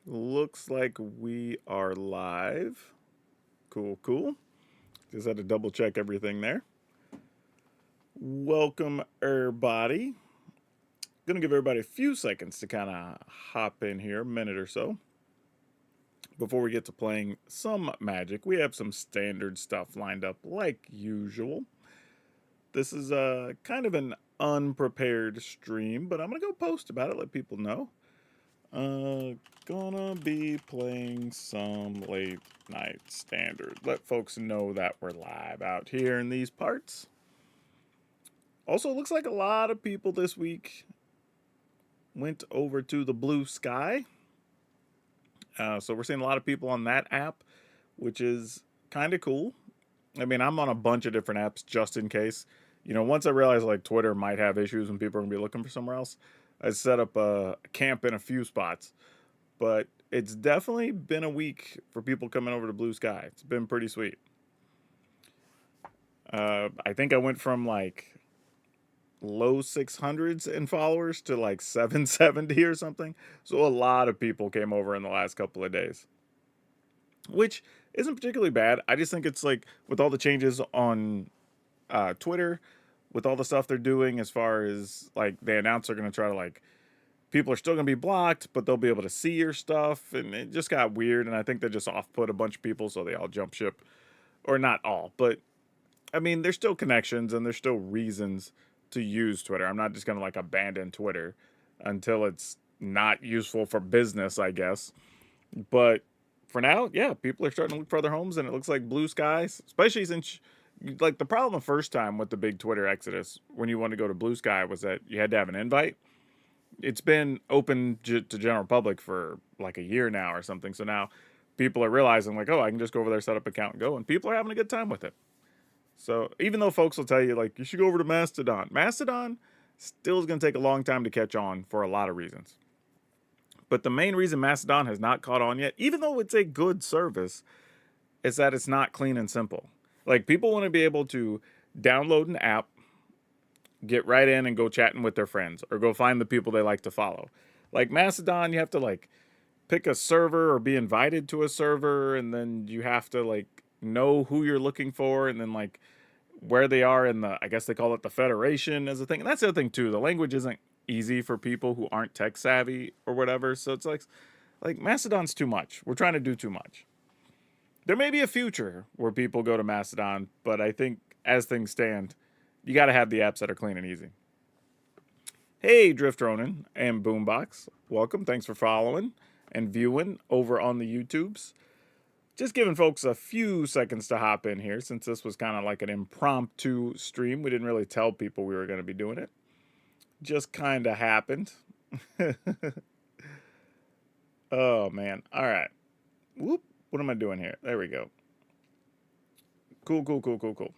Looks like we are live. Cool, cool. Just had to double check everything there. Welcome, everybody. Gonna give everybody a few seconds to kind of hop in here, a minute or so, before we get to playing some Magic. We have some standard stuff lined up like usual. This is kind of an unprepared stream, but I'm gonna go post about it, let people know. Gonna be playing some late night standard. Let folks know that we're live out here in these parts. Also, it looks like a lot of people this week went over to the Blue Sky. So we're seeing a lot of people on that app, which is kind of cool. I mean, I'm on a bunch of different apps just in case. Once I realized like Twitter might have issues and people are gonna be looking for somewhere else, I set up a camp in a few spots. But it's definitely been a week for people coming over to Blue Sky. It's been pretty sweet. I think I went from like low 600s in followers to like 770 or something. So a lot of people came over in the last couple of days, which isn't particularly bad. I just think it's like with all the changes on Twitter, with all the stuff they're doing as far as like they announce they're going to try to like people are still going to be blocked, but they'll be able to see your stuff. And it just got weird. And I think they just off put a bunch of people. So they all jump ship, or not all, but I mean, there's still connections and there's still reasons to use Twitter. I'm not just going to like abandon Twitter until it's not useful for business, I guess. But for now, yeah, people are starting to look for other homes and it looks like Blue Skies, especially since like the problem the first time with the big Twitter exodus when you wanted to go to Blue Sky was that you had to have an invite. It's been open to general public for like a year now or something. So now people are realizing like, oh, I can just go over there, set up an account and go, and people are having a good time with it. So even though folks will tell you like you should go over to Mastodon still is going to take a long time to catch on for a lot of reasons. But the main reason Mastodon has not caught on yet, even though it's a good service, is that it's not clean and simple. Like people want to be able to download an app, get right in and go chatting with their friends or go find the people they like to follow. Like Mastodon, you have to like pick a server or be invited to a server, and then you have to like know who you're looking for, and then like where they are in the, I guess they call it the Federation as a thing. And that's the other thing too. The language isn't easy for people who aren't tech savvy or whatever. So it's like Mastodon's too much. We're trying to do too much. There may be a future where people go to Mastodon, but I think as things stand, you got to have the apps that are clean and easy. Hey, Drift Ronin and Boombox, welcome. Thanks for following and viewing over on the YouTubes. Just giving folks a few seconds to hop in here since this was kind of like an impromptu stream. We didn't really tell people we were going to be doing it. Just kind of happened. Oh, man. All right. Whoop. What am I doing here? There we go. Cool, cool, cool, cool, cool.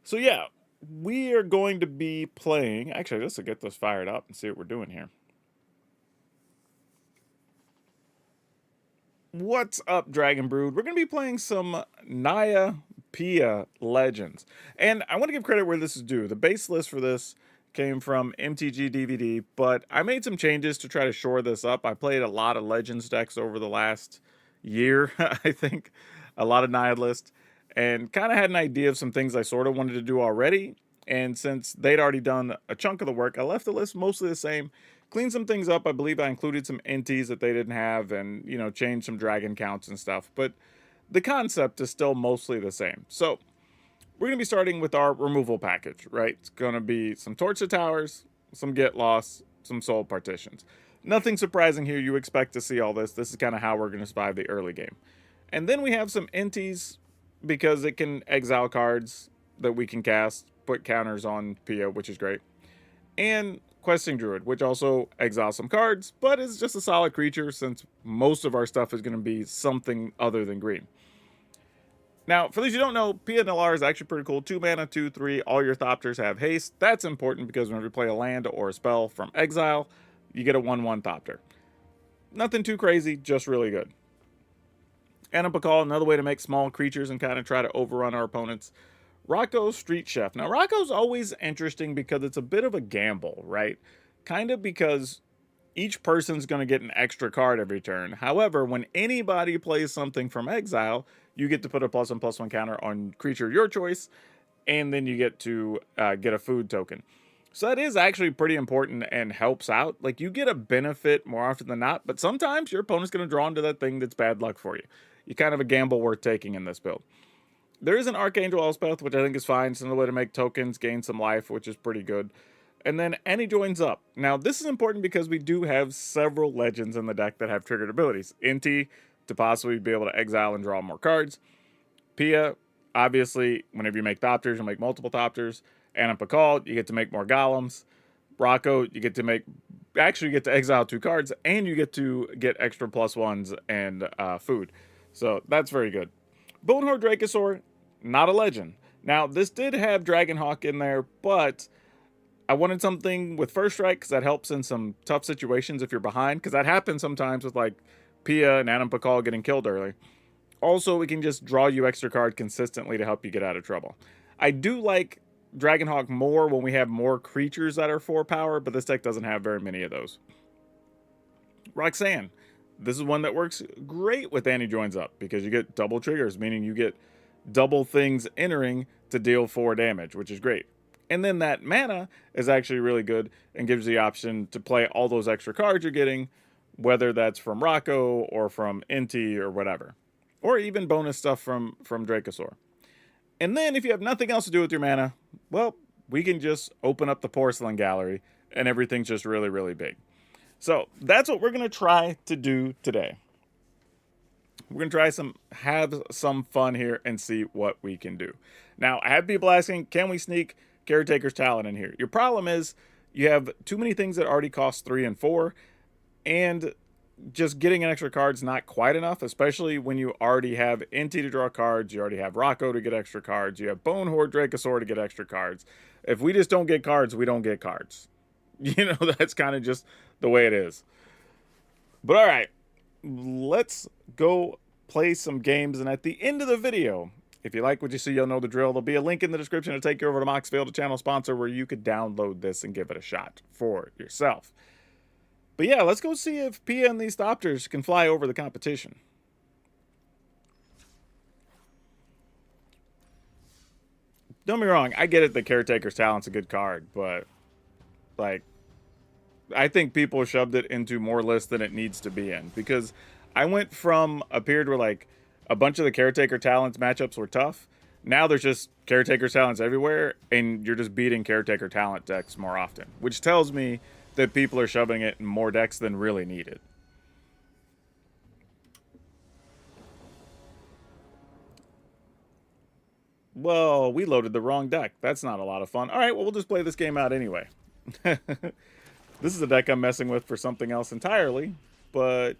So, yeah, we are going to be playing. Actually, just to get this fired up and see what we're doing here. What's up, Dragon Brood? We're going to be playing some Naya Pia Legends. And I want to give credit where this is due. The base list for this came from MTG DVD, but I made some changes to try to shore this up. I played a lot of Legends decks over the last year, I think. A lot of Naya list. And kind of had an idea of some things I sort of wanted to do already. And since they'd already done a chunk of the work, I left the list mostly the same. Cleaned some things up. I believe I included some inties that they didn't have and, changed some dragon counts and stuff. But the concept is still mostly the same. So we're going to be starting with our removal package, right? It's going to be some Torch to Towers, some Get Lost, some Soul Partitions. Nothing surprising here. You expect to see all this. This is kind of how we're going to survive the early game. And then we have some inties because it can exile cards that we can cast, put counters on Pia, which is great. And Questing Druid, which also exiles some cards, but is just a solid creature since most of our stuff is going to be something other than green. Now, for those who don't know, Pia Nalar is actually pretty cool. 2 mana, 2/3. All your Thopters have haste. That's important because whenever you play a land or a spell from exile, you get a 1/1 Thopter. Nothing too crazy, just really good. Anapakal, another way to make small creatures and kind of try to overrun our opponents. Rocco's Street Chef. Now, Rocco's always interesting because it's a bit of a gamble, right? Kind of because each person's going to get an extra card every turn. However, when anybody plays something from exile, you get to put a +1/+1 counter on creature of your choice, and then you get to get a food token. So that is actually pretty important and helps out. Like, you get a benefit more often than not, but sometimes your opponent's going to draw into that thing that's bad luck for you. You kind of a gamble worth taking in this build. There is an Archangel Elspeth, which I think is fine. It's another way to make tokens, gain some life, which is pretty good. And then Annie joins up. Now, this is important because we do have several legends in the deck that have triggered abilities. Inti, to possibly be able to exile and draw more cards. Pia, obviously, whenever you make Thopters, you'll make multiple Thopters. Anna Pakal, you get to make more Golems. Rocco, you get to make... Actually, you get to exile 2 cards, and you get to get extra +1s and food. So, that's very good. Bonehorde Dracosaur, not a legend. Now, this did have Dragonhawk in there, but I wanted something with First Strike because that helps in some tough situations if you're behind, because that happens sometimes with like Pia and Adam Pakal getting killed early. Also, we can just draw you extra card consistently to help you get out of trouble. I do like Dragonhawk more when we have more creatures that are 4 power, but this deck doesn't have very many of those. Roxanne. This is one that works great with Annie joins up because you get double triggers, meaning you get double things entering to deal 4 damage, which is great. And then that mana is actually really good and gives you the option to play all those extra cards you're getting, whether that's from Rocco or from Inti or whatever. Or even bonus stuff from Dracosaur. And then if you have nothing else to do with your mana, well, we can just open up the Porcelain Gallery and everything's just really, really big. So that's what we're going to try to do today. We're going to try have some fun here and see what we can do. Now, I have people asking, can we sneak Caretaker's Talent in here? Your problem is you have too many things that already cost 3 and 4, and just getting an extra card's not quite enough, especially when you already have Inti to draw cards, you already have Rocco to get extra cards, you have Bonehorde Dracosaur to get extra cards. If we just don't get cards, we don't get cards. You know, that's kind of just the way it is. But all right, let's go play some games. And at the end of the video, if you like what you see, you'll know the drill. There'll be a link in the description to take you over to Moxfield, a channel sponsor, where you could download this and give it a shot for yourself. But yeah, let's go see if Pia and these Thopters can fly over the competition. Don't be wrong, I get it that Caretaker's Talent's a good card, but like, I think people shoved it into more lists than it needs to be in, because I went from a period where like a bunch of the Caretaker Talents matchups were tough. Now there's just Caretaker Talents everywhere, and you're just beating Caretaker Talent decks more often, which tells me that people are shoving it in more decks than really needed. Well, we loaded the wrong deck. That's not a lot of fun. All right, well, we'll just play this game out anyway. This is a deck I'm messing with for something else entirely, but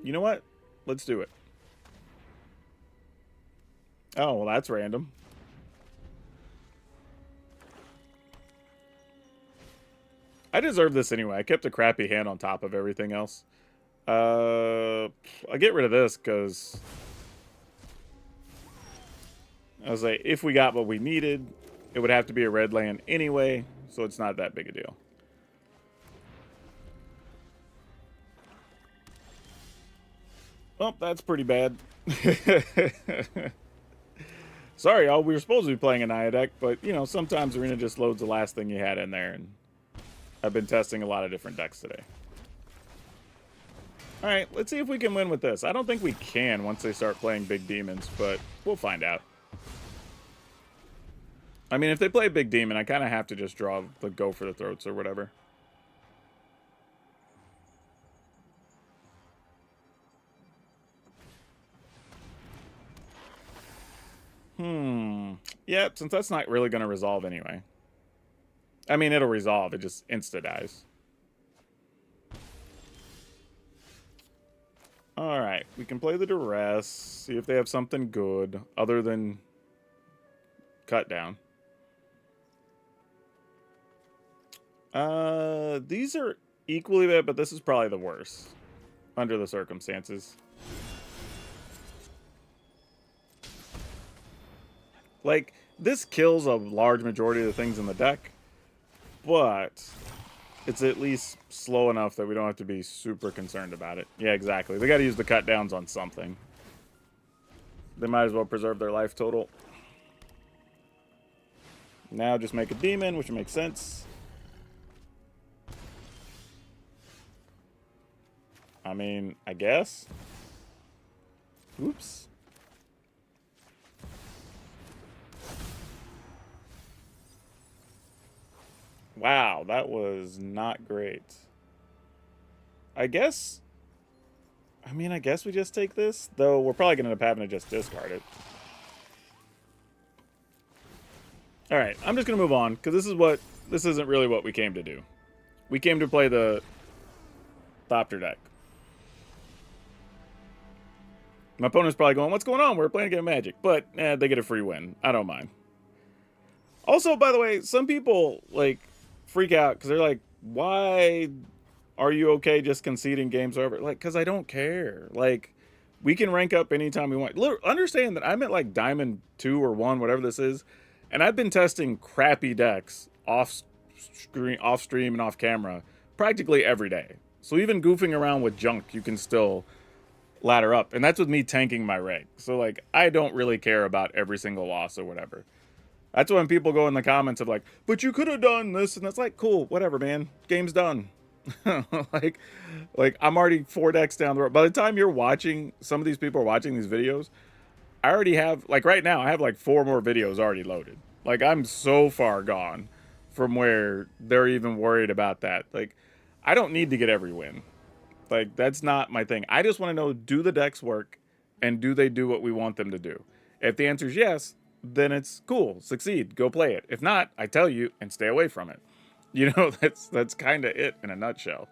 you know what? Let's do it. Oh, well, that's random. I deserve this anyway. I kept a crappy hand on top of everything else. I'll get rid of this because I was like, if we got what we needed, it would have to be a red land anyway, so it's not that big a deal. Well, that's pretty bad. Sorry, y'all. We were supposed to be playing a Naya deck, but, you know, sometimes Arena just loads the last thing you had in there, and I've been testing a lot of different decks today. Alright, let's see if we can win with this. I don't think we can once they start playing big demons, but we'll find out. I mean, if they play big demon, I kind of have to just draw the go for the throats or whatever. Yep, since that's not really going to resolve anyway. I mean, it'll resolve. It just insta-dies. Alright, we can play the Duress. See if they have something good other than Cut Down. These are equally bad, but this is probably the worst under the circumstances. Like, this kills a large majority of the things in the deck, but it's at least slow enough that we don't have to be super concerned about it. Yeah, exactly. They got to use the cut downs on something. They might as well preserve their life total. Now just make a demon, which makes sense. I mean, I guess. Oops. Wow, that was not great. I guess... I mean, I guess we just take this. Though, we're probably going to end up having to just discard it. Alright, I'm just going to move on, because this isn't really what we came to do. We came to play the Thopter deck. My opponent's probably going, what's going on? We're playing a game of Magic. But, they get a free win. I don't mind. Also, by the way, some people, like, freak out because they're like, why are you okay just conceding games over? Like, because I don't care. Like, we can rank up anytime we want. Look, understand that I'm at, like, Diamond 2 or 1, whatever this is, and I've been testing crappy decks off stream and off camera practically every day. So even goofing around with junk, you can still ladder up. And that's with me tanking my reg. So, like, I don't really care about every single loss or whatever. That's when people go in the comments of like, but you could have done this, and it's like, cool, whatever, man. Game's done. like I'm already 4 decks down the road. By the time you're watching, some of these people are watching these videos, I already have, like right now, I have like 4 more videos already loaded. Like I'm so far gone from where they're even worried about that. Like I don't need to get every win. Like that's not my thing. I just want to know, do the decks work, and do they do what we want them to do? If the answer is yes, then it's cool. Succeed. Go play it. If not, I tell you and stay away from it. You know, that's kind of it in a nutshell.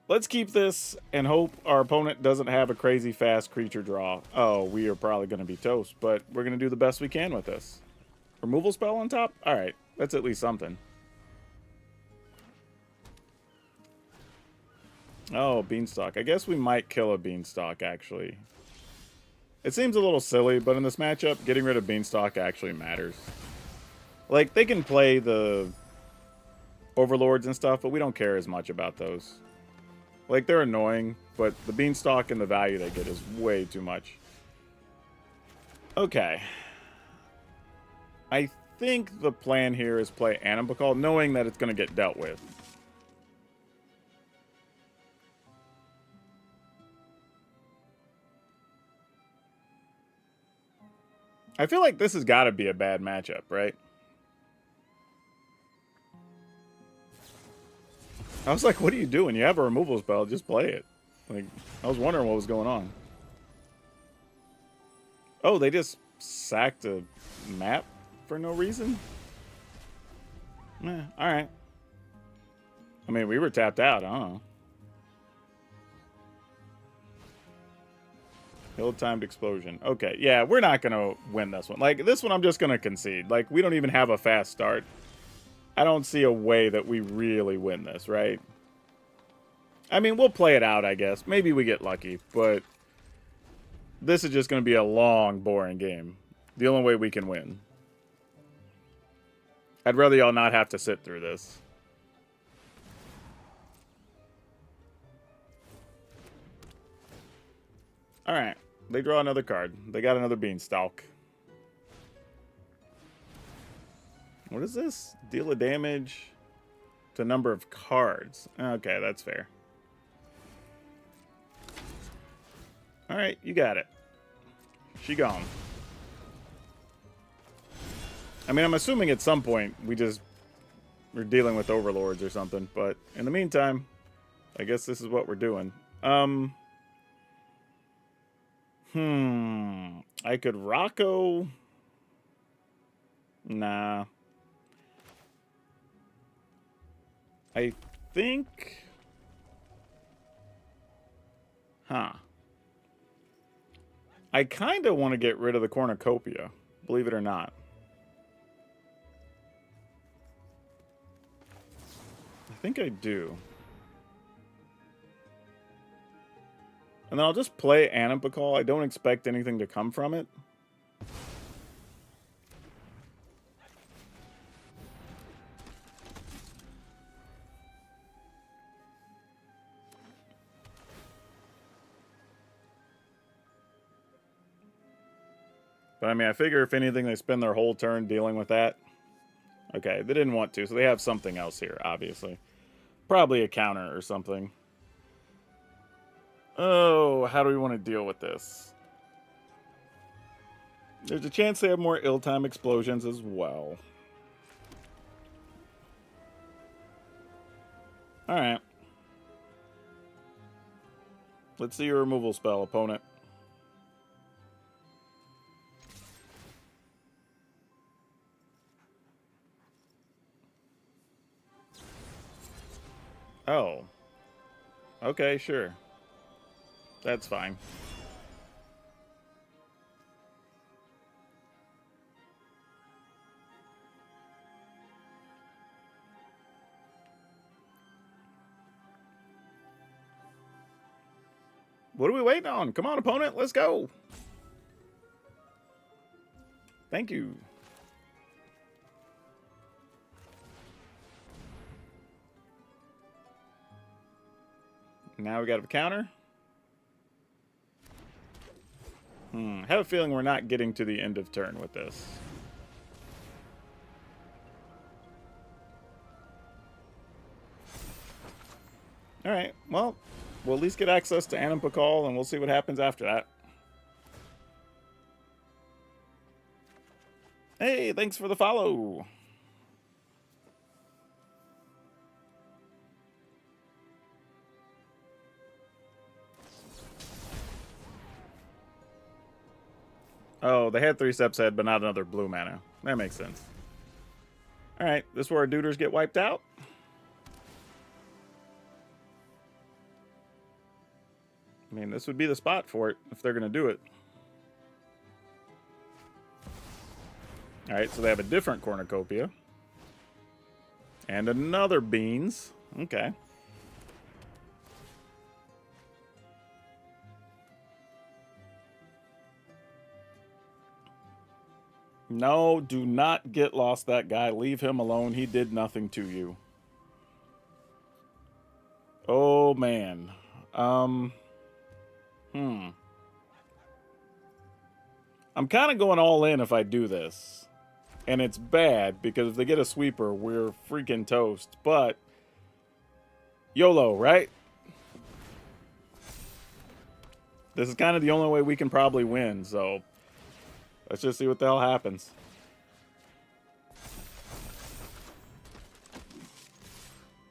Let's keep this and hope our opponent doesn't have a crazy fast creature draw. Oh, we are probably going to be toast, but we're going to do the best we can with this. Removal spell on top? All right. That's at least something. Oh, Beanstalk. I guess we might kill a Beanstalk, actually. It seems a little silly, but in this matchup, getting rid of Beanstalk actually matters. Like, they can play the Overlords and stuff, but we don't care as much about those. Like, they're annoying, but the Beanstalk and the value they get is way too much. Okay. I think the plan here is play Animal, knowing that it's going to get dealt with. I feel like this has got to be a bad matchup, right? I was like, what are you doing? You have a removal spell, just play it. Like, I was wondering what was going on. Oh, they just sacked a map for no reason? Alright. I mean, we were tapped out, I don't know. Ill-timed explosion. Okay, yeah, we're not going to win this one. Like, this one I'm just going to concede. Like, we don't even have a fast start. I don't see a way that we really win this, right? I mean, we'll play it out, I guess. Maybe we get lucky, but this is just going to be a long, boring game. The only way we can win. I'd rather y'all not have to sit through this. Alright. They draw another card. They got another Beanstalk. What is this? Deal a damage to number of cards. Okay, that's fair. Alright, you got it. She gone. I mean, I'm assuming at some point we're dealing with overlords or something, but in the meantime, I guess this is what we're doing. I could Rocco. Nah. I think... I kind of want to get rid of the Cornucopia, believe it or not. I think I do. And then I'll just play Animal. I don't expect anything to come from it. But I mean, I figure if anything, they spend their whole turn dealing with that. Okay, they didn't want to, so they have something else here, obviously. Probably a counter or something. Oh, how do we want to deal with this? There's a chance they have more ill-time explosions as well. Alright. Let's see your removal spell, opponent. Oh. Okay, sure. That's fine. What are we waiting on? Come on, opponent, let's go. Thank you. Now we got a counter. I have a feeling we're not getting to the end of turn with this. Alright, well, we'll at least get access to Anim Pakal, and we'll see what happens after that. Hey, thanks for the follow. Oh, they had 3 steps ahead, but not another blue mana. That makes sense. Alright, this is where our duders get wiped out. I mean, this would be the spot for it if they're going to do it. Alright, so they have a different cornucopia. And another beans. Okay. No, do not get lost, that guy. Leave him alone. He did nothing to you. Oh, man. I'm kind of going all in if I do this. And it's bad, because if they get a sweeper, we're freaking toast. But, YOLO, right? This is kind of the only way we can probably win, so let's just see what the hell happens.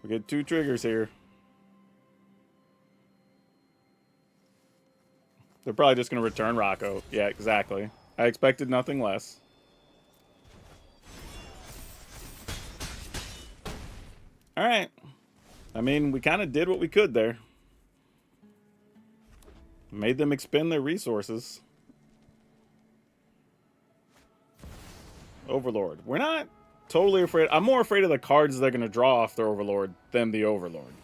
We get 2 triggers here. They're probably just going to return Rocco. Yeah, exactly. I expected nothing less. Alright. I mean, we kind of did what we could there. Made them expend their resources. Overlord. We're not totally afraid. I'm more afraid of the cards they're going to draw off their Overlord than the Overlord.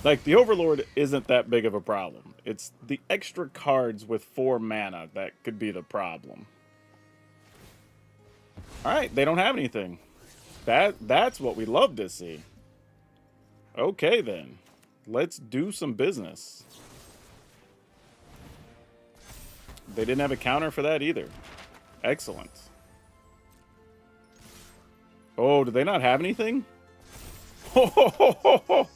Like, the Overlord isn't that big of a problem. It's the extra cards with 4 mana that could be the problem. Alright, they don't have anything. That's what we love to see. Okay, then. Let's do some business. They didn't have a counter for that either. Excellent. Oh, do they not have anything? Ho, ho, ho, ho, ho.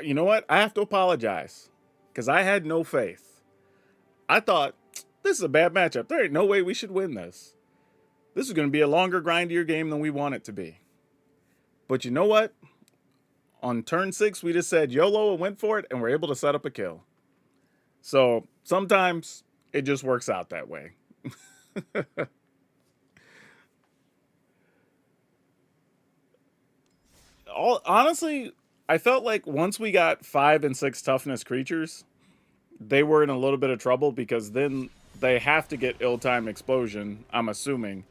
You know what? I have to apologize. Because I had no faith. I thought, this is a bad matchup. There ain't no way we should win this. This is going to be a longer, grindier game than we want it to be. But you know what? On turn 6, we just said YOLO and went for it, and we're able to set up a kill. So, sometimes it just works out that way. Honestly, I felt like once we got 5 and 6 toughness creatures, they were in a little bit of trouble, because then they have to get ill-timed explosion, I'm assuming,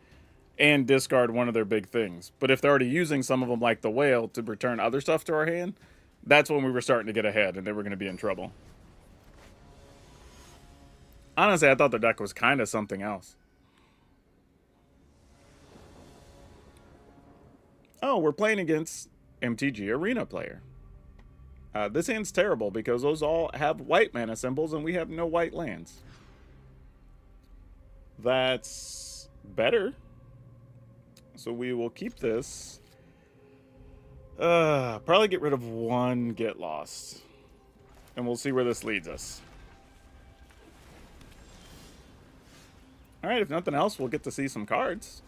and discard one of their big things. But if they're already using some of them, like the whale, to return other stuff to our hand, that's when we were starting to get ahead, and they were going to be in trouble. Honestly, I thought the deck was kind of something else. Oh, we're playing against MTG Arena player. This hand's terrible because those all have white mana symbols and we have no white lands. That's better. So we will keep this. Probably get rid of one Get Lost. And we'll see where this leads us. Alright, if nothing else, we'll get to see some cards.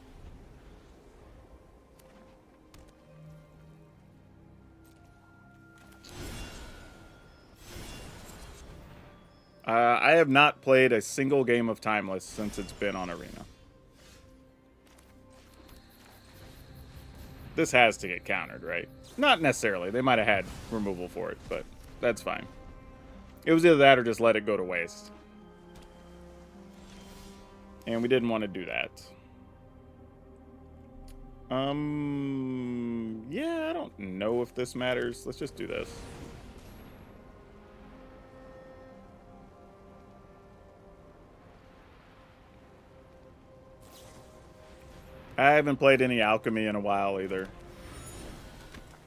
I have not played a single game of Timeless since it's been on Arena. This has to get countered, right? Not necessarily. They might have had removal for it, but that's fine. It was either that or just let it go to waste. And we didn't want to do that. Yeah, I don't know if this matters. Let's just do this. I haven't played any Alchemy in a while either.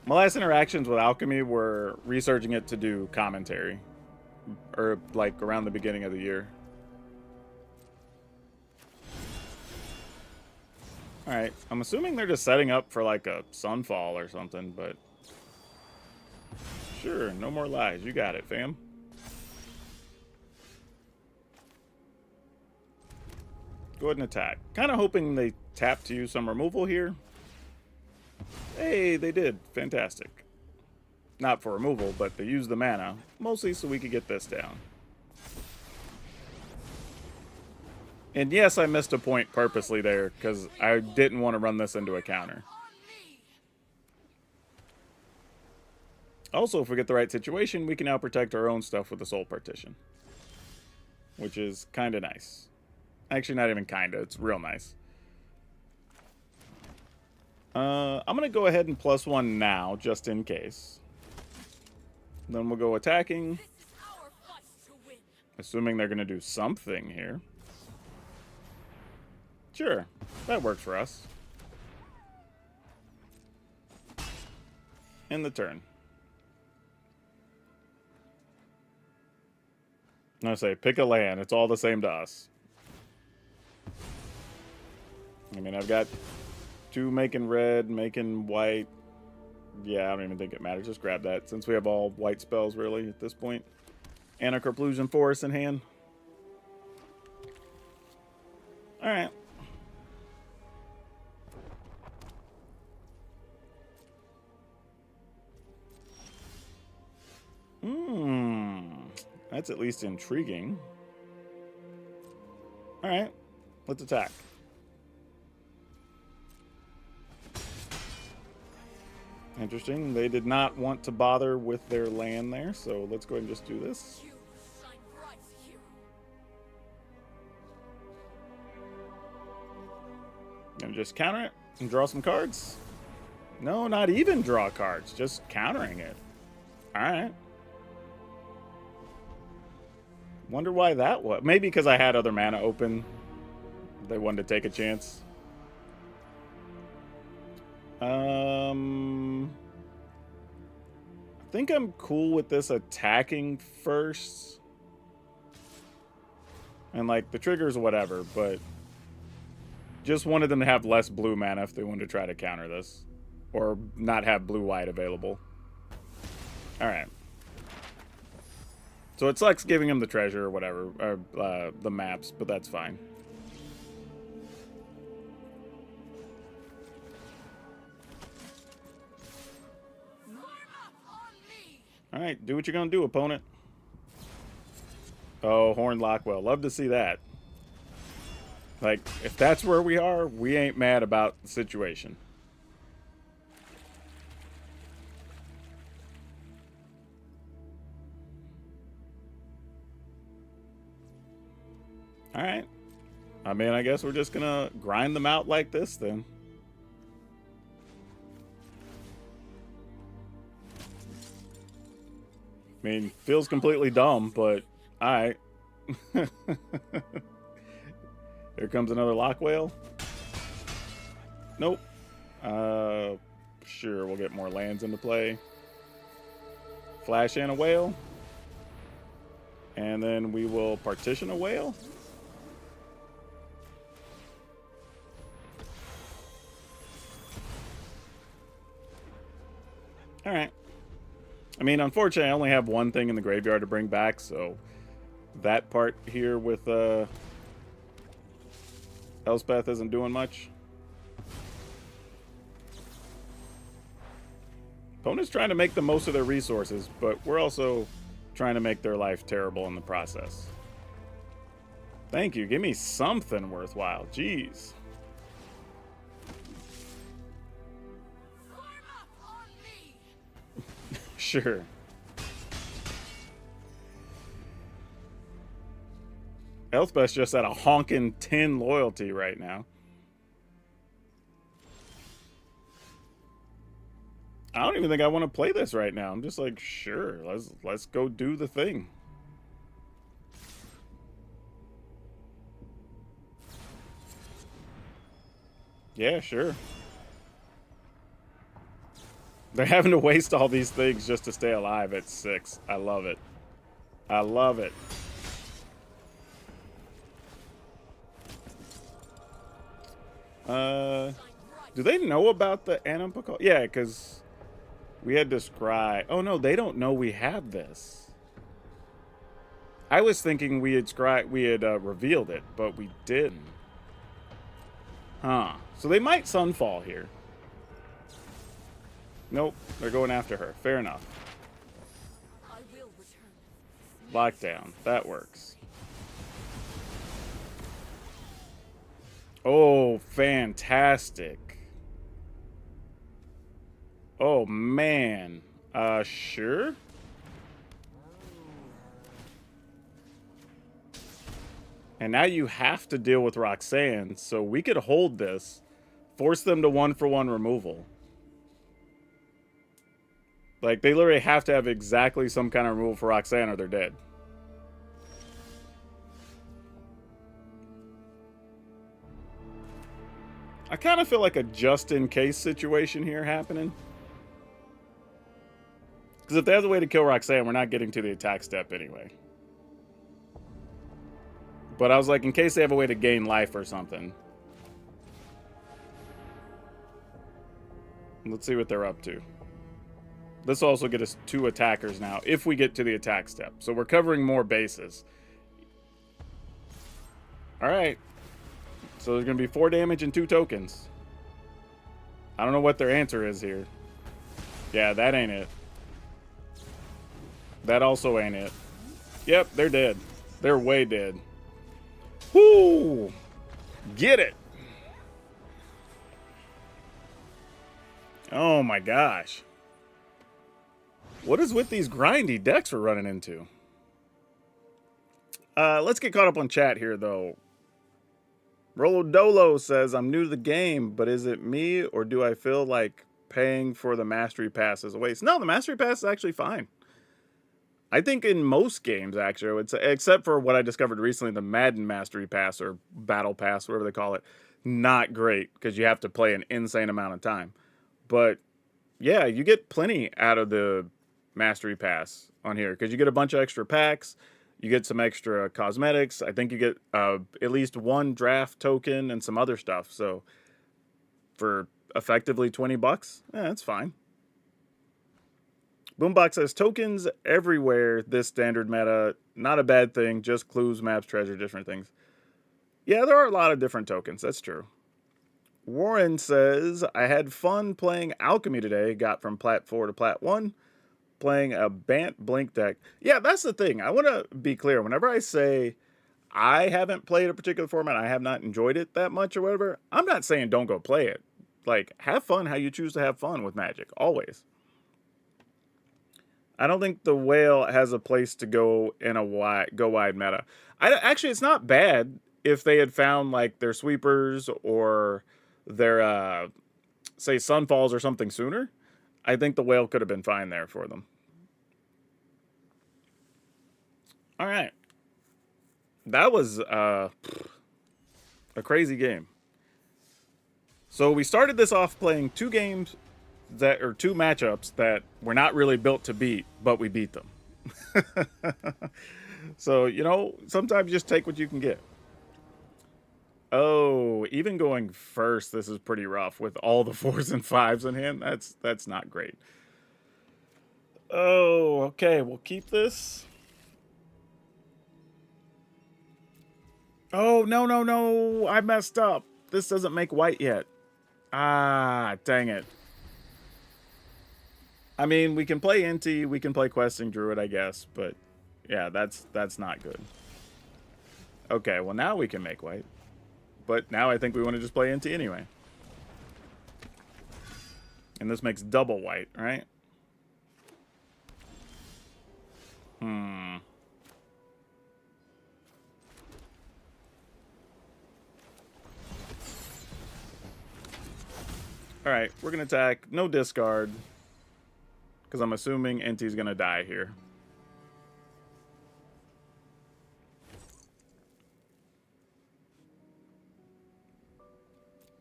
My last interactions with Alchemy were researching it to do commentary. Or, like, around the beginning of the year. Alright, I'm assuming they're just setting up for, like, a Sunfall or something, but... Sure, no more lies. You got it, fam. Go ahead and attack. Kind of hoping they tap to use some removal here. Hey, they did. Fantastic. Not for removal, but they used the mana. Mostly so we could get this down. And yes, I missed a point purposely there, because I didn't want to run this into a counter. Also, if we get the right situation, we can now protect our own stuff with the Soul Partition. Which is kind of nice. Actually, not even kind of. It's real nice. I'm going to go ahead and +1 now, just in case. Then we'll go attacking. Assuming they're going to do something here. Sure, that works for us. End the turn. I say, pick a land. It's all the same to us. I mean, I've got 2 making red, making white. Yeah, I don't even think it matters. Just grab that, since we have all white spells, really, at this point. And a Carplusion Forest in hand. Alright. That's at least intriguing. Alright, let's attack. Interesting. They did not want to bother with their land there, so let's go ahead and just do this. And just counter it and draw some cards. No, not even draw cards, just countering it. Alright. Wonder why that was. Maybe because I had other mana open. They wanted to take a chance. I think I'm cool with this attacking first. And, like, the triggers, whatever, but just wanted them to have less blue mana if they wanted to try to counter this. Or not have blue-white available. Alright. So it sucks giving him the treasure or whatever, or the maps, but that's fine. Alright, do what you're gonna do, opponent. Oh, Horned Lockwell. Love to see that. Like, if that's where we are, we ain't mad about the situation. Alright. I mean, I guess we're just gonna grind them out like this, then. I mean, feels completely dumb, but alright. Here comes another lock whale. Nope. Sure, we'll get more lands into play. Flash in a whale. And then we will partition a whale. Alright. I mean, unfortunately, I only have one thing in the graveyard to bring back, so that part here with Elspeth isn't doing much. Opponent's trying to make the most of their resources, but we're also trying to make their life terrible in the process. Thank you. Give me something worthwhile. Jeez. Sure. Elspeth's just at a honkin' 10 loyalty right now. I don't even think I want to play this right now. I'm just like, sure, let's go do the thing. Yeah, sure. They're having to waste all these things just to stay alive at 6. I love it. I love it. Do they know about the Animpical? Yeah, because we had to scry. Oh no, they don't know we have this. I was thinking we had revealed it, but we didn't. Huh. So they might Sunfall here. Nope, they're going after her. Fair enough. Lockdown. That works. Oh, fantastic. Oh, man. Sure? And now you have to deal with Roxanne, so we could hold this. Force them to 1-for-1 removal. Like, they literally have to have exactly some kind of removal for Roxanne or they're dead. I kind of feel like a just-in-case situation here happening. Because if they have a way to kill Roxanne, we're not getting to the attack step anyway. But I was like, in case they have a way to gain life or something. Let's see what they're up to. This will also get us 2 attackers now, if we get to the attack step. So we're covering more bases. Alright. So there's going to be 4 damage and 2 tokens. I don't know what their answer is here. Yeah, that ain't it. That also ain't it. Yep, they're dead. They're way dead. Whoo! Get it! Oh my gosh. What is with these grindy decks we're running into? Let's get caught up on chat here, though. Rolo Dolo says, I'm new to the game, but is it me, or do I feel like paying for the Mastery Pass is a waste? No, the Mastery Pass is actually fine. I think in most games, actually, I would say, except for what I discovered recently, the Madden Mastery Pass, or Battle Pass, whatever they call it, not great, because you have to play an insane amount of time. But, yeah, you get plenty out of the Mastery Pass on here, because you get a bunch of extra packs, you get some extra cosmetics, I think you get at least 1 draft token and some other stuff, so for effectively $20, that's fine. Boombox says, tokens everywhere this standard meta, not a bad thing, just clues, maps, treasure, different things. Yeah, there are a lot of different tokens, that's true. Warren says, I had fun playing Alchemy today, got from Plat 4 to Plat 1, playing a Bant Blink deck. Yeah, that's the thing. I want to be clear. Whenever I say I haven't played a particular format, I have not enjoyed it that much or whatever, I'm not saying don't go play it. Like, have fun how you choose to have fun with Magic, always. I don't think the whale has a place to go in a go wide meta. Actually, it's not bad if they had found like their sweepers or their say Sunfalls or something sooner. I think the whale could have been fine there for them. All right. That was a crazy game. So we started this off playing two games that are two matchups that were not really built to beat, but we beat them. So, you know, sometimes just take what you can get. Oh, even going first, this is pretty rough with all the 4s and 5s in hand. That's not great. Oh, okay, we'll keep this. Oh, no, no, no. I messed up. This doesn't make white yet. Ah, dang it. I mean, we can play Inti, we can play Questing Druid, I guess, but yeah, that's not good. Okay, well now we can make white. But now I think we want to just play Inti anyway. And this makes double white, right? Alright, we're going to attack. No discard. Because I'm assuming Inti's going to die here.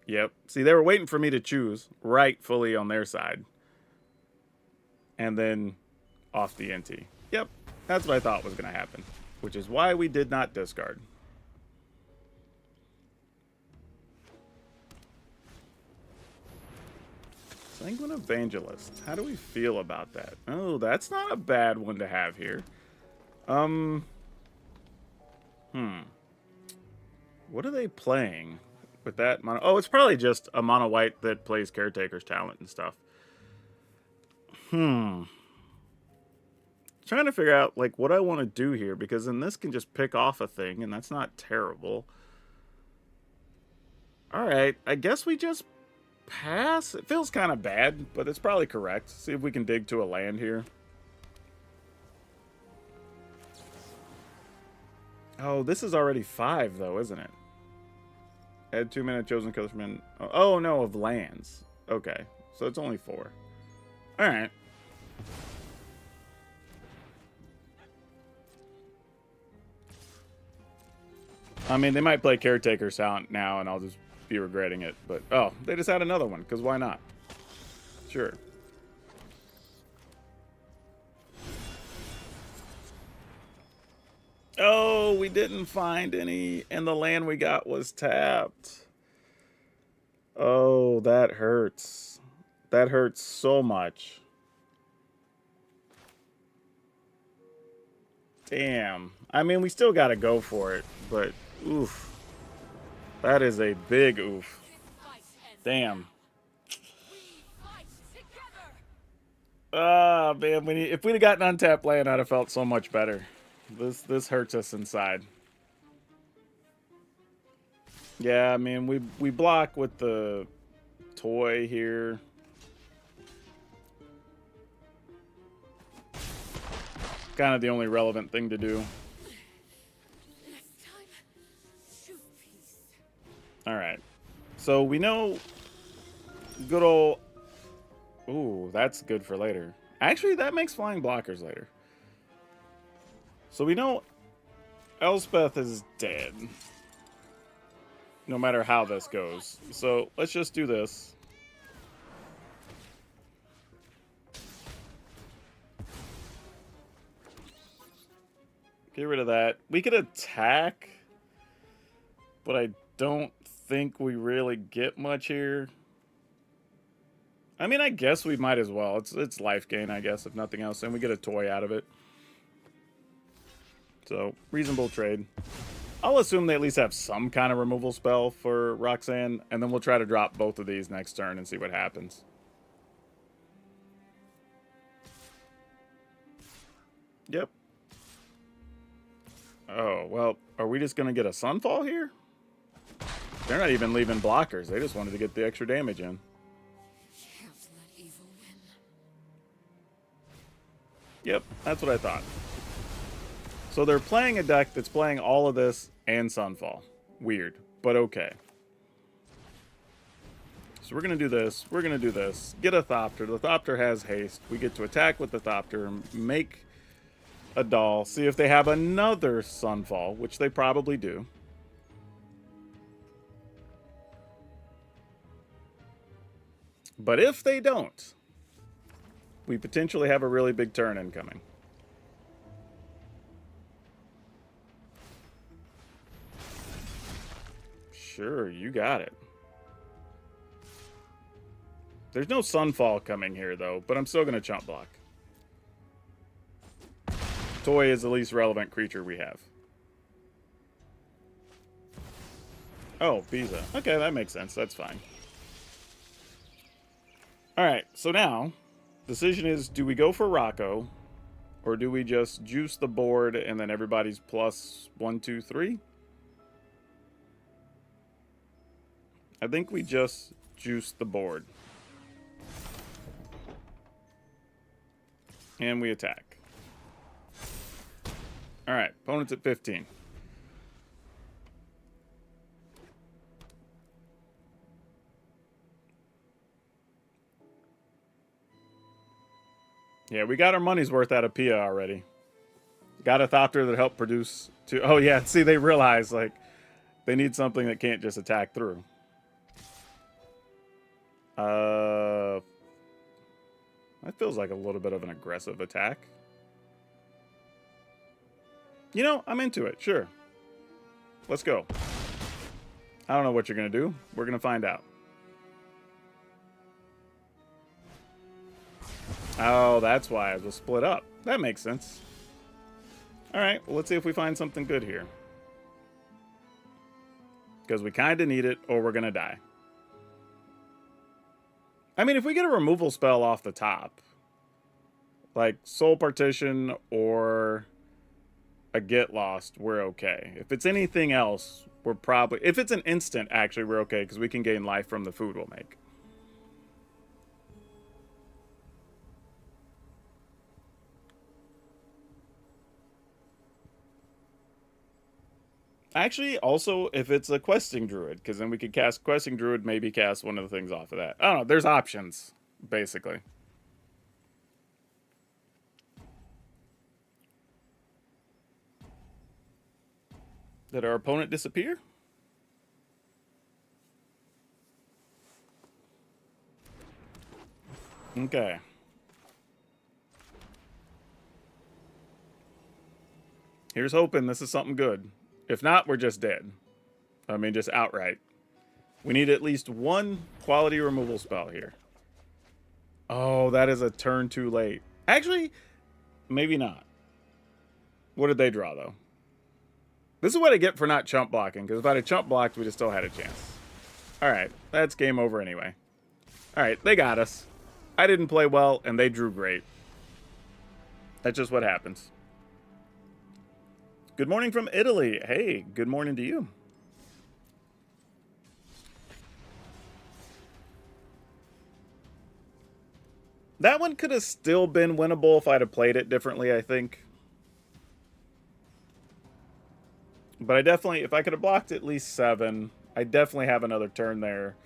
Yep. See, they were waiting for me to choose rightfully on their side. And then off the Inti. Yep. That's what I thought was going to happen. Which is why we did not discard. Sanguine Evangelist. How do we feel about that? Oh, that's not a bad one to have here. What are they playing with that mono? Oh, it's probably just a mono white that plays Caretaker's Talent and stuff. Trying to figure out like what I want to do here, because then this can just pick off a thing, and that's not terrible. Alright, I guess we just pass. It feels kind of bad, but it's probably correct. See if we can dig to a land here. Oh, this is already 5 though, isn't it? Add 2-minute chosen colorman. Oh no, of lands. Okay, so it's only 4. All right. I mean, they might play Caretaker's Talent now, and I'll just be regretting it. But, oh, they just had another one, because why not? Sure. Oh, we didn't find any, and the land we got was tapped. Oh, that hurts. That hurts so much. Damn. I mean, we still got to go for it, but oof. That is a big oof. Damn. Ah, man, if we'd have gotten untapped land, I'd have felt so much better. This hurts us inside. Yeah, I mean, we block with the toy here. Kind of the only relevant thing to do. Alright. So we know good old... Ooh, that's good for later. Actually, that makes flying blockers later. So we know Elspeth is dead. No matter how this goes. So let's just do this. Get rid of that. We could attack, but I don't think we really get much here. I mean, I guess we might as well. It's life gain, I guess, if nothing else. And we get a toy out of it. So, reasonable trade. I'll assume they at least have some kind of removal spell for Roxanne, and then we'll try to drop both of these next turn and see what happens. Yep. Oh, well, are we just going to get a Sunfall here? They're not even leaving blockers. They just wanted to get the extra damage in. Yep, that's what I thought. So they're playing a deck that's playing all of this and Sunfall. Weird, but okay. So we're going to do this. We're going to do this. Get a Thopter. The Thopter has haste. We get to attack with the Thopter and make a doll, see if they have another Sunfall, which they probably do. But if they don't, we potentially have a really big turn incoming. Sure, you got it. There's no Sunfall coming here, though, but I'm still going to chump block. Toy is the least relevant creature we have. Oh, Visa. Okay, that makes sense. That's fine. Alright, so now, decision is, do we go for Rocco, or do we just juice the board and then everybody's plus 1, 2, 3? I think we just juice the board. And we attack. Alright, opponent's at 15. Yeah, we got our money's worth out of Pia already. Got a Thopter that helped produce two. Oh yeah, see, they realize, like, they need something that can't just attack through. That feels like a little bit of an aggressive attack. You know, I'm into it, sure. Let's go. I don't know what you're going to do. We're going to find out. Oh, that's why it was split up. That makes sense. Alright, well, let's see if we find something good here. Because we kind of need it, or we're going to die. I mean, if we get a removal spell off the top, like Soul Partition or a Get Lost, we're okay. If it's anything else, we're probably... If it's an instant, actually, we're okay, because we can gain life from the food we'll make. Actually, also, if it's a Questing Druid, because then we could cast Questing Druid, maybe cast one of the things off of that. I don't know, there's options, basically. Did our opponent disappear? Okay. Here's hoping this is something good. If not, we're just dead. I mean, just outright. We need at least one quality removal spell here. Oh, that is a turn too late. Actually, maybe not. What did they draw, though? This is what I get for not chump blocking, because if I'd have chump blocked, we'd have still had a chance. Alright, that's game over anyway. Alright, they got us. I didn't play well, and they drew great. That's just what happens. Good morning from Italy. Hey, good morning to you. That one could have still been winnable if I'd have played it differently, I think. But I definitely, if I could have blocked at least 7, I definitely have another turn there.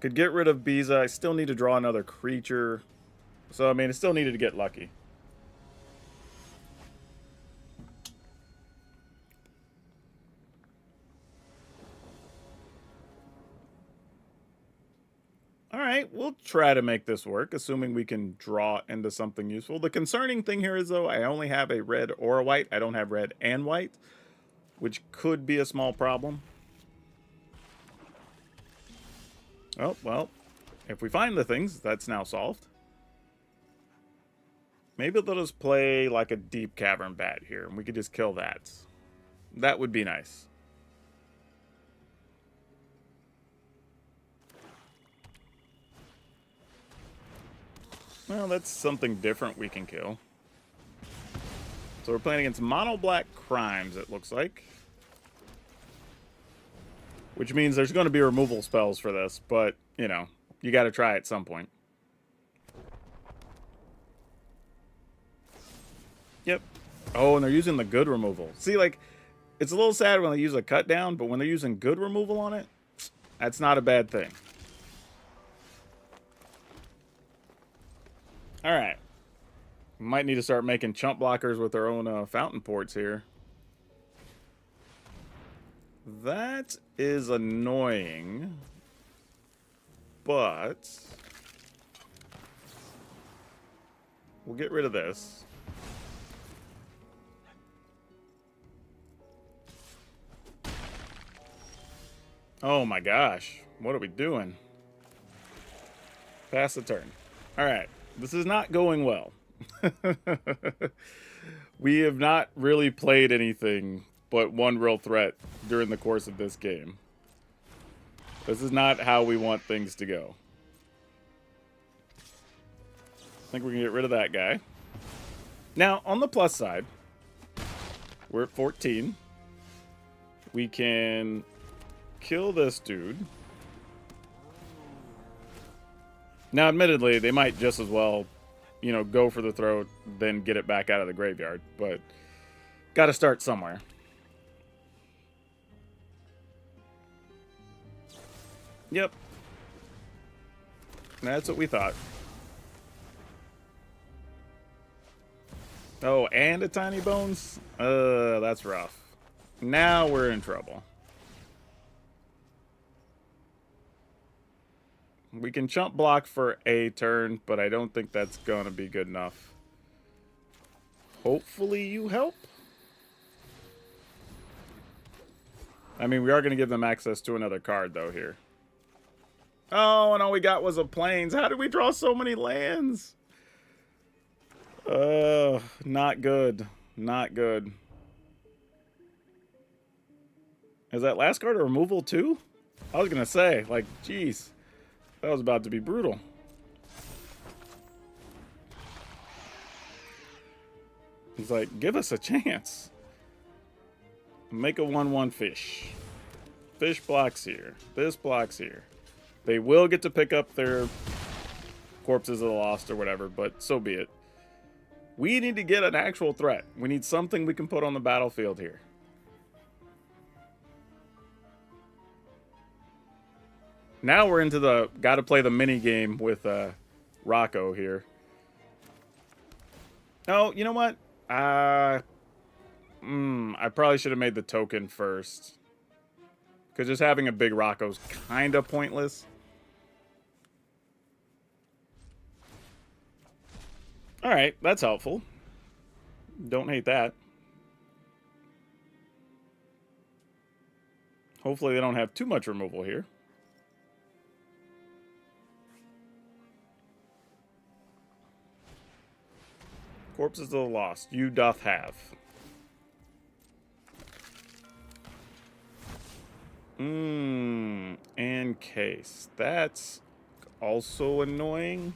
Could get rid of Biza. I still need to draw another creature. So, I mean, I still needed to get lucky. Alright, we'll try to make this work, assuming we can draw into something useful. The concerning thing here is, though, I only have a red or a white. I don't have red and white, which could be a small problem. Oh, well, if we find the things, that's now solved. Maybe they'll just play like a Deep Cavern Bat here, and we could just kill that. That would be nice. Well, that's something different we can kill. So we're playing against Mono Black Crimes, it looks like. Which means there's going to be removal spells for this, but, you know, you got to try at some point. Yep. Oh, and they're using the good removal. See, like, it's a little sad when they use a cut down, but when they're using good removal on it, that's not a bad thing. Alright. Might need to start making chump blockers with our own fountain ports here. That is annoying. But we'll get rid of this. Oh my gosh. What are we doing? Pass the turn. Alright. This is not going well. We have not really played anything but one real threat during the course of this game. This is not how we want things to go. I think we can get rid of that guy. Now, on the plus side, we're at 14. We can kill this dude. Now, admittedly, they might just as well, you know, go for the throat, then get it back out of the graveyard. But got to start somewhere. Yep. That's what we thought. Oh, and a tiny bones? That's rough. Now we're in trouble. We can chump block for a turn, but I don't think that's going to be good enough. Hopefully you help? I mean, we are going to give them access to another card, though, here. Oh, and all we got was a plains. How did we draw so many lands? Not good. Not good. Is that last card a removal, too? I was going to say, like, geez. That was about to be brutal. He's like, give us a chance. Make a 1/1 fish. Fish blocks here. This blocks here. They will get to pick up their corpses of the lost or whatever, but so be it. We need to get an actual threat. We need something we can put on the battlefield here. Now we're into the gotta play the mini game with Rocco here. Oh, you know what? I probably should have made the token first. Because just having a big Rocco's kind of pointless. Alright, that's helpful. Don't hate that. Hopefully they don't have too much removal here. Corpses of the Lost, you doth have. And case. That's also annoying.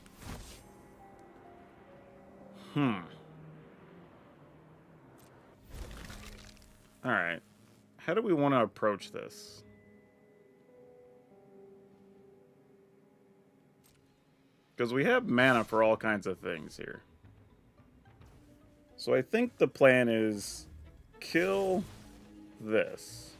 Alright. How do we want to approach this? Because we have mana for all kinds of things here. So I think the plan is kill this.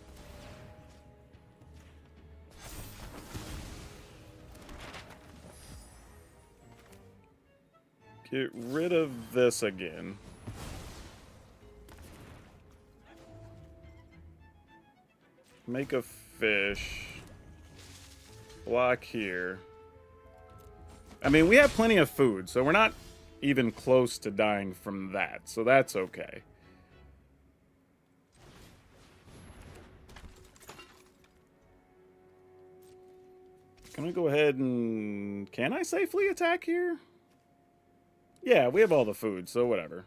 Get rid of this again. Make a fish. Block here. I mean, we have plenty of food, so we're not even close to dying from that, so that's okay. Can I go ahead and... Can I safely attack here? Yeah, we have all the food, so whatever.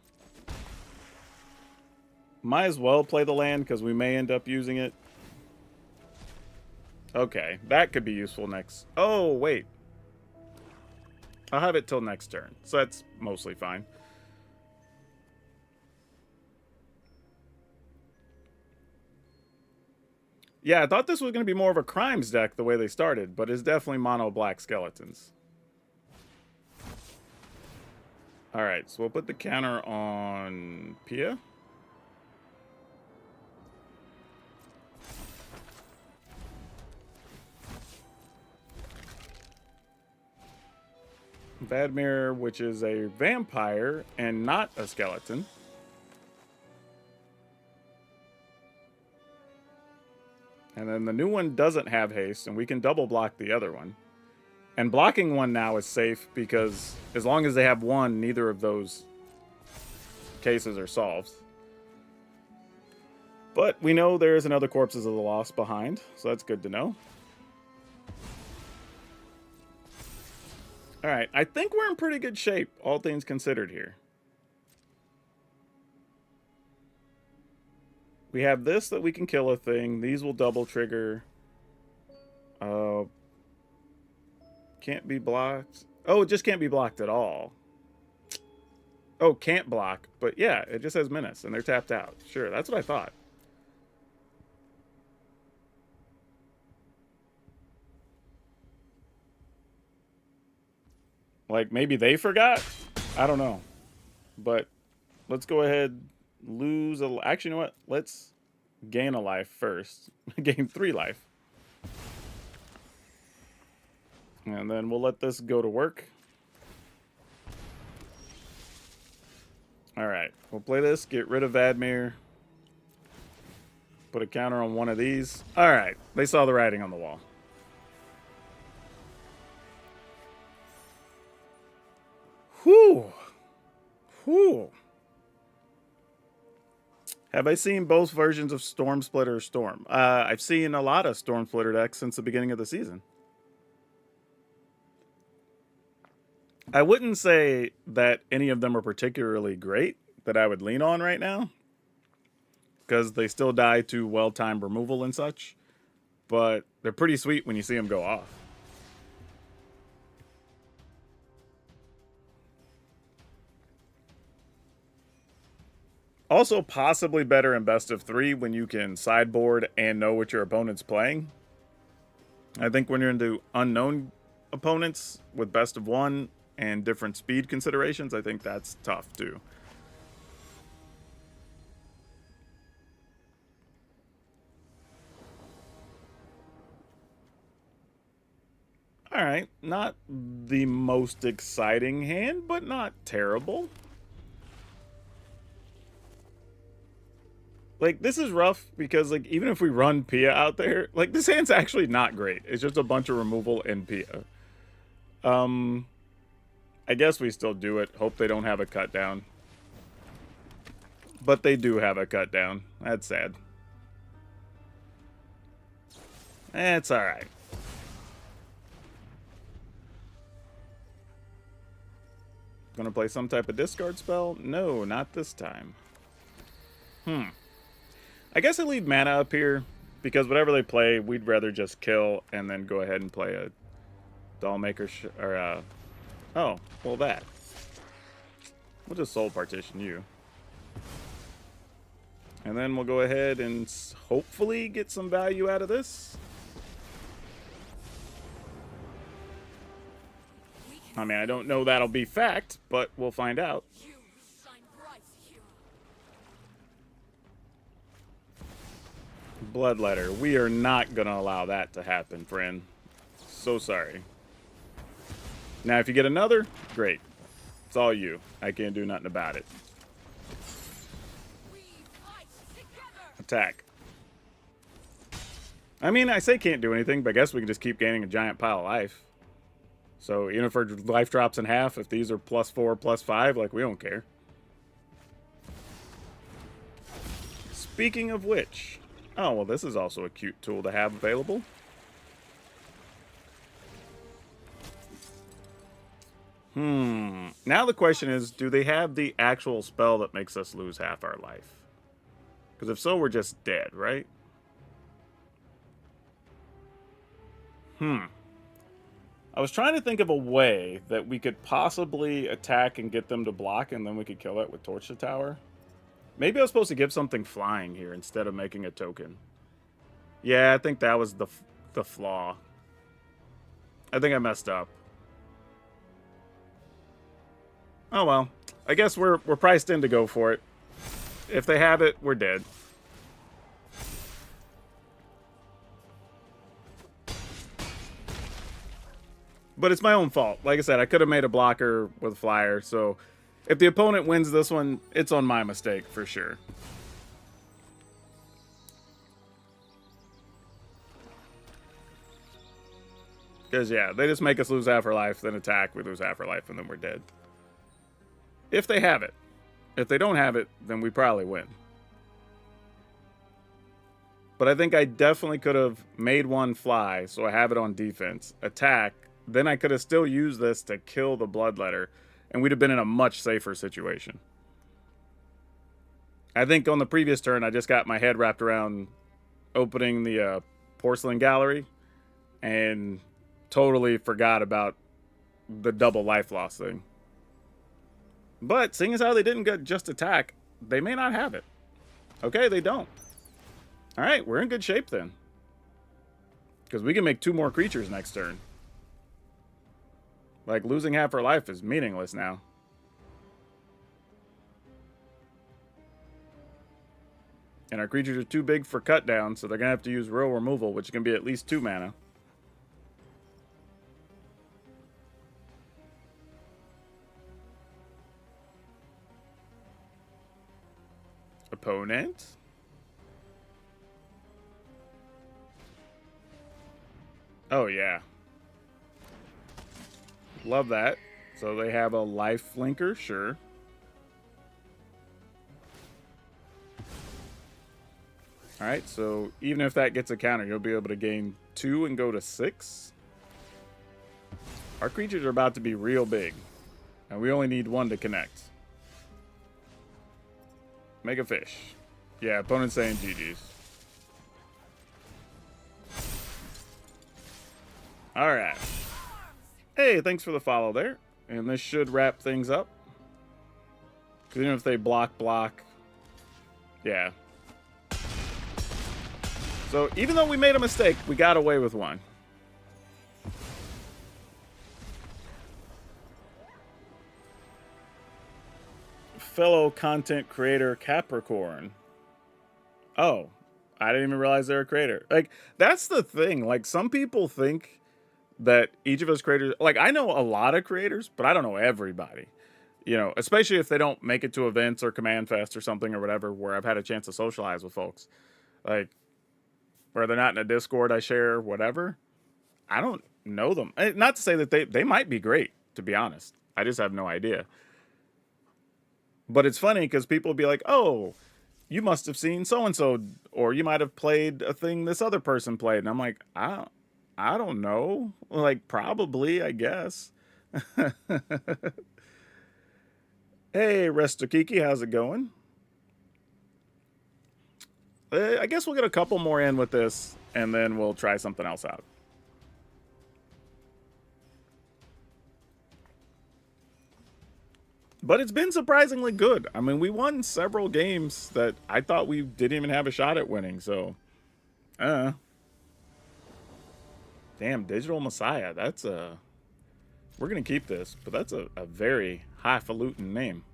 Might as well play the land, because we may end up using it. Okay, that could be useful next... Oh, wait. I'll have it till next turn, so that's mostly fine. Yeah, I thought this was going to be more of a crimes deck the way they started, but it's definitely mono black skeletons. Alright, so we'll put the counter on Pia. Vadmir, which is a vampire and not a skeleton. And then the new one doesn't have haste, and we can double block the other one. And blocking one now is safe because as long as they have one, neither of those cases are solved. But we know there's another Corpses of the Lost behind, so that's good to know. Alright, I think we're in pretty good shape, all things considered here. We have this that we can kill a thing. These will double trigger. Can't be blocked. Oh, it just can't be blocked at all. Oh, can't block. But yeah, it just has menace, and they're tapped out. Sure, that's what I thought. Like, maybe they forgot? I don't know. But let's go ahead, lose a... Actually, you know what? Let's gain a life first. Gain 3 life. And then we'll let this go to work. Alright, we'll play this, get rid of Vadmir. Put a counter on one of these. Alright, they saw the writing on the wall. Whew. Whew. Have I seen both versions of Storm Splitter or Storm? I've seen a lot of Storm Splitter decks since the beginning of the season. I wouldn't say that any of them are particularly great that I would lean on right now, because they still die to well-timed removal and such, but they're pretty sweet when you see them go off. Also possibly better in best of 3 when you can sideboard and know what your opponent's playing. I think when you're into unknown opponents with best of 1 and different speed considerations, I think that's tough too. Alright, not the most exciting hand, but not terrible. Like, this is rough because, like, even if we run Pia out there, like, this hand's actually not great. It's just a bunch of removal and Pia. I guess we still do it. Hope they don't have a cut down. But they do have a cut down. That's sad. It's alright. Gonna play some type of discard spell? No, not this time. I guess I leave mana up here, because whatever they play, we'd rather just kill and then go ahead and play a Dollmaker or oh, well that. We'll just soul partition you. And then we'll go ahead and hopefully get some value out of this. I mean, I don't know that'll be fact, but we'll find out. Bloodletter. We are not going to allow that to happen, friend. So sorry. Now, if you get another, great. It's all you. I can't do nothing about it. Attack. I mean, I say can't do anything, but I guess we can just keep gaining a giant pile of life. So even if our life drops in half, if these are +4, +5, like, we don't care. Speaking of which... Oh, well, this is also a cute tool to have available. Now the question is, do they have the actual spell that makes us lose half our life? Because if so, we're just dead, right? I was trying to think of a way that we could possibly attack and get them to block, and then we could kill it with Torch the Tower. Maybe I was supposed to give something flying here instead of making a token. Yeah, I think that was the flaw. I think I messed up. Oh well. I guess we're priced in to go for it. If they have it, we're dead. But it's my own fault. Like I said, I could have made a blocker with flyer. So if the opponent wins this one, it's on my mistake for sure. Because, yeah, they just make us lose half our life, then attack, we lose half our life, and then we're dead. If they have it. If they don't have it, then we probably win. But I think I definitely could have made one fly, so I have it on defense, attack, then I could have still used this to kill the Bloodletter, and we'd have been in a much safer situation. I think on the previous turn, I just got my head wrapped around opening the porcelain gallery and totally forgot about the double life loss thing. But seeing as how they didn't get just attack, they may not have it. Okay, they don't. All right, we're in good shape then. Because we can make 2 more creatures next turn. Like, losing half our life is meaningless now. And our creatures are too big for cut down, so they're going to have to use real removal, which can be at least 2 mana. Opponent. Oh, yeah. Love that. So they have a life linker, sure. Alright, so even if that gets a counter, you'll be able to gain 2 and go to 6. Our creatures are about to be real big. And we only need 1 to connect. Make a fish. Yeah, opponent's saying GG's. Alright. Hey, thanks for the follow there. And this should wrap things up. Because even if they block. Yeah. So even though we made a mistake, we got away with 1. Fellow content creator Capricorn. Oh, I didn't even realize they're a creator. Like, that's the thing. Like, some people think that each of us creators, like, I know a lot of creators, but I don't know everybody. You know, especially if they don't make it to events or Command Fest or something or whatever, where I've had a chance to socialize with folks. Like, where they're not in a Discord I share, whatever. I don't know them. Not to say that they might be great, to be honest. I just have no idea. But it's funny because people will be like, oh, you must have seen so-and-so, or you might have played a thing this other person played. And I'm like, I don't know. Like, probably, I guess. Hey, Restakiki, how's it going? I guess we'll get a couple more in with this, and then we'll try something else out. But it's been surprisingly good. I mean, we won several games that I thought we didn't even have a shot at winning, so... Damn, Digital Messiah. That's a... We're going to keep this, but that's a very highfalutin name.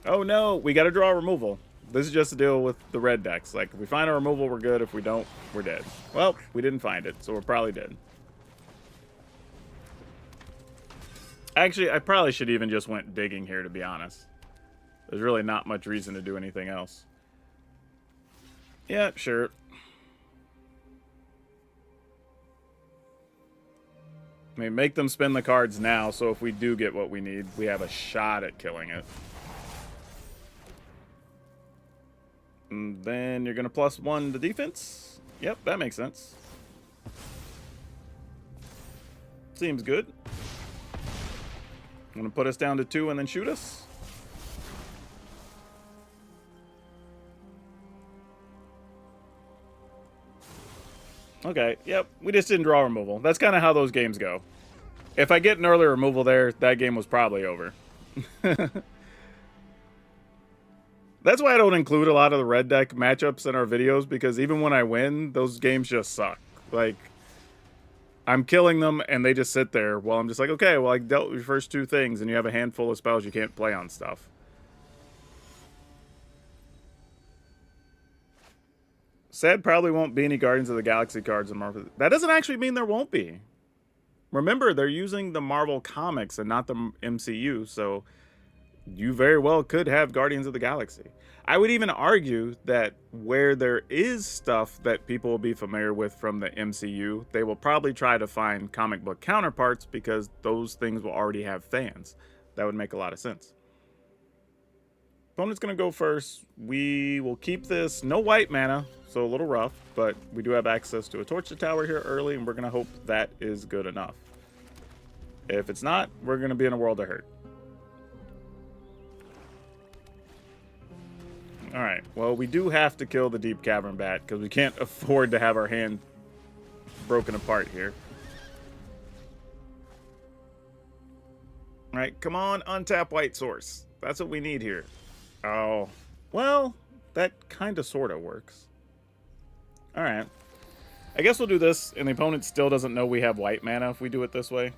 Oh, no. We got to draw removal. This is just to deal with the red decks. Like, if we find a removal, we're good. If we don't, we're dead. Well, we didn't find it, so we're probably dead. Actually, I probably should even just went digging here, to be honest. There's really not much reason to do anything else. Yeah, sure. I mean, make them spend the cards now, so if we do get what we need, we have a shot at killing it. And then you're going to +1 to defense? Yep, that makes sense. Seems good. Going to put us down to 2 and then shoot us? Okay, yep, we just didn't draw removal. That's kind of how those games go. If I get an early removal there, that game was probably over. That's why I don't include a lot of the red deck matchups in our videos, because even when I win, those games just suck. Like, I'm killing them, and they just sit there while I'm just like, okay, well, I dealt with your first 2 things, and you have a handful of spells you can't play on stuff. Said probably won't be any Guardians of the Galaxy cards in Marvel. That doesn't actually mean there won't be. Remember, they're using the Marvel Comics and not the MCU, so you very well could have Guardians of the Galaxy. I would even argue that where there is stuff that people will be familiar with from the MCU, they will probably try to find comic book counterparts because those things will already have fans. That would make a lot of sense. Opponent's going to go first. We will keep this. No white mana, so a little rough, but we do have access to a Torch the Tower here early, and we're going to hope that is good enough. If it's not, we're going to be in a world of hurt. Alright, well, we do have to kill the Deep Cavern Bat because we can't afford to have our hand broken apart here. Alright, come on, untap White Source. That's what we need here. Oh, well, that kind of sort of works. Alright. I guess we'll do this, and the opponent still doesn't know we have white mana if we do it this way.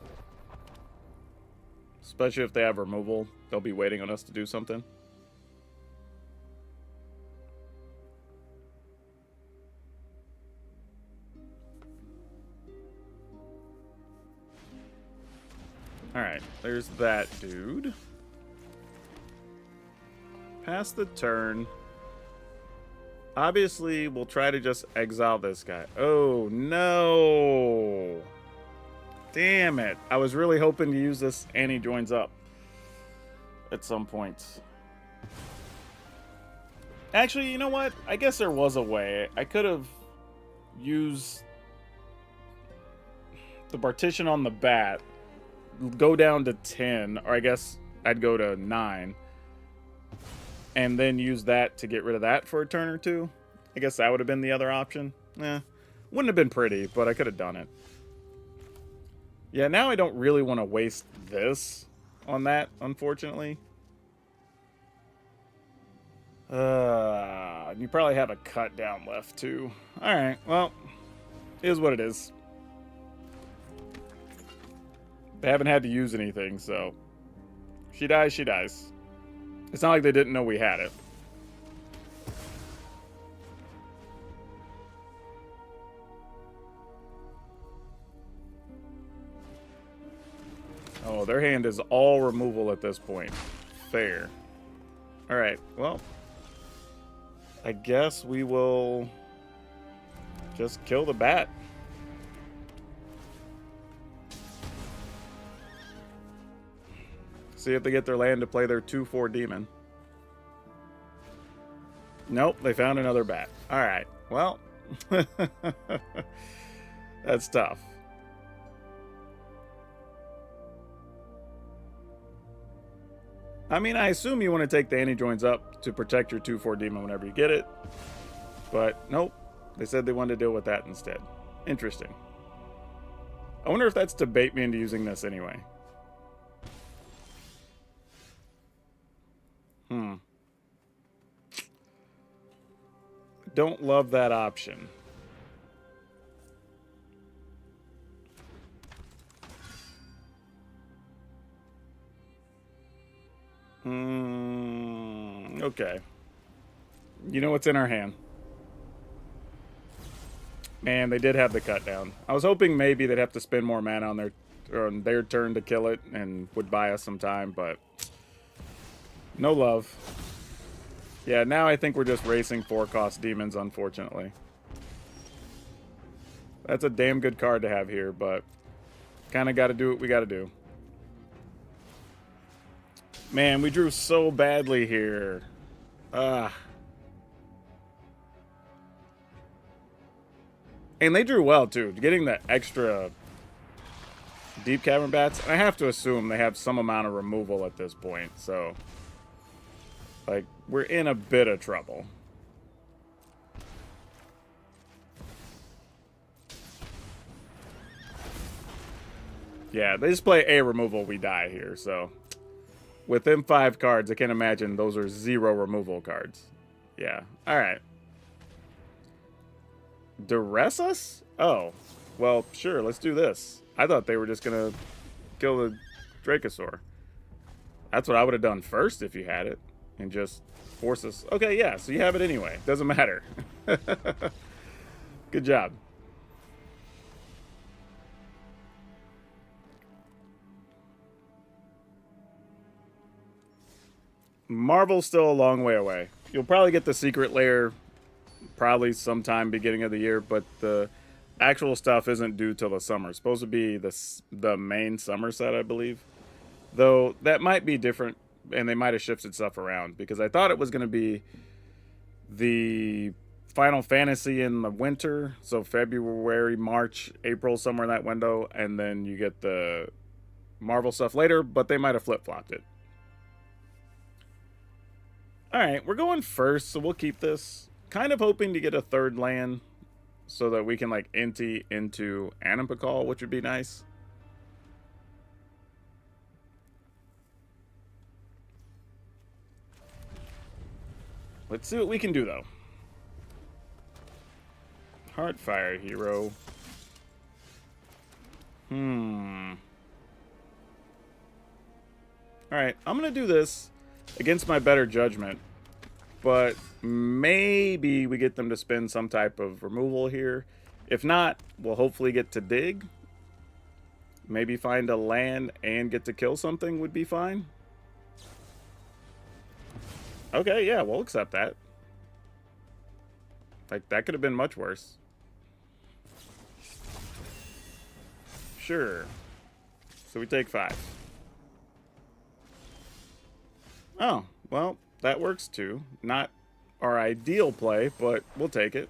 Especially if they have removal. They'll be waiting on us to do something. Alright, there's that dude. Pass the turn. Obviously, we'll try to just exile this guy. Oh, no! Damn it. I was really hoping to use this and he joins up at some point. Actually, you know what? I guess there was a way. I could have used the partition on the bat, go down to 10, or I guess I'd go to 9, and then use that to get rid of that for a turn or two. I guess that would have been the other option. Wouldn't have been pretty, but I could have done it. Yeah, now I don't really want to waste this on that, unfortunately. You probably have a cut down left, too. Alright, well, it is what it is. They haven't had to use anything, so... She dies, she dies. It's not like they didn't know we had it. Oh, their hand is all removal at this point. Fair. Alright, well... I guess we will... just kill the bat. See if they get their land to play their 2/4 demon. Nope, they found another bat. Alright, well... that's tough. I mean, I assume you want to take the anti-joins up to protect your 2/4 demon whenever you get it. But, nope. They said they wanted to deal with that instead. Interesting. I wonder if that's to bait me into using this anyway. Don't love that option. Okay. You know what's in our hand. Man, they did have the cut down. I was hoping maybe they'd have to spend more mana on their turn to kill it and would buy us some time, but no love. Yeah, now I think we're just racing 4-cost demons, unfortunately. That's a damn good card to have here, but kind of got to do what we got to do. Man, we drew so badly here. And they drew well, too. Getting the extra Deep Cavern Bats. And I have to assume they have some amount of removal at this point, so... like, we're in a bit of trouble. Yeah, they just play a removal, we die here, so... with them 5 cards, I can't imagine those are 0 removal cards. Yeah, alright. Duress us? Oh. Well, sure, let's do this. I thought they were just gonna kill the Dracosaur. That's what I would have done first if you had it. And just force us. Okay, yeah, so you have it anyway. Doesn't matter. Good job. Marvel's still a long way away. You'll probably get the secret layer probably sometime beginning of the year, but the actual stuff isn't due till the summer. It's supposed to be the main summer set, I believe. Though that might be different, and they might have shifted stuff around because I thought it was going to be the Final Fantasy in the winter, so February, March, April, somewhere in that window, and then you get the Marvel stuff later, but they might have flip-flopped it. Alright, we're going first, so we'll keep this. Kind of hoping to get a third land so that we can, like, empty into Animpakal, which would be nice. Let's see what we can do, though. Heartfire hero. Alright, I'm going to do this against my better judgment. But maybe we get them to spend some type of removal here. If not, we'll hopefully get to dig. Maybe find a land and get to kill something would be fine. Okay, yeah, we'll accept that. Like, that could have been much worse. Sure. So we take 5. Oh, well, that works too. Not our ideal play, but we'll take it.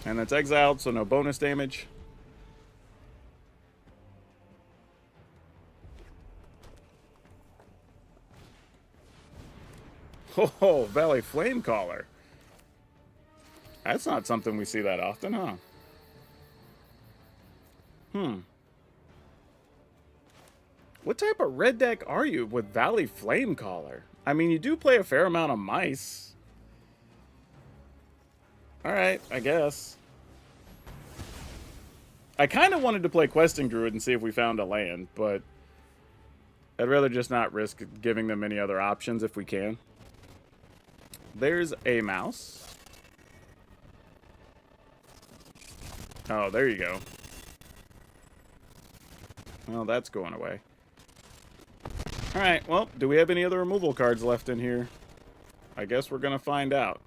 And it's exiled, so no bonus damage. Oh, Valley Flamecaller. That's not something we see that often, huh? What type of red deck are you with Valley Flamecaller? I mean, you do play a fair amount of mice. Alright, I guess. I kind of wanted to play Questing Druid and see if we found a land, but I'd rather just not risk giving them any other options if we can. There's a mouse. Oh, there you go. Well, that's going away. Alright, well, do we have any other removal cards left in here? I guess we're going to find out.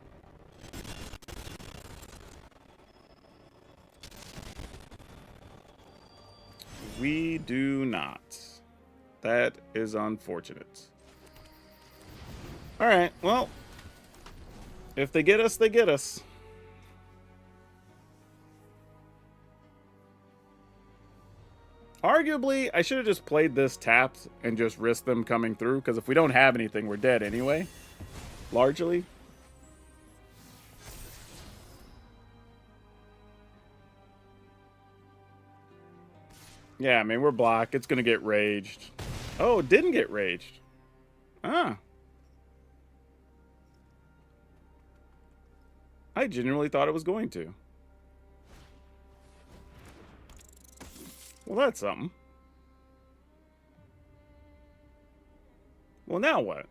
We do not. That is unfortunate. Alright, well, if they get us, they get us. Arguably, I should have just played this tapped and just risked them coming through, because if we don't have anything, we're dead anyway. Largely. Yeah, I mean, we're blocked. It's going to get raged. Oh, it didn't get raged. Ah. I genuinely thought it was going to. Well, that's something. Well, now what?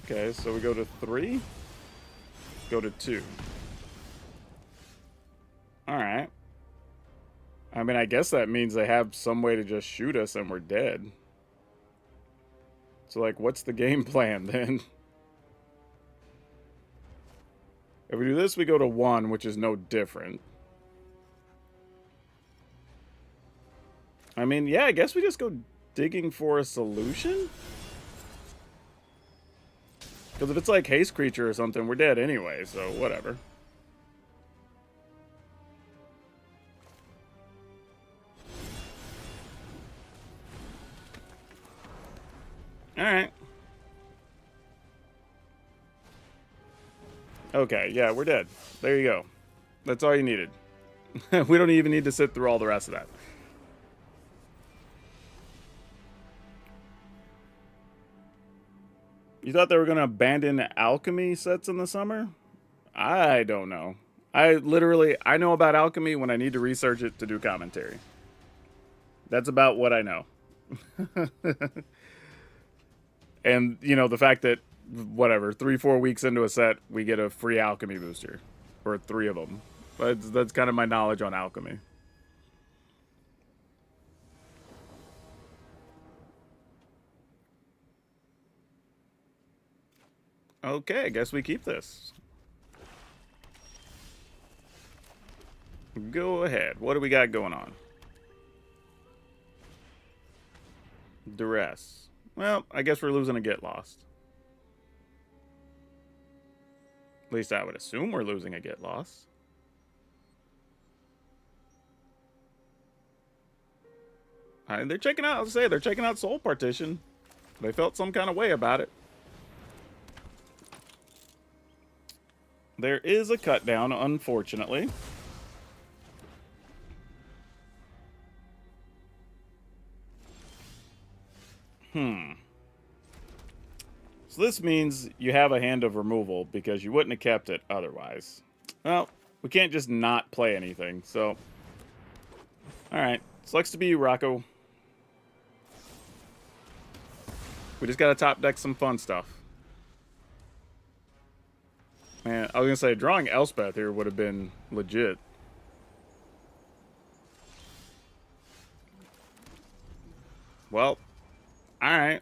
Okay, so we go to 3. Go to 2. Alright. I mean, I guess that means they have some way to just shoot us and we're dead. So, like, what's the game plan then? If we do this, we go to 1, which is no different. I mean, yeah, I guess we just go digging for a solution? Because if it's like Haste Creature or something, we're dead anyway, so whatever. Alright. Okay, yeah, we're dead. There you go. That's all you needed. We don't even need to sit through all the rest of that. You thought they were going to abandon alchemy sets in the summer? I don't know. I know about alchemy when I need to research it to do commentary. That's about what I know. And, you know, the fact that, whatever, 3-4 weeks into a set, we get a free alchemy booster. Or 3 of them. That's kind of my knowledge on alchemy. Okay, I guess we keep this. Go ahead. What do we got going on? Duress. Well, I guess we're losing a get lost. At least I would assume we're losing a get lost. They're checking out, I'll say, they're checking out Soul Partition. They felt some kind of way about it. There is a cut down, unfortunately. So this means you have a hand of removal because you wouldn't have kept it otherwise. Well, we can't just not play anything, so... Alright, sucks to be you, Rocco. We just gotta top deck some fun stuff. Man, I was gonna say, drawing Elspeth here would have been legit. Well, alright.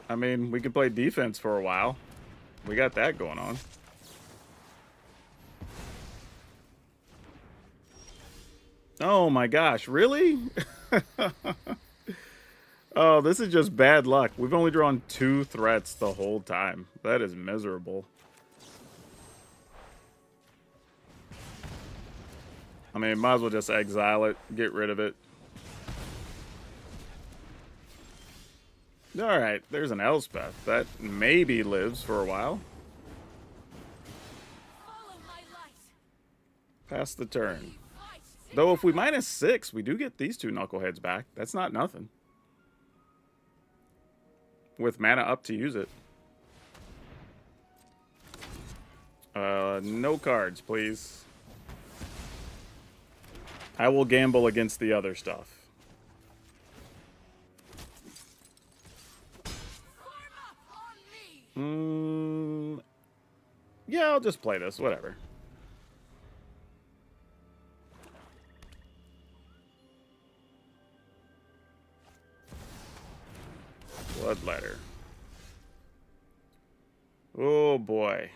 I mean, we could play defense for a while. We got that going on. Oh my gosh, really? Oh, this is just bad luck. We've only drawn 2 threats the whole time. That is miserable. I mean, might as well just exile it, get rid of it. Alright, there's an Elspeth. That maybe lives for a while. Pass the turn. Though if we -6, we do get these 2 knuckleheads back. That's not nothing. With mana up to use it. No cards, please. I will gamble against the other stuff. Yeah, I'll just play this, whatever. Bloodletter. Oh boy.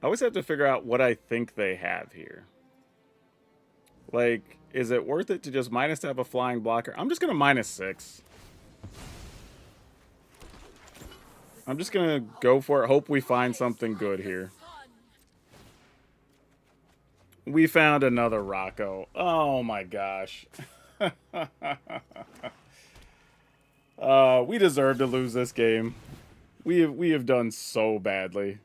I always have to figure out what I think they have here. Like, is it worth it to just minus to have a flying blocker? I'm just going to -6. I'm just going to go for it. Hope we find something good here. We found another Rocco. Oh my gosh. We deserve to lose this game. We have done so badly.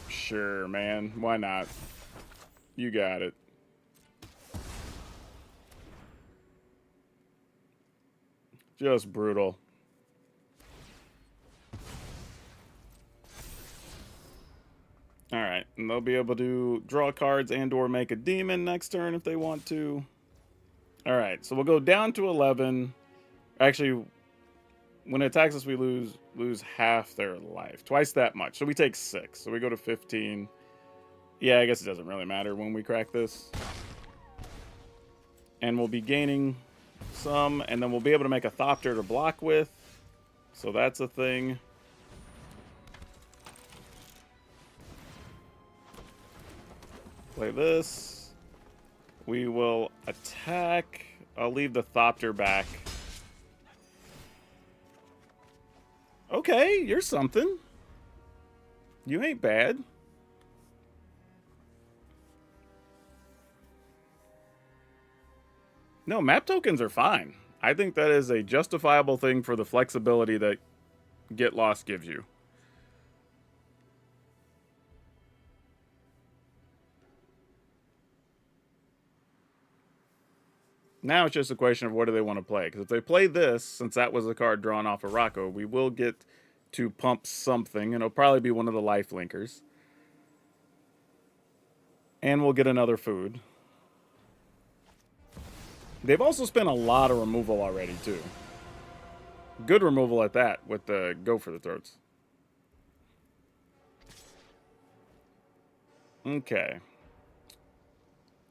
Sure, man. Why not? You got it. Just brutal. Alright, and they'll be able to draw cards and or make a demon next turn if they want to. Alright, so we'll go down to 11. Actually, when it attacks us, we lose half their life. Twice that much. So we take 6. So we go to 15. Yeah, I guess it doesn't really matter when we crack this. And we'll be gaining some, and then we'll be able to make a Thopter to block with. So that's a thing. Play this. We will attack. I'll leave the Thopter back. Okay, you're something. You ain't bad. No, map tokens are fine. I think that is a justifiable thing for the flexibility that Get Lost gives you. Now it's just a question of what do they want to play. Because if they play this, since that was a card drawn off of Rocco, we will get to pump something. And it'll probably be one of the life linkers. And we'll get another food. They've also spent a lot of removal already, too. Good removal at that with the Go for the Throats. Okay.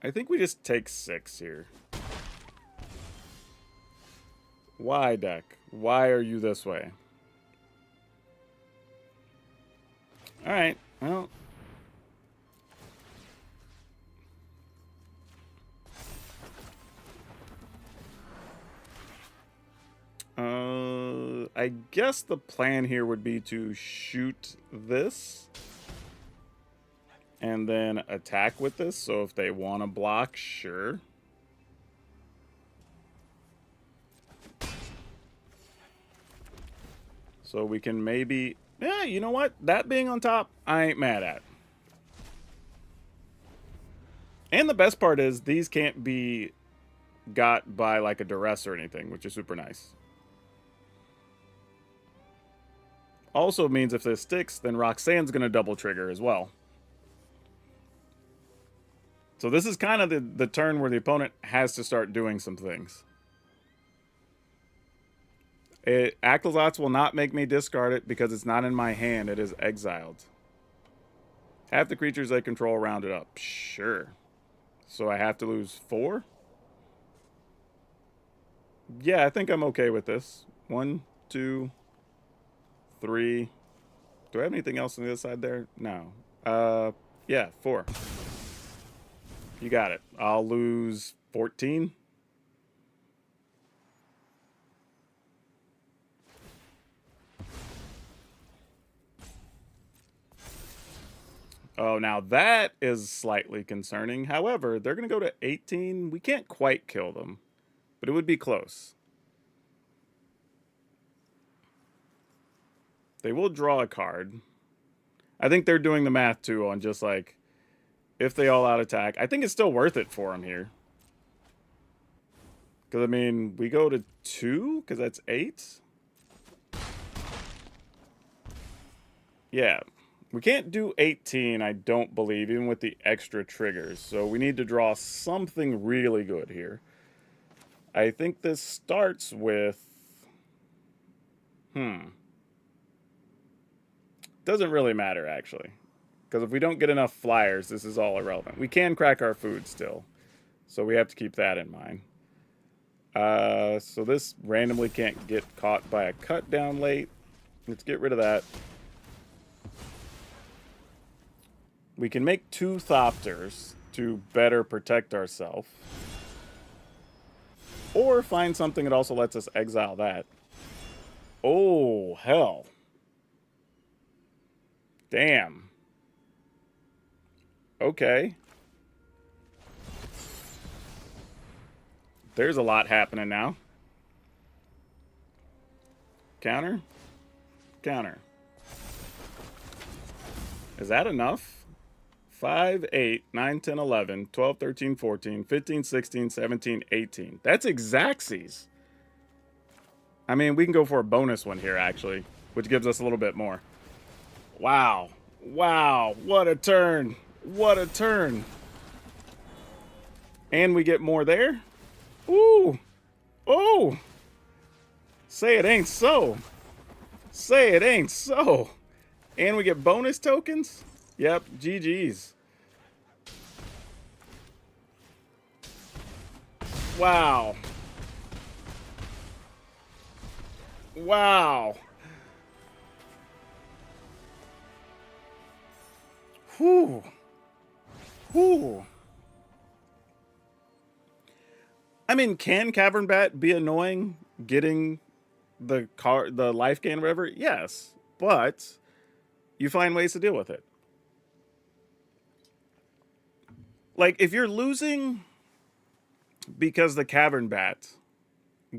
I think we just take 6 here. Why, deck? Why are you this way? Alright, well. I guess the plan here would be to shoot this and then attack with this. So if they want to block, sure. So we can maybe... Yeah, you know what? That being on top, I ain't mad at. And the best part is these can't be got by like a duress or anything, which is super nice. Also means if this sticks, then Roxanne's going to double trigger as well. So this is kind of the turn where the opponent has to start doing some things. Aclazotz will not make me discard it because it's not in my hand. It is exiled. Half the creatures they control rounded up. Sure. So I have to lose 4? Yeah, I think I'm okay with this. 1, 2, 3. Do I have anything else on the other side there? No. Yeah, 4. You got it. I'll lose 14. Oh, now that is slightly concerning. However, they're going to go to 18. We can't quite kill them, but it would be close. They will draw a card. I think they're doing the math, too, on just like, if they all out attack. I think it's still worth it for them here. Because, I mean, we go to 2, because that's 8. Yeah. We can't do 18, I don't believe, even with the extra triggers. So we need to draw something really good here. I think this starts with... Doesn't really matter, actually. Because if we don't get enough flyers, this is all irrelevant. We can crack our food still. So we have to keep that in mind. So this randomly can't get caught by a cut down late. Let's get rid of that. We can make 2 Thopters to better protect ourselves. Or find something that also lets us exile that. Oh, hell. Damn. Okay. There's a lot happening now. Counter. Counter. Is that enough? 5, 8, 9, 10, 11, 12, 13, 14, 15, 16, 17, 18. That's Xaxes. I mean, we can go for a bonus one here, actually, which gives us a little bit more. Wow. Wow. What a turn. What a turn. And we get more there. Ooh. Oh. Say it ain't so. Say it ain't so. And we get bonus tokens. Yep, GG's. Wow. Wow. Whew. Whew. I mean, can Cavern Bat be annoying getting the life gain or whatever? Yes, but you find ways to deal with it. Like, if you're losing because the Cavern Bat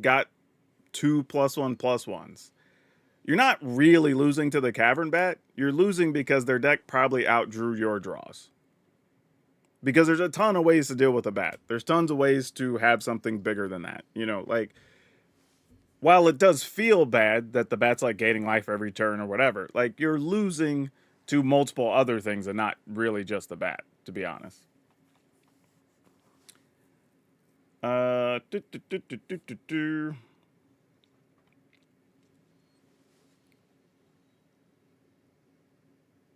got 2 +1/+1s, you're not really losing to the Cavern Bat. You're losing because their deck probably outdrew your draws. Because there's a ton of ways to deal with a bat. There's tons of ways to have something bigger than that. You know, like, while it does feel bad that the bat's like gaining life every turn or whatever, like, you're losing to multiple other things and not really just the bat, to be honest. Do, do, do, do, do, do, do.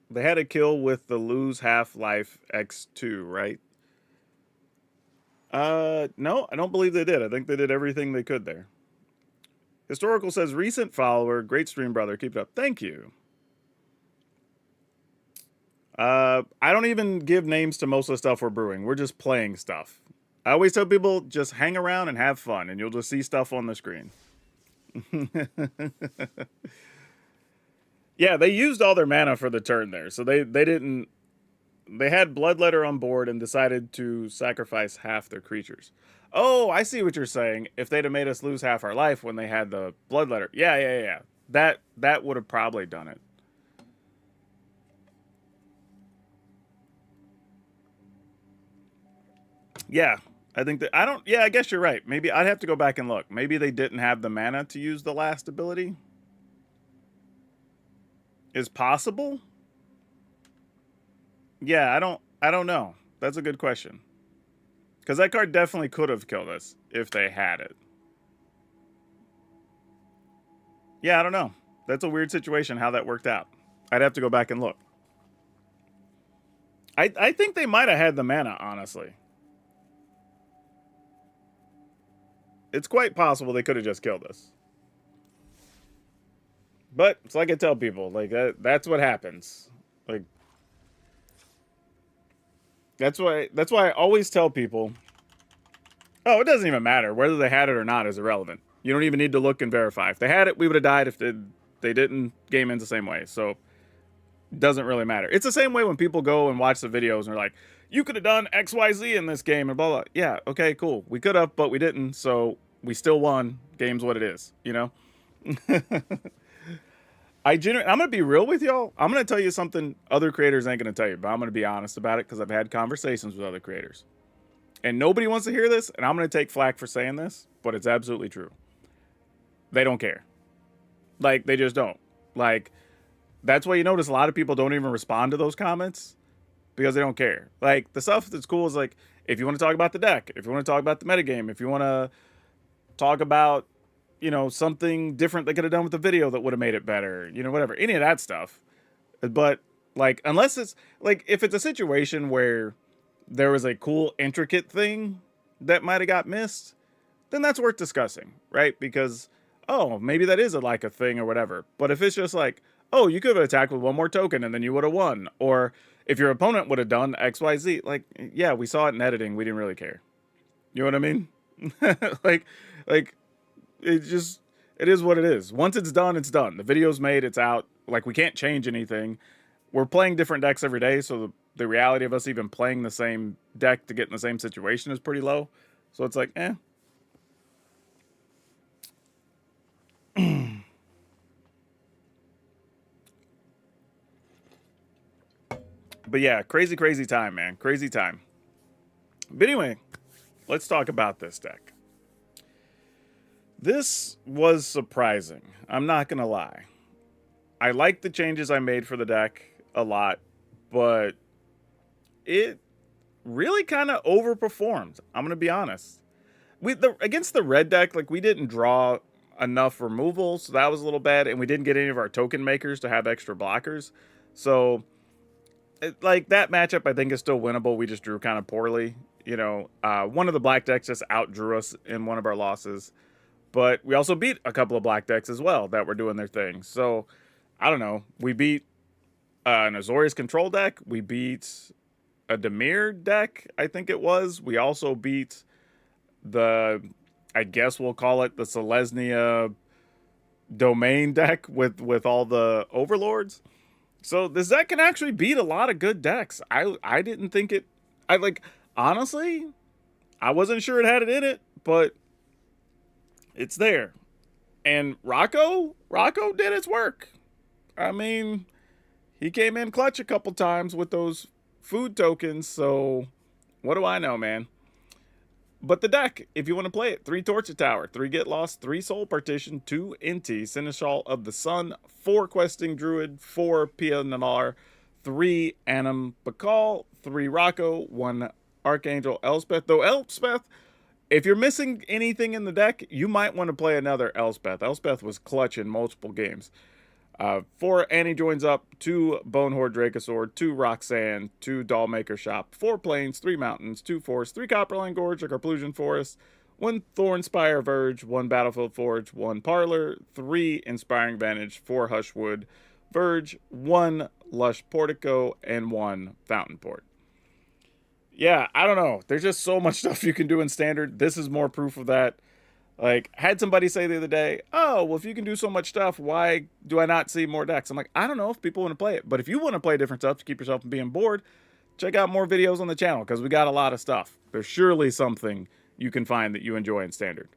They had a kill with the lose half-life X2, right? No, I don't believe they did. I think they did everything they could there. Historical says, recent follower, great stream, brother. Keep it up. Thank you. I don't even give names to most of the stuff we're brewing. We're just playing stuff. I always tell people, just hang around and have fun, and you'll just see stuff on the screen. Yeah, they used all their mana for the turn there, so they didn't. They had Bloodletter on board and decided to sacrifice half their creatures. Oh, I see what you're saying. If they'd have made us lose half our life when they had the Bloodletter, yeah. That would have probably done it. Yeah, I think that I don't. Yeah, I guess you're right. Maybe I'd have to go back and look. Maybe they didn't have the mana to use the last ability. Is possible. Yeah, I don't know. That's a good question. Because that card definitely could have killed us if they had it. Yeah, I don't know. That's a weird situation how that worked out. I'd have to go back and look. I think they might have had the mana, honestly. It's quite possible they could have just killed us. But it's like I tell people, like that's what happens. Like that's why I always tell people, oh, it doesn't even matter. Whether they had it or not is irrelevant. You don't even need to look and verify. If they had it, we would have died. If they didn't, game ends the same way. So it doesn't really matter. It's the same way when people go and watch the videos and they're like, you could have done XYZ in this game and blah, blah. Yeah, okay, cool. We could have, but we didn't. So we still won. Game's what it is, you know? I'm going to be real with y'all. I'm going to tell you something other creators ain't going to tell you, but I'm going to be honest about it because I've had conversations with other creators. And nobody wants to hear this, and I'm going to take flack for saying this, but it's absolutely true. They don't care. Like, they just don't. Like, that's why you notice a lot of people don't even respond to those comments because they don't care. Like, the stuff that's cool is, like, if you want to talk about the deck, if you want to talk about the metagame, if you want to talk about, you know, something different they could have done with the video that would have made it better, you know, whatever, any of that stuff. But, like, unless it's, like, if it's a situation where there was a cool, intricate thing that might have got missed, then that's worth discussing, right? Because, oh, maybe that is like a thing or whatever. But if it's just like, oh, you could have attacked with one more token and then you would have won. Or if your opponent would have done XYZ, like, yeah, we saw it in editing. We didn't really care. You know what I mean? like, it is what it is. Once it's done, it's done. The video's made, it's out. Like, we can't change anything. We're playing different decks every day, so the reality of us even playing the same deck to get in the same situation is pretty low. So it's like, eh. But yeah, crazy time, man. Crazy time. But anyway, let's talk about this deck. This was surprising. I'm not going to lie. I like the changes I made for the deck a lot, but it really kind of overperformed. I'm going to be honest. Against the red deck, like, we didn't draw enough removals, so that was a little bad, and we didn't get any of our token makers to have extra blockers. So, like, that matchup I think is still winnable. We just drew kind of poorly. You know, one of the black decks just outdrew us in one of our losses. But we also beat a couple of black decks as well that were doing their thing. So, I don't know. We beat an Azorius control deck. We beat a Dimir deck, I think it was. We also beat I guess we'll call it the Selesnya domain deck with all the overlords. So this deck can actually beat a lot of good decks. I didn't think it. Honestly, I wasn't sure it had it in it, but it's there. And Rocco did its work. I mean, he came in clutch a couple times with those food tokens, so what do I know, man? But the deck, if you want to play it, 3 Torture Tower, 3 Get Lost, 3 Soul Partition, 2 Inti, Seneschal of the Sun, 4 Questing Druid, 4 Pia Nanar, 3 Anam Bakal, 3 Rocco, 1 Archangel Elspeth. Though Elspeth If you're missing anything in the deck, you might want to play another Elspeth. Elspeth was clutch in multiple games. 4 Annie joins up, 2 Bonehorde Dracosaur, 2 Roxanne, 2 Dollmaker Shop, 4 Plains, 3 Mountains, 2 Forests, 3 Copperline Gorge, a Carplusian Forest, 1 Thornspire Verge, 1 Battlefield Forge, 1 Parlor, 3 Inspiring Vantage, 4 Hushwood Verge, 1 Lush Portico, and 1 Fountain Port. Yeah, I don't know. There's just so much stuff you can do in Standard. This is more proof of that. Like, had somebody say the other day, oh, well, if you can do so much stuff, why do I not see more decks? I'm like, I don't know if people want to play it. But if you want to play different stuff to keep yourself from being bored, check out more videos on the channel because we got a lot of stuff. There's surely something you can find that you enjoy in Standard.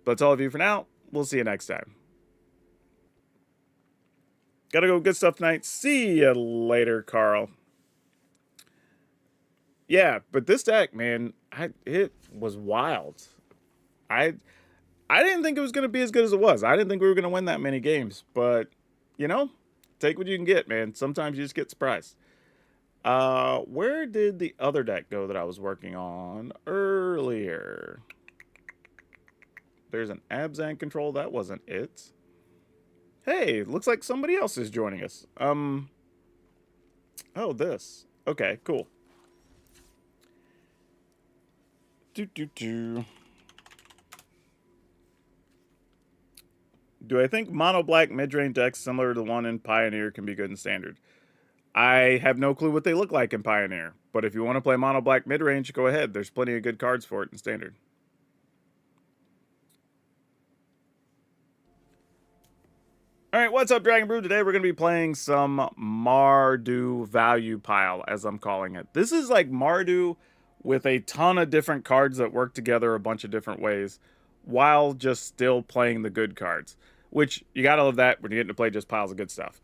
But that's all of you for now. We'll see you next time. Gotta go. Good stuff tonight. See you later, Carl. Yeah, but this deck, man, it was wild. I didn't think it was going to be as good as it was. I didn't think we were going to win that many games. But, you know, take what you can get, man. Sometimes you just get surprised. Where did the other deck go that I was working on earlier? There's an Abzan control. That wasn't it. Hey, looks like somebody else is joining us. Oh, this. Okay, cool. Do I think mono black mid-range decks similar to the one in Pioneer can be good in Standard? I have no clue what they look like in Pioneer, but if you want to play mono black mid-range, go ahead. There's plenty of good cards for it in Standard. Alright, what's up, Dragon Brew? Today we're going to be playing some Mardu Value Pile, as I'm calling it. This is like Mardu with a ton of different cards that work together a bunch of different ways, while just still playing the good cards. Which, you gotta love that when you're getting to play just piles of good stuff.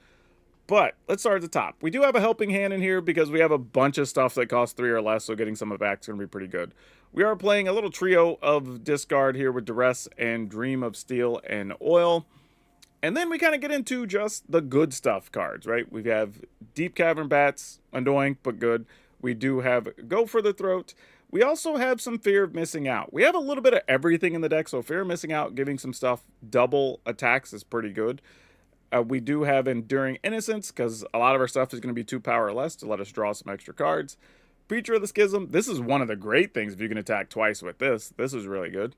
But, let's start at the top. We do have a helping hand in here because we have a bunch of stuff that costs 3 or less, so getting some of it back is going to be pretty good. We are playing a little trio of discard here with Duress and Dream of Steel and Oil. And then we kind of get into just the good stuff cards, right? We have Deep Cavern Bats, annoying but good. We do have Go for the Throat. We also have some Fear of Missing Out. We have a little bit of everything in the deck, so Fear of Missing Out, giving some stuff double attacks is pretty good. We do have Enduring Innocence, because a lot of our stuff is going to be 2 power or less to let us draw some extra cards. Preacher of the Schism, this is one of the great things if you can attack twice with this. This is really good.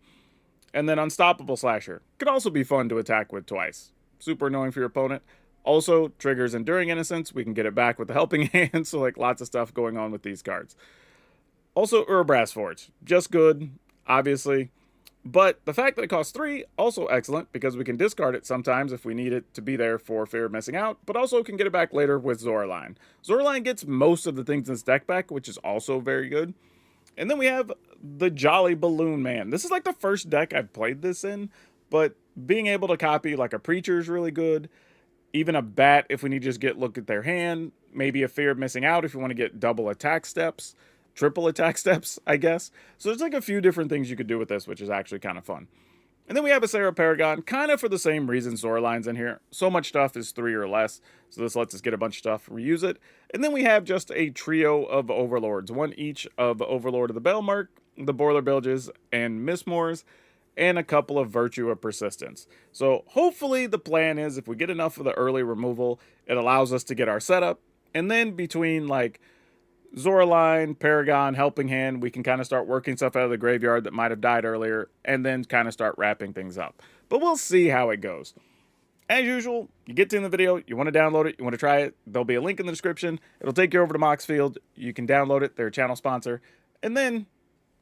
And then Unstoppable Slasher. Could also be fun to attack with twice. Super annoying for your opponent. Also, triggers Enduring Innocence. We can get it back with the Helping Hand, so like lots of stuff going on with these cards. Also, Urbrass Forge. Just good, obviously. But the fact that it costs 3, also excellent, because we can discard it sometimes if we need it to be there for Fear of Missing Out, but also can get it back later with Zoraline. Zoraline gets most of the things in this deck back, which is also very good. And then we have the Jolly Balloon Man. This is like the first deck I've played this in, but being able to copy like a Preacher is really good. Even a Bat if we need to just look at their hand. Maybe a Fear of Missing Out if you want to get double attack steps. Triple attack steps, I guess. So there's like a few different things you could do with this, which is actually kind of fun. And then we have a Sarah Paragon, kind of for the same reason Zoraline's in here. So much stuff is 3 or less, so this lets us get a bunch of stuff, reuse it. And then we have just a trio of Overlords, one each of Overlord of the Bellmark, the Boiler Bilges, and Mistmoors, and a couple of Virtue of Persistence. So hopefully the plan is if we get enough of the early removal, it allows us to get our setup, and then between like Zoraline, Paragon, Helping Hand, we can kind of start working stuff out of the graveyard that might have died earlier, and then kind of start wrapping things up. But we'll see how it goes. As usual, you get to the end of the video, you want to download it, you want to try it, there'll be a link in the description. It'll take you over to Moxfield. You can download it, they're a channel sponsor, and then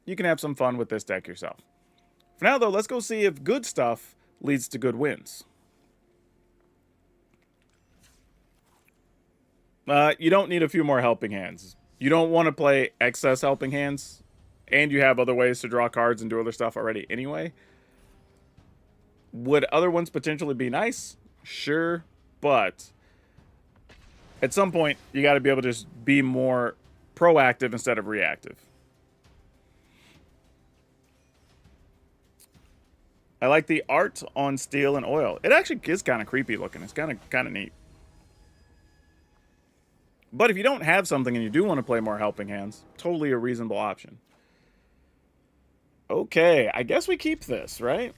you can have some fun with this deck yourself. For now, though, let's go see if good stuff leads to good wins. You don't need a few more Helping Hands. You don't want to play excess Helping Hands, and you have other ways to draw cards and do other stuff already anyway. Would other ones potentially be nice? Sure, but at some point, you got to be able to just be more proactive instead of reactive. I like the art on Steel and Oil. It actually is kind of creepy looking. It's kind of neat. But if you don't have something and you do want to play more Helping Hands, totally a reasonable option. Okay, I guess we keep this, right?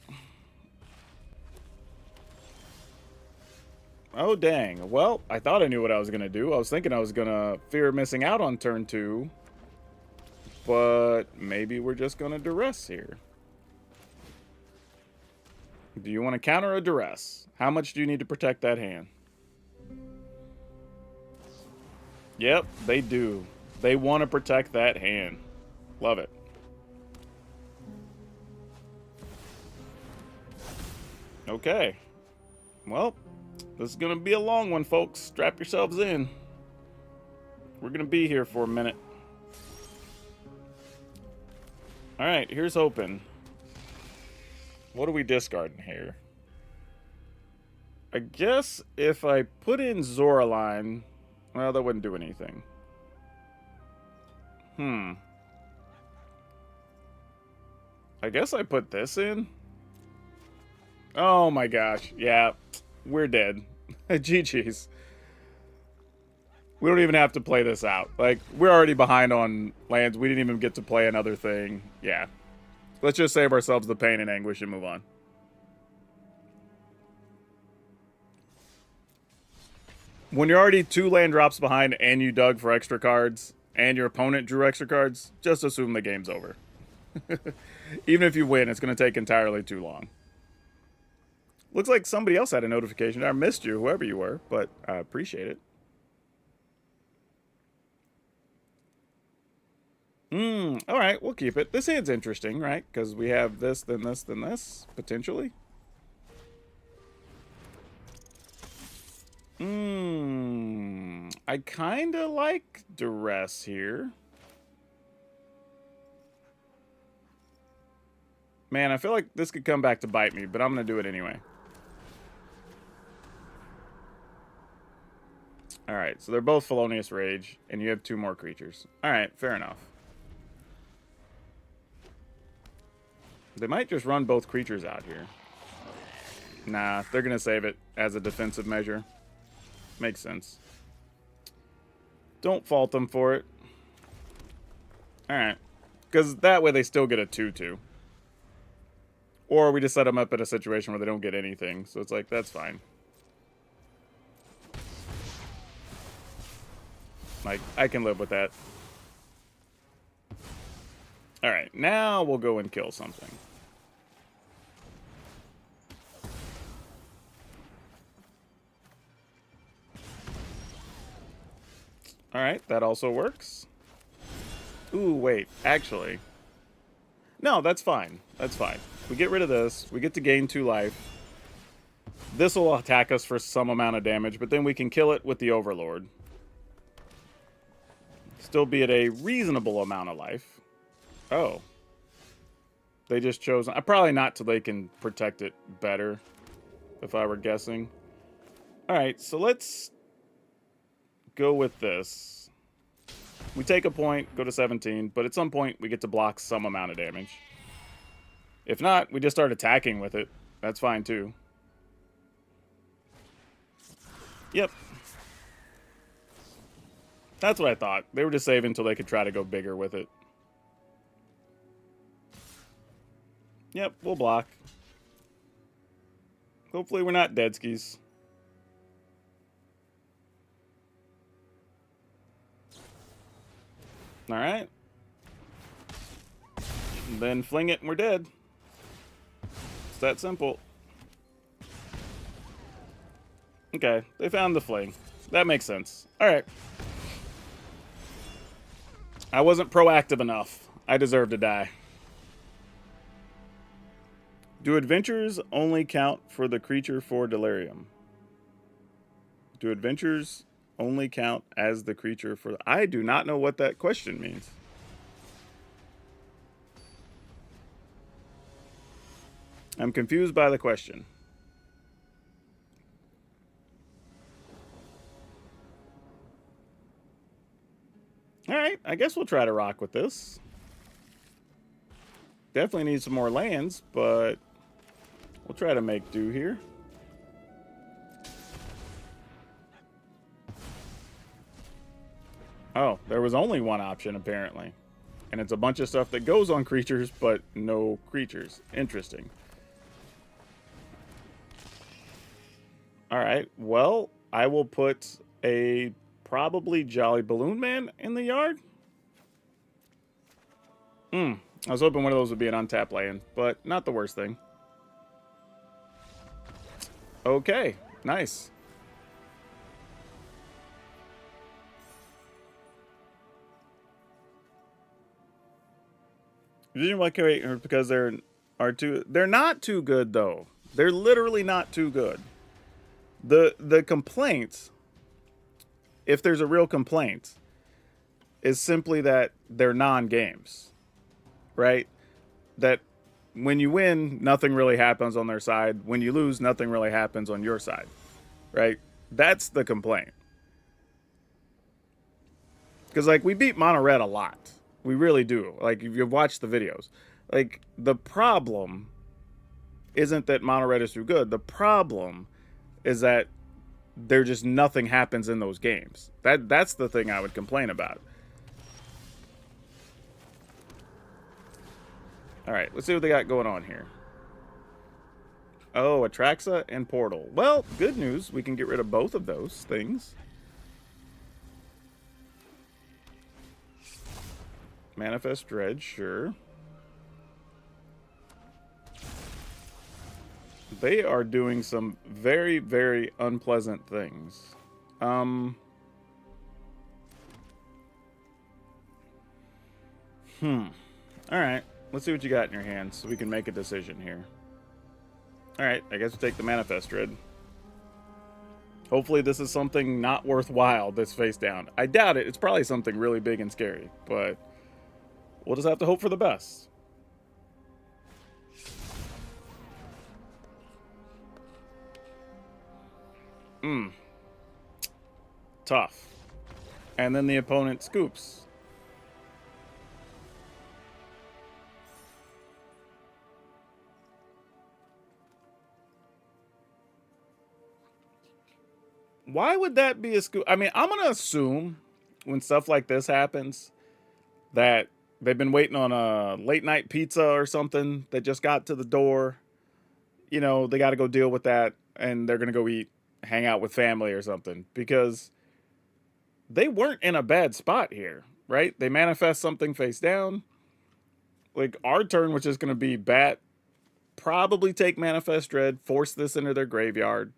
Oh, dang. Well, I thought I knew what I was going to do. I was thinking I was going to fear missing out on turn 2. But maybe we're just going to duress here. Do you want to counter a duress? How much do you need to protect that hand? Yep, they do. They want to protect that hand. Love it. Okay. Well, this is going to be a long one, folks. Strap yourselves in. We're going to be here for a minute. All right, here's hoping. What are we discarding here? I guess if I put in Zoraline, well, that wouldn't do anything. I guess I put this in. Oh my gosh. Yeah, we're dead. GG's. We don't even have to play this out. Like, we're already behind on lands. We didn't even get to play another thing. Yeah. Let's just save ourselves the pain and anguish and move on. When you're already 2 land drops behind and you dug for extra cards and your opponent drew extra cards, just assume the game's over. Even if you win, it's going to take entirely too long. Looks like somebody else had a notification. I missed you, whoever you were, but I appreciate it. All right, we'll keep it. This hand's interesting, right? Because we have this, then this, then this, potentially. I kind of like duress here. Man, I feel like this could come back to bite me, but I'm going to do it anyway. All right, so they're both Felonious Rage, and you have 2 more creatures. All right, fair enough. They might just run both creatures out here. Nah, they're going to save it as a defensive measure. Makes sense. Don't fault them for it. Alright. Because that way they still get a 2-2. Or we just set them up in a situation where they don't get anything. So it's like, that's fine. Like, I can live with that. Alright, now we'll go and kill something. Alright, that also works. Ooh, wait, actually. No, that's fine. That's fine. We get rid of this. We get to gain 2 life. This will attack us for some amount of damage, but then we can kill it with the Overlord. Still be at a reasonable amount of life. Oh. They just chose... Probably not till they can protect it better, if I were guessing. Alright, so let's go with this. We take a point, go to 17, but at some point we get to block some amount of damage. If not, we just start attacking with it. That's fine too. Yep. That's what I thought. They were just saving until they could try to go bigger with it. Yep, we'll block. Hopefully we're not dead skis. Alright. Then fling it and we're dead. It's that simple. Okay, they found the fling. That makes sense. Alright. I wasn't proactive enough. I deserve to die. Do adventures only count for the creature for delirium? Do adventures only count as the creature for... I do not know what that question means. I'm confused by the question. Alright, I guess we'll try to rock with this. Definitely need some more lands, but we'll try to make do here. Oh, there was only one option, apparently. And it's a bunch of stuff that goes on creatures, but no creatures. Interesting. Alright, well, I will put a probably Jolly Balloon Man in the yard. I was hoping one of those would be an untapped land, but not the worst thing. Okay, nice. Because they're not too good though. They're literally not too good. The complaint, if there's a real complaint, is simply that they're non-games, right? That when you win, nothing really happens on their side. When you lose, nothing really happens on your side, right? That's the complaint. Because, like, we beat Mono Red a lot. We really do. Like, if you've watched the videos. Like, the problem isn't that Mono Red is too good. The problem is that there just nothing happens in those games. That's the thing I would complain about. Alright, let's see what they got going on here. Oh, Atraxa and Portal. Well, good news. We can get rid of both of those things. Manifest Dread, sure. They are doing some very, very unpleasant things. Alright, let's see what you got in your hands so we can make a decision here. Alright, I guess we'll take the Manifest Dread. Hopefully this is something not worthwhile this face down. I doubt it. It's probably something really big and scary, but we'll just have to hope for the best. Tough. And then the opponent scoops. Why would that be a scoop? I mean, I'm going to assume when stuff like this happens that they've been waiting on a late night pizza or something that just got to the door. You know, they got to go deal with that and they're going to go eat, hang out with family or something, because they weren't in a bad spot here, right? They manifest something face down. Like, our turn, which is going to be bat, probably take Manifest Dread, force this into their graveyard,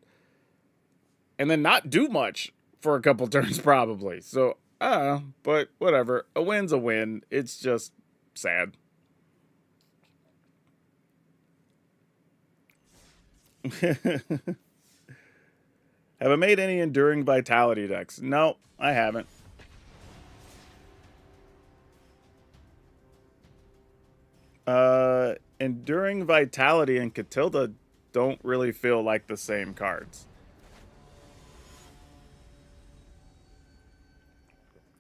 and then not do much for a couple turns, probably. So, but whatever. A win's a win. It's just sad. Have I made any Enduring Vitality decks? No, I haven't. Enduring Vitality and Catilda don't really feel like the same cards.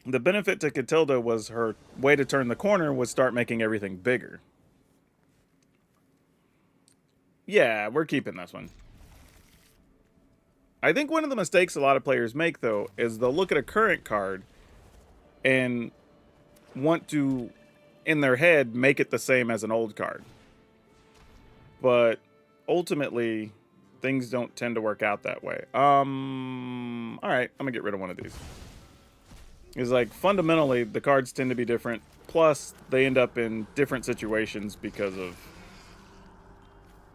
The benefit to Catilda was her way to turn the corner was start making everything bigger. Yeah, we're keeping this one. I think one of the mistakes a lot of players make, though, is they'll look at a current card and want to, in their head, make it the same as an old card. But ultimately, things don't tend to work out that way. Alright, I'm gonna get rid of one of these. It's like, fundamentally, the cards tend to be different. Plus, they end up in different situations because of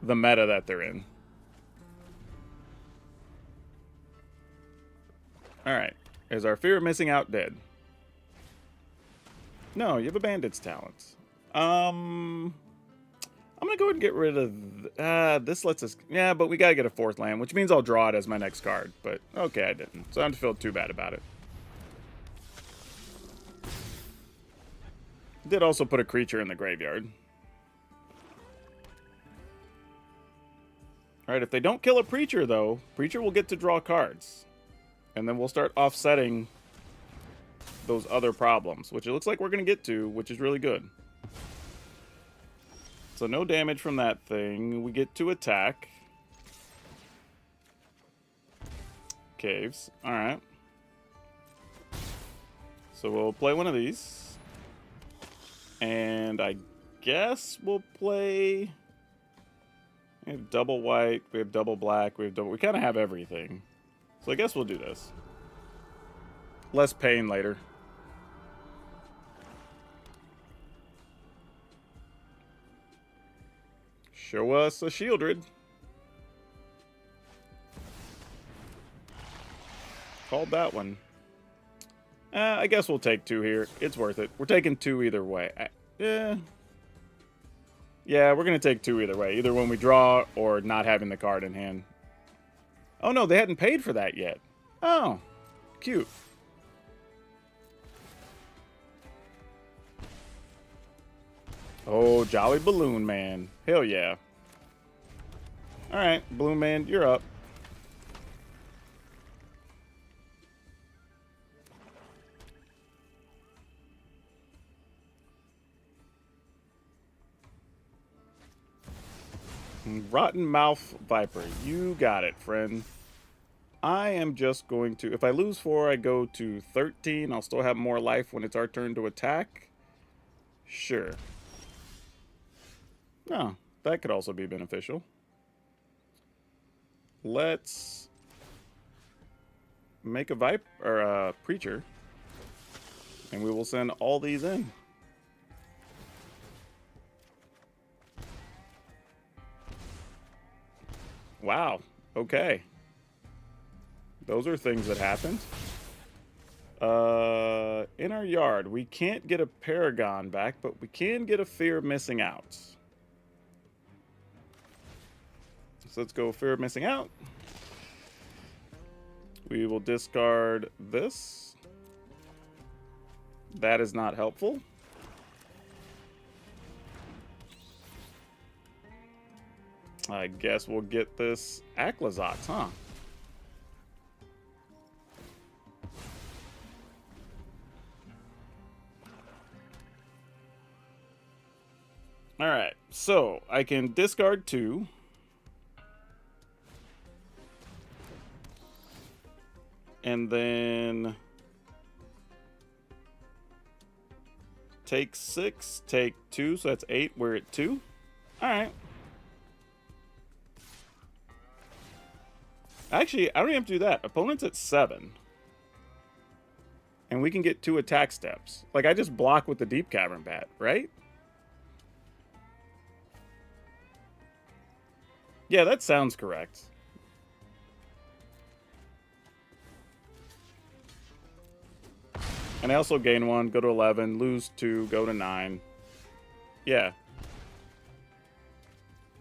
the meta that they're in. Alright. Is our fear of missing out dead? No, you have a bandit's talents. I'm gonna go ahead and get rid of... this lets us... Yeah, but we gotta get a fourth land, which means I'll draw it as my next card. But, okay, I didn't. So I don't feel too bad about it. Did also put a creature in the graveyard. Alright, if they don't kill a Preacher, though, Preacher will get to draw cards. And then we'll start offsetting those other problems, which it looks like we're going to get to, which is really good. So no damage from that thing. We get to attack. Caves. Alright. So we'll play one of these. And I guess we'll play... We have double white, we have double black, we kind of have everything. So I guess we'll do this. Less pain later. Show us a Shieldred. Called that one. I guess we'll take 2 here. It's worth it. We're taking 2 either way. Yeah, we're going to take 2 either way. Either when we draw or not having the card in hand. Oh, no, they hadn't paid for that yet. Oh, cute. Oh, Jolly Balloon Man. Hell yeah. All right, Balloon Man, you're up. Rotten Mouth Viper. You got it, friend. I am just going to... If I lose 4, I go to 13. I'll still have more life when it's our turn to attack. Sure. No, that could also be beneficial. Let's make a Viper or a Preacher, and we will send all these in. Wow. Okay. Those are things that happened. In our yard, we can't get a Paragon back, but we can get a Fear of Missing Out. So let's go Fear of Missing Out. We will discard this. That is not helpful. I guess we'll get this Aclazotz, huh? Alright, so I can discard 2. And then take 6, take 2, so that's 8. We're at 2. Alright. Actually, I don't even have to do that. Opponent's at 7. And we can get 2 attack steps. Like, I just block with the Deep Cavern Bat, right? Yeah, that sounds correct. And I also gain 1, go to 11, lose 2, go to 9. Yeah.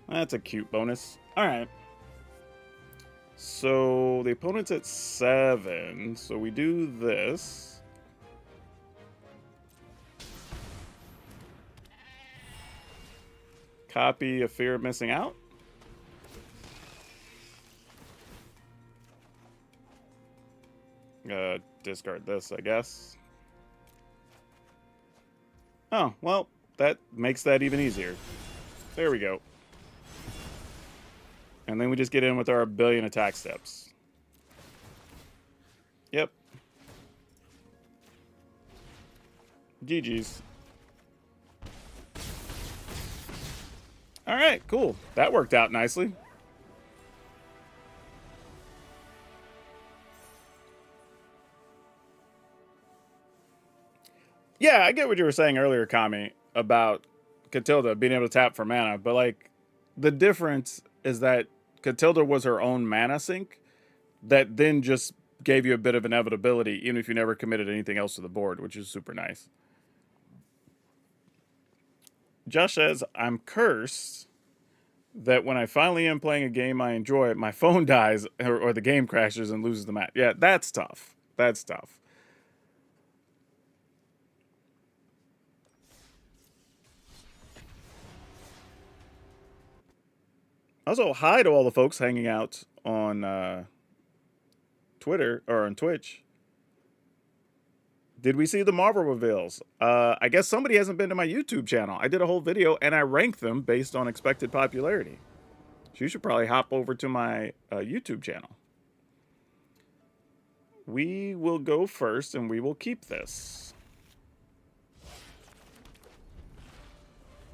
That's a cute bonus. Alright. So the opponent's at 7. So we do this. Copy a Fear of Missing Out. Discard this, I guess. Oh, well, that makes that even easier. There we go. And then we just get in with our billion attack steps. Yep. GG's. Alright, cool. That worked out nicely. Yeah, I get what you were saying earlier, Kami, about Catilda being able to tap for mana, but like the difference is that Catilda was her own mana sink that then just gave you a bit of inevitability, even if you never committed anything else to the board, which is super nice. Josh says, I'm cursed that when I finally am playing a game I enjoy, my phone dies or the game crashes and loses the match. Yeah, that's tough. That's tough. Also, hi to all the folks hanging out on Twitter or on Twitch. Did we see the Marvel reveals? I guess somebody hasn't been to my YouTube channel. I did a whole video and I ranked them based on expected popularity. So you should probably hop over to my YouTube channel. We will go first and we will keep this.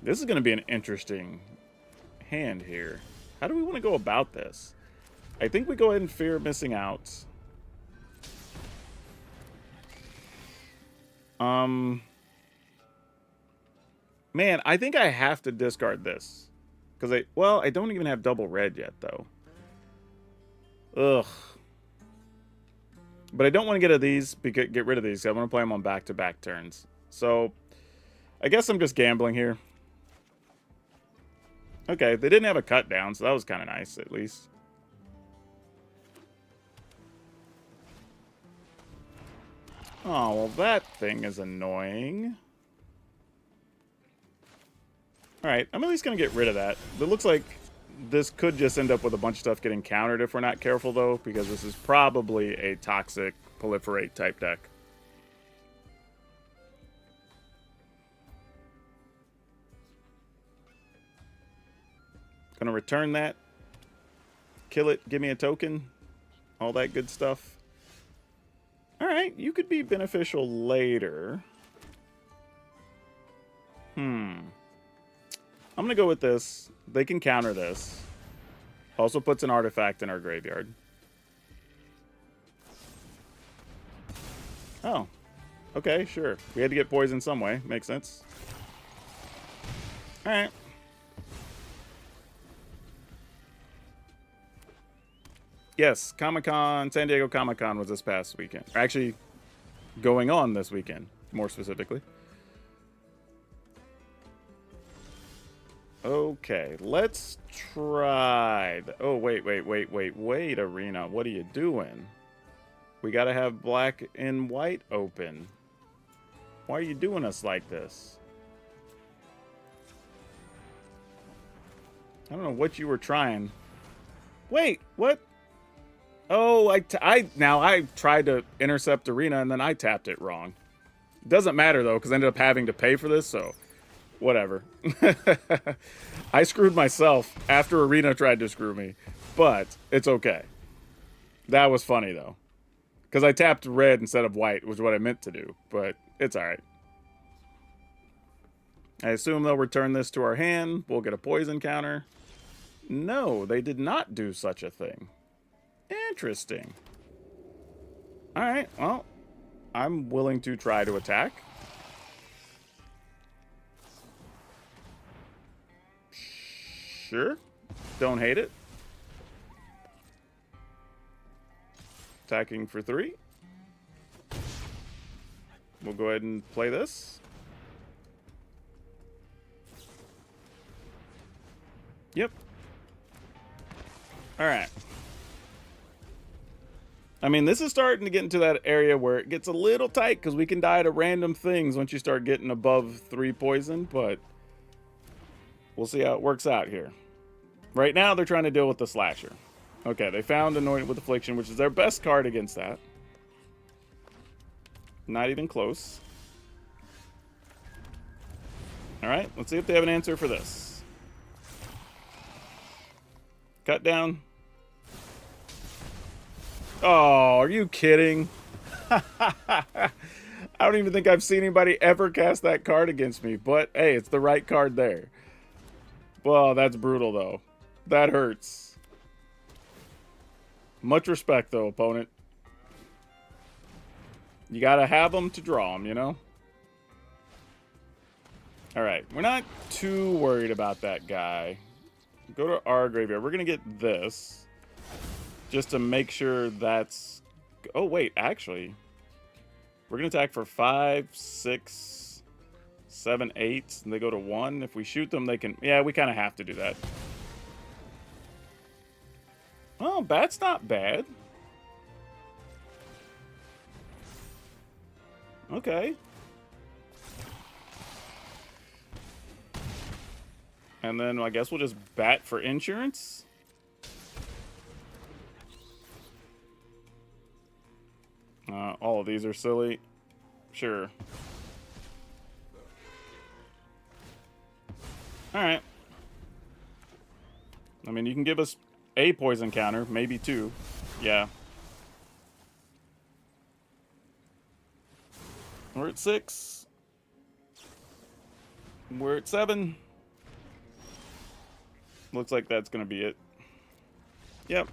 This is going to be an interesting hand here. How do we want to go about this? I think we go ahead and fear missing out. Man, I think I have to discard this. Because I don't even have double red yet, though. Ugh. But I don't want to get rid of these. I want to play them on back-to-back turns. So, I guess I'm just gambling here. Okay, they didn't have a cut down, so that was kind of nice, at least. Oh, well, that thing is annoying. Alright, I'm at least going to get rid of that. It looks like this could just end up with a bunch of stuff getting countered if we're not careful, though, because this is probably a toxic proliferate type deck. Gonna return that. Kill it, give me a token. All that good stuff. Alright, you could be beneficial later. I'm gonna go with this. They can counter this. Also puts an artifact in our graveyard. Oh. Okay, sure. We had to get poisoned some way. Makes sense. Alright. Yes, Comic-Con, San Diego Comic-Con was this past weekend. Or actually, going on this weekend, more specifically. Okay, let's try... Oh, wait, Arena. What are you doing? We gotta have black and white open. Why are you doing us like this? I don't know what you were trying. Wait, what? Oh, I tried to intercept Arena and then I tapped it wrong. Doesn't matter though, because I ended up having to pay for this, so whatever. I screwed myself after Arena tried to screw me, but it's okay. That was funny though, because I tapped red instead of white, which is what I meant to do, but it's all right. I assume they'll return this to our hand. We'll get a poison counter. No, they did not do such a thing. Interesting. Alright, well, I'm willing to try to attack. Sure. Don't hate it. Attacking for 3. We'll go ahead and play this. Yep. Alright. I mean, this is starting to get into that area where it gets a little tight because we can die to random things once you start getting above 3 poison, but we'll see how it works out here. Right now, they're trying to deal with the Slasher. Okay, they found Anointed with Affliction, which is their best card against that. Not even close. Alright, let's see if they have an answer for this. Cut down. Oh, are you kidding? I don't even think I've seen anybody ever cast that card against me, but hey, it's the right card there. Well, that's brutal, though. That hurts. Much respect, though, opponent. You gotta have them to draw them, you know? Alright, we're not too worried about that guy. Go to our graveyard. We're gonna get this. Just to make sure that's... Oh, wait, actually. We're going to attack for 5, 6, 7, 8. And they go to 1. If we shoot them, they can... Yeah, we kind of have to do that. Oh, that's not bad. Okay. And then I guess we'll just bat for insurance. All of these are silly. Sure. Alright. I mean, you can give us a poison counter, maybe 2. Yeah. We're at 6. We're at 7. Looks like that's going to be it. Yep.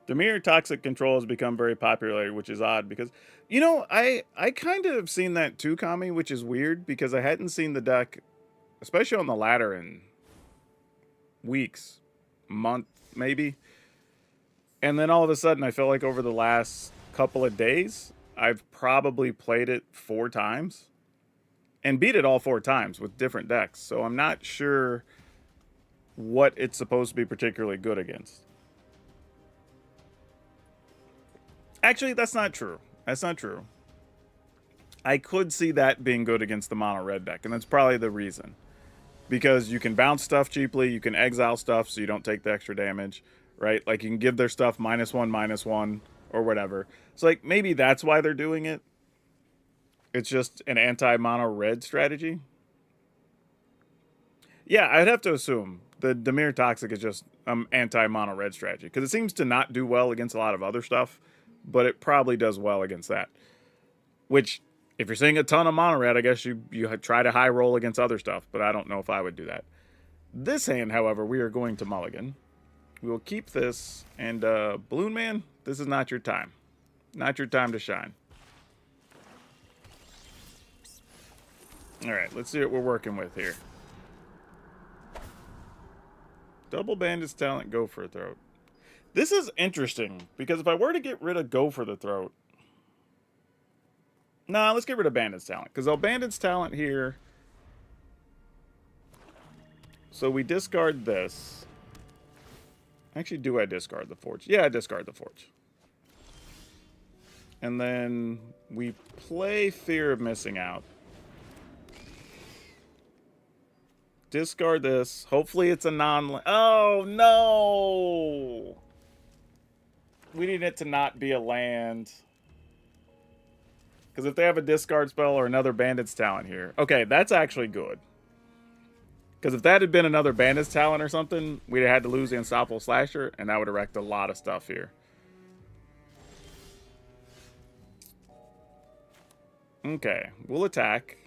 Dimir Toxic Control has become very popular, which is odd because, you know, I kind of have seen that too, Kami, which is weird because I hadn't seen the deck, especially on the ladder, in weeks, month, maybe. And then all of a sudden, I feel like over the last couple of days, I've probably played it 4 times and beat it all 4 times with different decks. So I'm not sure what it's supposed to be particularly good against. Actually, that's not true. That's not true. I could see that being good against the mono red deck, and that's probably the reason. Because you can bounce stuff cheaply, you can exile stuff so you don't take the extra damage, right? Like you can give their stuff -1/-1 or whatever. So like maybe that's why they're doing it. It's just an anti-mono red strategy. Yeah, I'd have to assume the Dimir Toxic is just anti-mono red strategy because it seems to not do well against a lot of other stuff, but it probably does well against that. Which, if you're seeing a ton of mono red, I guess you try to high roll against other stuff, but I don't know if I would do that. This hand, however, we are going to mulligan. We will keep this, and Balloon Man, this is not your time. Not your time to shine. Alright, let's see what we're working with here. Double Bandit's Talent, Go for a Throat. This is interesting, because if I were to get rid of Go for the Throat... Nah, let's get rid of Bandit's Talent, because Bandit's Talent here... So we discard this. Actually, do I discard the Forge? Yeah, I discard the Forge. And then we play Fear of Missing Out. Discard this. Hopefully it's a non... Oh, no! We need it to not be a land. Because if they have a discard spell or another Bandit's Talent here... Okay, that's actually good. Because if that had been another Bandit's Talent or something, we'd have had to lose the Unstoppable Slasher, and that would have wrecked a lot of stuff here. Okay, we'll attack.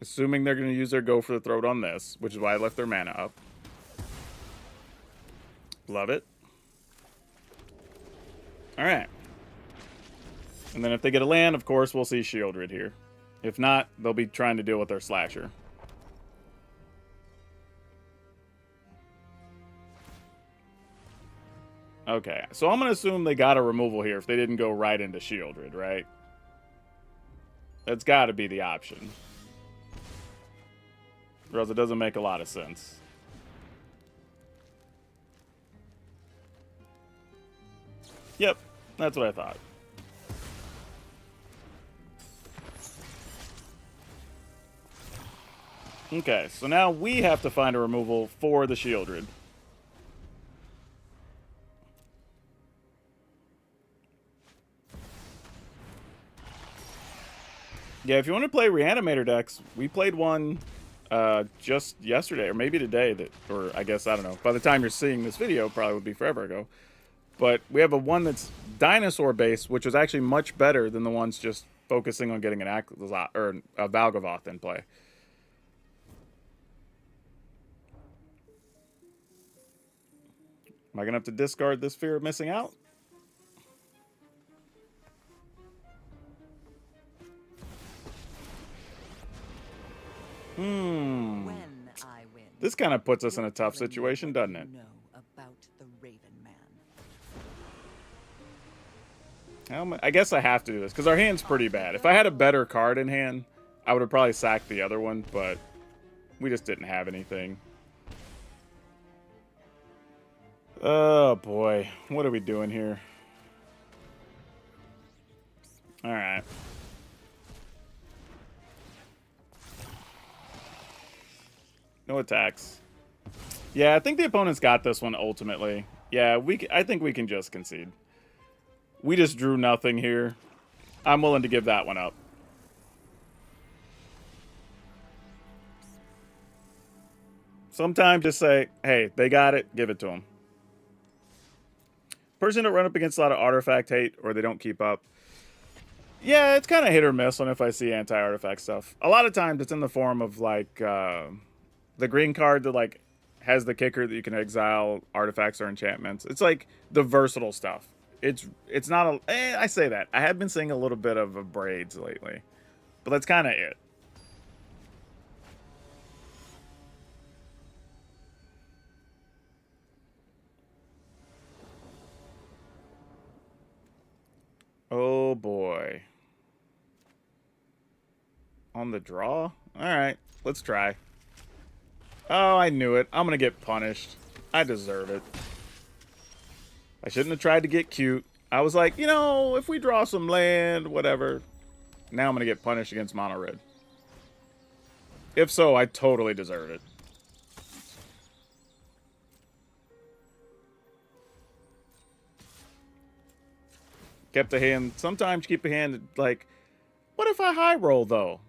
Assuming they're going to use their Go for the Throat on this, which is why I left their mana up. Love it. Alright. And then if they get a land, of course, we'll see Shieldred here. If not, they'll be trying to deal with their Slasher. Okay, so I'm going to assume they got a removal here if they didn't go right into Shieldred, right? That's got to be the option. Or else it doesn't make a lot of sense. Yep, that's what I thought. Okay, so now we have to find a removal for the Shieldred. Yeah, if you want to play Reanimator decks, we played one just yesterday, or maybe today, or I guess, I don't know. By the time you're seeing this video, probably would be forever ago. But we have one that's dinosaur-based, which is actually much better than the ones just focusing on getting an or a Valgavoth in play. Am I going to have to discard this Fear of Missing Out? This kind of puts us in a tough situation, doesn't it? I guess I have to do this, because our hand's pretty bad. If I had a better card in hand, I would have probably sacked the other one, but we just didn't have anything. Oh, boy. What are we doing here? Alright. No attacks. Yeah, I think the opponent's got this one ultimately. Yeah, I think we can just concede. We just drew nothing here. I'm willing to give that one up. Sometimes just say, hey, they got it, give it to them. Person don't run up against a lot of artifact hate, or they don't keep up. Yeah, it's kind of hit or miss on if I see anti-artifact stuff. A lot of times it's in the form of like the green card that like has the kicker that you can exile artifacts or enchantments. It's like the versatile stuff. It's not a. I say that I have been seeing a little bit of braids lately, but that's kind of it. Oh boy. On the draw? Alright, let's try. Oh, I knew it. I'm gonna get punished. I deserve it. I shouldn't have tried to get cute. I was like, you know, if we draw some land, whatever. Now I'm gonna get punished against mono red. If so, I totally deserve it. Kept a hand. Sometimes keep a hand like, what if I high roll though?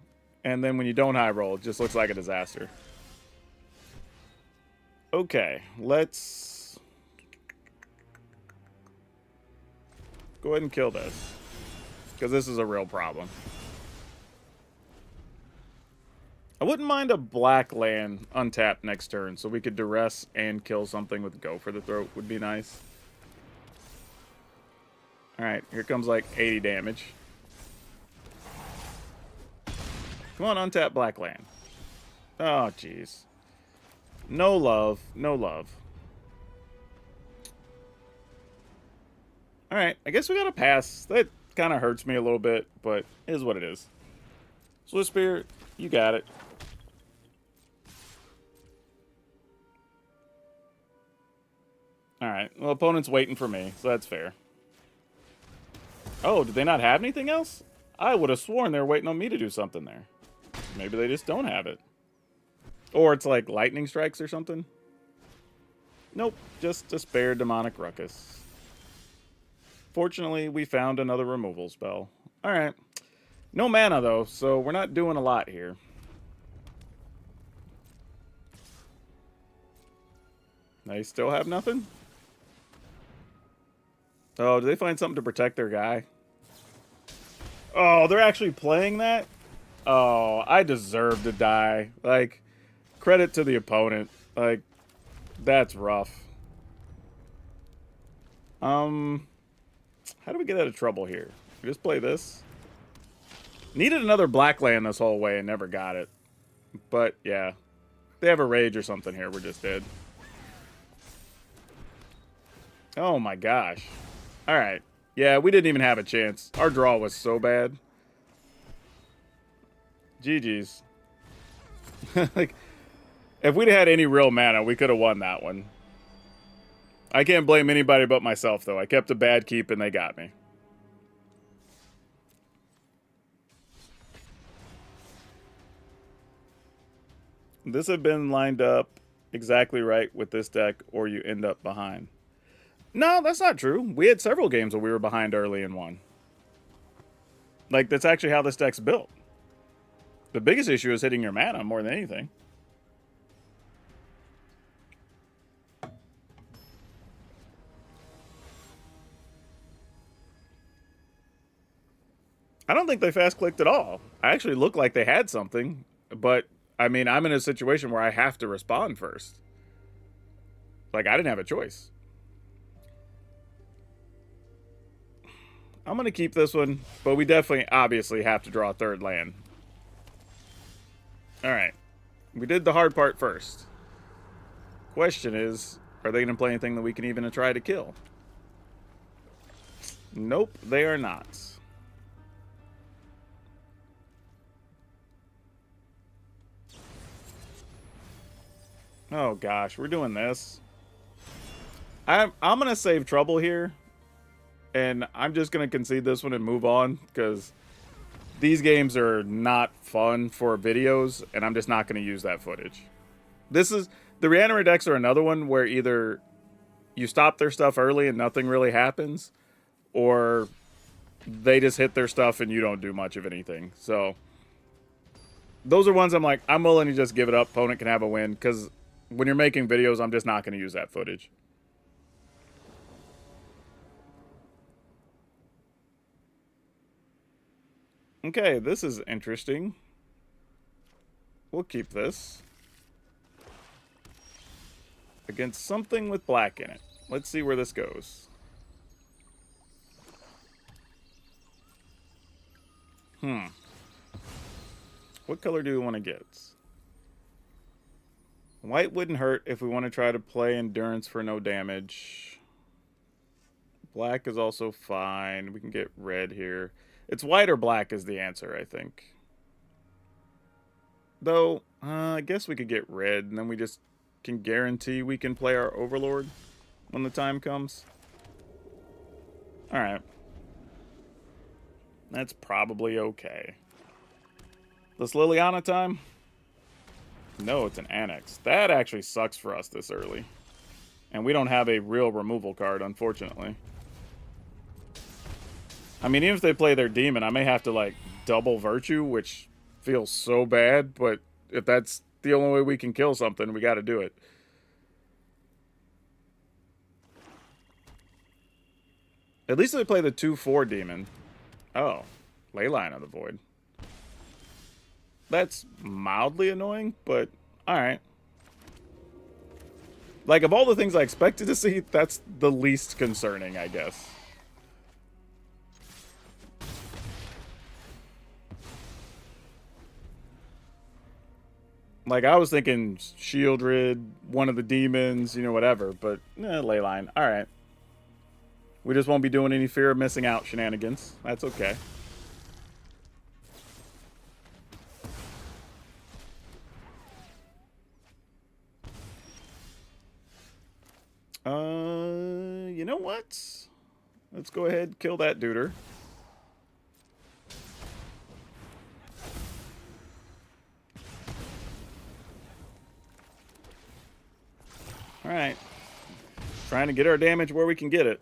And then when you don't high roll, it just looks like a disaster. Okay, let's go ahead and kill this. Because this is a real problem. I wouldn't mind a black land untapped next turn, so we could duress and kill something with Go for the Throat would be nice. Alright, here comes like 80 damage. Come on, untap black land. Oh, jeez. No love. No love. Alright, I guess we gotta pass. That kind of hurts me a little bit, but it is what it is. Swift Spear, you got it. Alright, well, opponent's waiting for me, so that's fair. Oh, did they not have anything else? I would have sworn they were waiting on me to do something there. Maybe they just don't have it. Or it's like lightning strikes or something. Nope, just a spare demonic ruckus. Fortunately, we found another removal spell. Alright. No mana, though, so we're not doing a lot here. They still have nothing? Oh, do they find something to protect their guy? Oh, they're actually playing that? Oh, I deserve to die. Like, credit to the opponent. Like, that's rough. How do we get out of trouble here? We just play this? Needed another black land this whole way and never got it. But, yeah. They have a rage or something here. We're just dead. Oh, my gosh. Alright. Yeah, we didn't even have a chance. Our draw was so bad. GG's. Like, if we'd had any real mana, we could have won that one. I can't blame anybody but myself, though. I kept a bad keep and they got me. This had been lined up exactly right with this deck, or you end up behind. No, that's not true. We had several games where we were behind early and won. Like, that's actually how this deck's built. The biggest issue is hitting your mana more than anything. I don't think they fast clicked at all. I actually looked like they had something, but I mean, I'm in a situation where I have to respond first. Like, I didn't have a choice. I'm going to keep this one, but we definitely, obviously, have to draw a third land. Alright. We did the hard part first. Question is, are they going to play anything that we can even try to kill? Nope, they are not. Oh gosh, we're doing this. I'm going to save trouble here. And I'm just going to concede this one and move on, because these games are not fun for videos, and I'm just not going to use that footage. This is... The Reanimer decks are another one where either you stop their stuff early and nothing really happens, or they just hit their stuff and you don't do much of anything. So, those are ones I'm like, I'm willing to just give it up. Opponent can have a win, because when you're making videos, I'm just not going to use that footage. Okay, this is interesting. We'll keep this. Against something with black in it. Let's see where this goes. What color do we want to get? White wouldn't hurt if we want to try to play endurance for no damage. Black is also fine. We can get red here. It's white or black is the answer, I think. Though, I guess we could get red, and then we just can guarantee we can play our Overlord when the time comes. Alright. That's probably okay. This Liliana time? No, it's an Annex. That actually sucks for us this early. And we don't have a real removal card, unfortunately. I mean, even if they play their Demon, I may have to, like, double Virtue, which feels so bad, but if that's the only way we can kill something, we gotta do it. At least they play the 2/4 Demon. Oh, Leyline of the Void. That's mildly annoying, but alright. Like, of all the things I expected to see, that's the least concerning, I guess. Like, I was thinking Shieldred, one of the demons, you know, whatever, but Leyline. Alright. We just won't be doing any fear of missing out shenanigans. That's okay. You know what? Let's go ahead and kill that duder. Alright. Trying to get our damage where we can get it.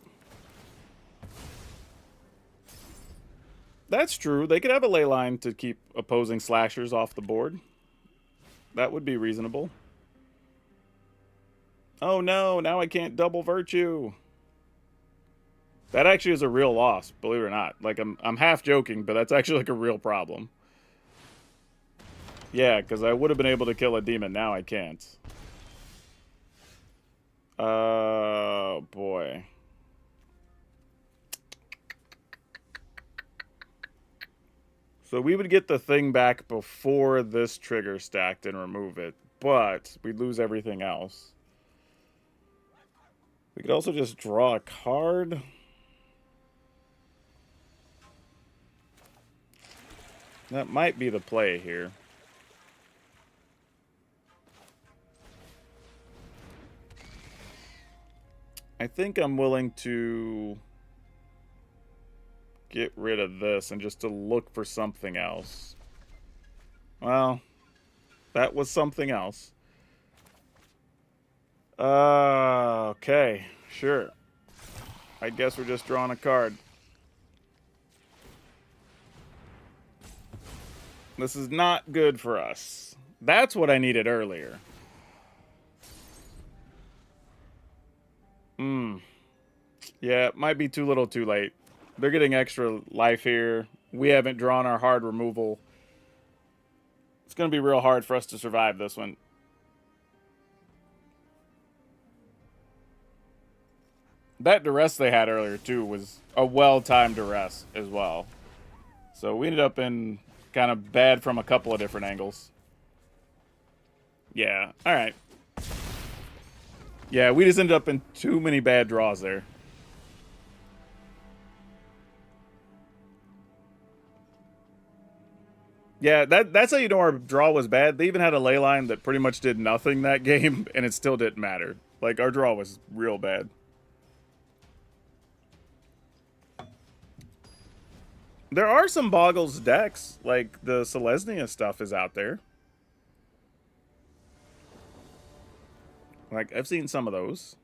That's true. They could have a ley line to keep opposing slashers off the board. That would be reasonable. Oh no, now I can't double Virtue. That actually is a real loss, believe it or not. Like, I'm half joking, but that's actually like a real problem. Yeah, because I would have been able to kill a demon. Now I can't. Oh, boy. So we would get the thing back before this trigger stacked and remove it, but we'd lose everything else. We could also just draw a card. That might be the play here. I think I'm willing to get rid of this and just to look for something else. Well, that was something else. Okay, sure. I guess we're just drawing a card. This is not good for us. That's what I needed earlier. Yeah, it might be too little too late. They're getting extra life here. We haven't drawn our hard removal. It's going to be real hard for us to survive this one. That duress they had earlier, too, was a well-timed duress as well. So we ended up in kind of bad from a couple of different angles. Yeah, alright. Yeah, we just ended up in too many bad draws there. Yeah, that's how you know our draw was bad. They even had a ley line that pretty much did nothing that game, and it still didn't matter. Like, our draw was real bad. There are some Boggles decks, like the Selesnya stuff is out there. Like, I've seen some of those.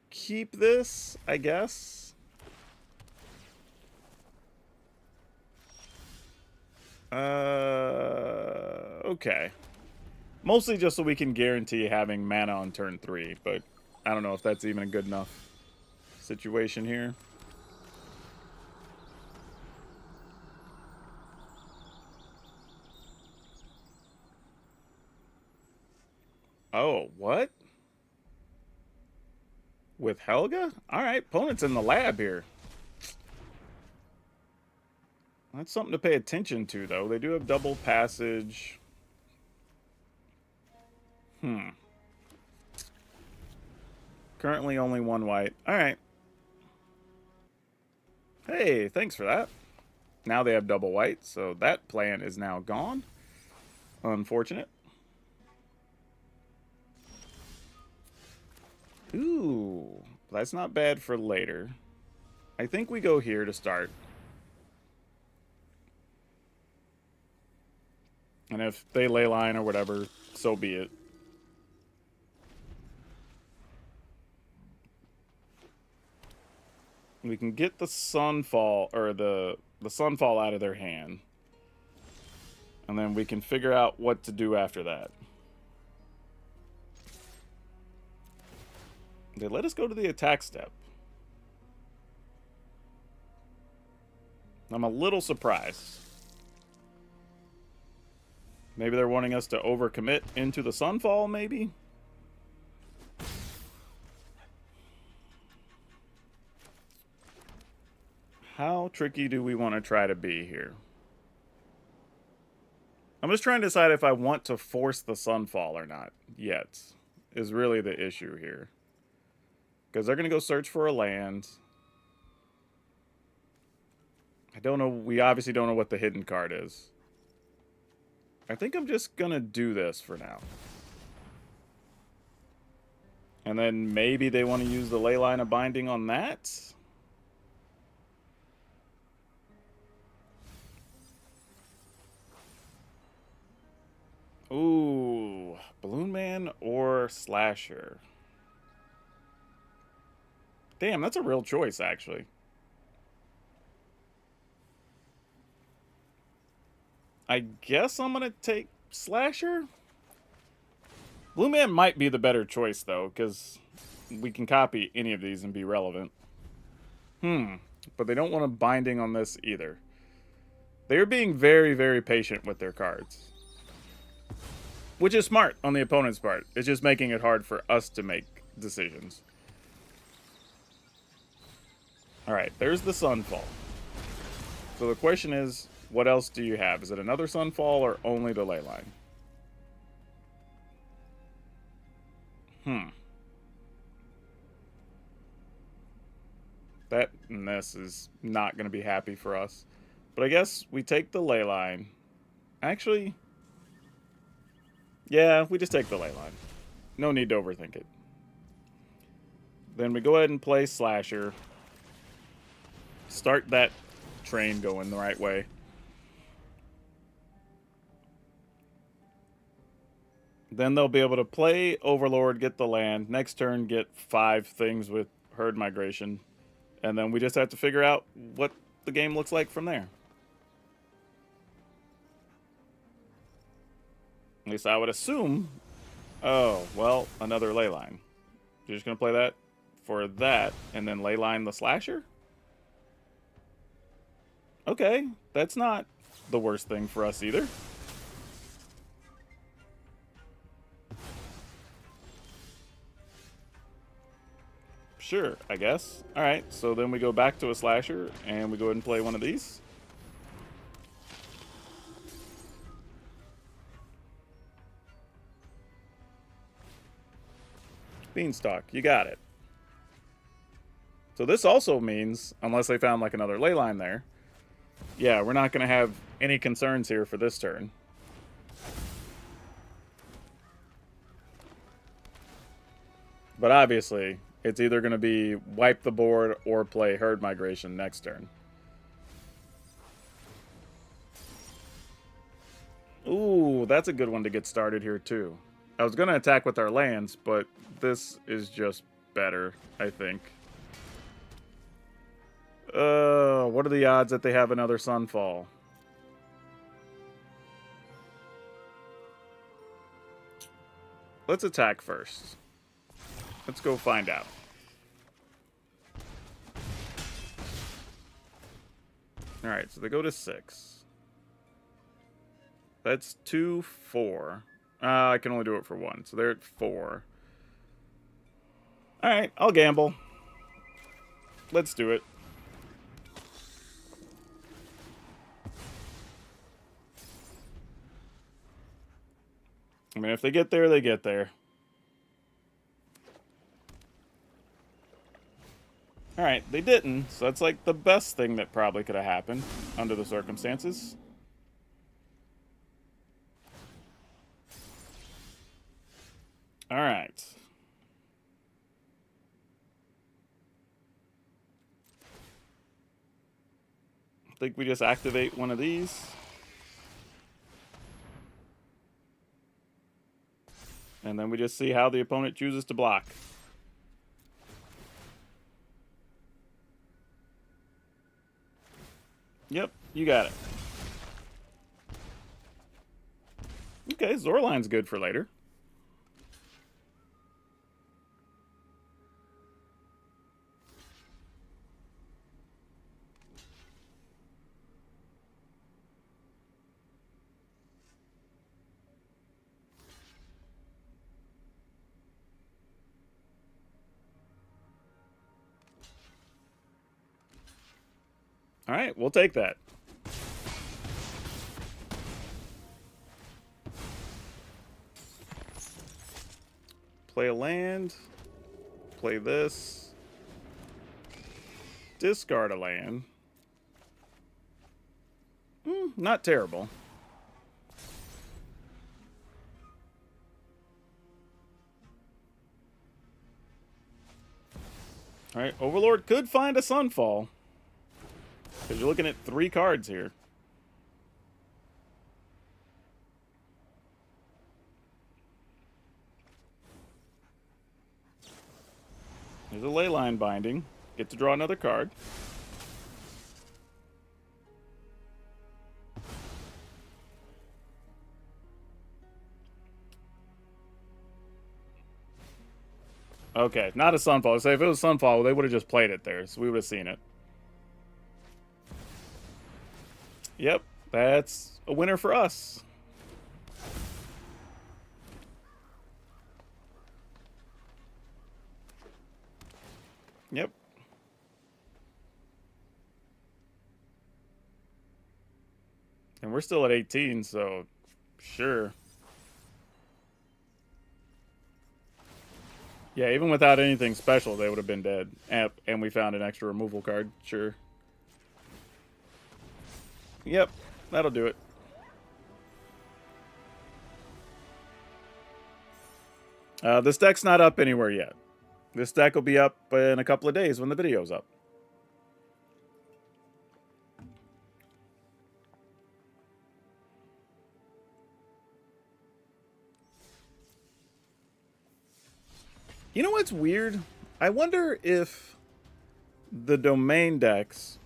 Keep this, I guess. Okay. Mostly just so we can guarantee having mana on turn 3, but I don't know if that's even a good enough situation here. Oh, what? With Helga? Alright, opponent's in the lab here. That's something to pay attention to, though. They do have double passage. Currently only one white. Alright. Hey, thanks for that. Now they have double white, so that plan is now gone. Unfortunate. Ooh, that's not bad for later. I think we go here to start. And if they ley line or whatever, so be it. We can get the Sunfall, or the Sunfall out of their hand. And then we can figure out what to do after that. They let us go to the attack step. I'm a little surprised. Maybe they're wanting us to overcommit into the Sunfall, maybe? How tricky do we want to try to be here? I'm just trying to decide if I want to force the Sunfall or not yet, is really the issue here. Because they're going to go search for a land. I don't know. We obviously don't know what the hidden card is. I think I'm just going to do this for now. And then maybe they want to use the ley line of binding on that. Ooh, Balloon Man or Slasher. Damn, that's a real choice, actually. I guess I'm going to take Slasher. Blue Man might be the better choice, though, because we can copy any of these and be relevant. But they don't want a binding on this either. They're being very, very patient with their cards. Which is smart on the opponent's part. It's just making it hard for us to make decisions. Alright, there's the Sunfall. So the question is, what else do you have? Is it another Sunfall or only the ley line? That and this is not going to be happy for us. But I guess we take the ley line. Actually, yeah, we just take the ley line. No need to overthink it. Then we go ahead and play Slasher. Start that train going the right way. Then they'll be able to play Overlord, get the land. Next turn, get 5 things with herd migration. And then we just have to figure out what the game looks like from there. At least I would assume. Oh, well, another ley line. You're just going to play that for that and then ley line the Slasher? Okay, that's not the worst thing for us either. Sure, I guess. Alright, so then we go back to a Slasher, and we go ahead and play one of these. Beanstalk, you got it. So this also means, unless they found like another ley line there, yeah, we're not going to have any concerns here for this turn. But obviously, it's either going to be wipe the board or play herd migration next turn. Ooh, that's a good one to get started here too. I was going to attack with our lands, but this is just better, I think. What are the odds that they have another Sunfall? Let's attack first. Let's go find out. Alright, so they go to 6. That's 2, 4. I can only do it for one, so they're at 4. Alright, I'll gamble. Let's do it. I mean, if they get there, they get there. Alright, they didn't, so that's like the best thing that probably could have happened under the circumstances. Alright. I think we just activate one of these. And then we just see how the opponent chooses to block. Yep, you got it. Okay, Zorline's good for later. Alright, we'll take that. Play a land. Play this. Discard a land. Not terrible. Alright, Overlord could find a Sunfall. Because you're looking at 3 cards here. There's a Leyline Binding. Get to draw another card. Okay, not a Sunfall. Say if it was Sunfall, they would have just played it there, so we would have seen it. Yep, that's a winner for us. Yep. And we're still at 18, so sure. Yeah, even without anything special, they would have been dead. And we found an extra removal card, sure. Yep, that'll do it. This deck's not up anywhere yet. This deck will be up in a couple of days when the video's up. You know what's weird? I wonder if the domain decks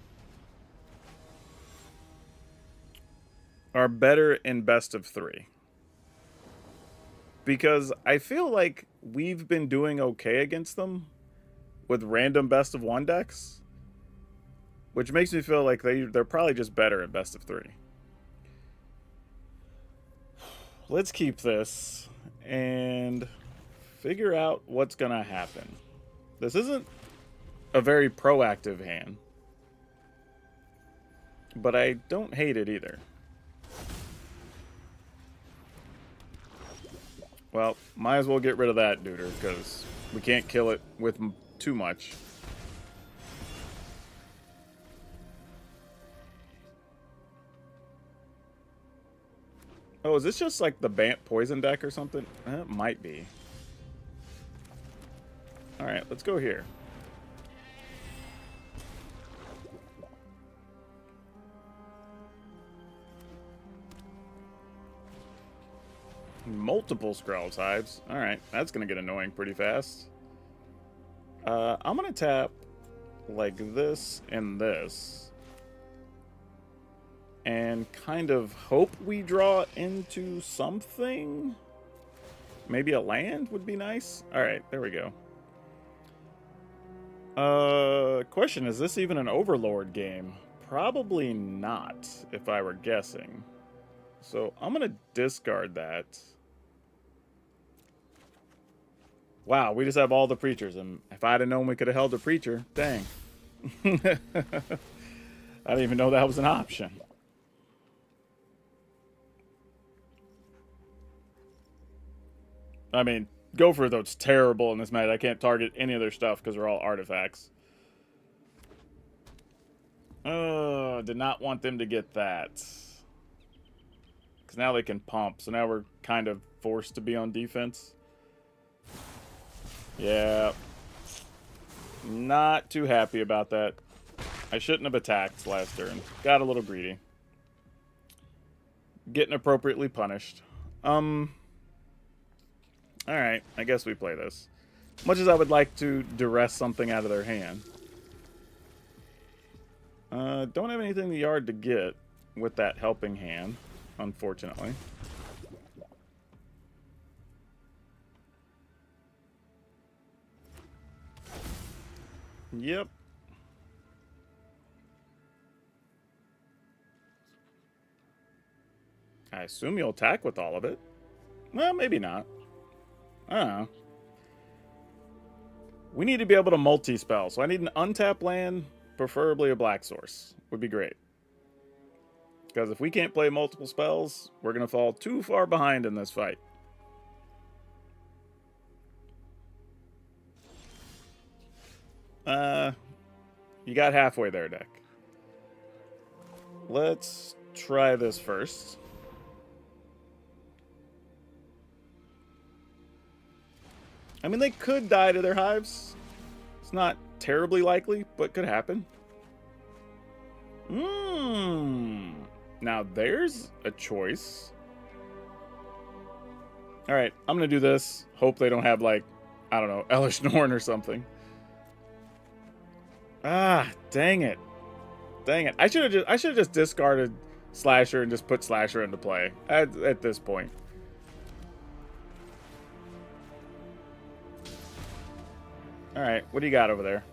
are better in best of 3. Because I feel like we've been doing okay against them with random best of 1 decks. Which makes me feel like they're probably just better at best of 3. Let's keep this and figure out what's going to happen. This isn't a very proactive hand, but I don't hate it either. Well, might as well get rid of that duder, because we can't kill it with too much. Oh, is this just like the Bant Poison deck or something? It might be. Alright, let's go here. Multiple Skrells Hives. Alright, that's going to get annoying pretty fast. I'm going to tap like this and this. And kind of hope we draw into something. Maybe a land would be nice. Alright, there we go. Question, is this even an Overlord game? Probably not, if I were guessing. So I'm going to discard that. Wow, we just have all the preachers. And if I'd have known we could have held a preacher, dang. I didn't even know that was an option. I mean, Gopher, though, it's terrible in this match. I can't target any of their stuff because they're all artifacts. Oh, did not want them to get that. Because now they can pump. So now we're kind of forced to be on defense. Yeah. Not too happy about that. I shouldn't have attacked last turn. Got a little greedy. Getting appropriately punished. Alright, I guess we play this. Much as I would like to duress something out of their hand. Don't have anything in the yard to get with that helping hand, unfortunately. Yep. I assume you'll attack with all of it. Well, maybe not. I don't know. We need to be able to multi-spell, so I need an untapped land, preferably a black source. Would be great. Because if we can't play multiple spells, we're going to fall too far behind in this fight. You got halfway there, deck. Let's try this first. I mean, they could die to their hives. It's not terribly likely, but could happen. Now there's a choice. Alright, I'm going to do this. Hope they don't have, like, I don't know, Elish Norn or something. Ah, dang it. Dang it. I should have just discarded Slasher and just put Slasher into play at this point. Alright, what do you got over there?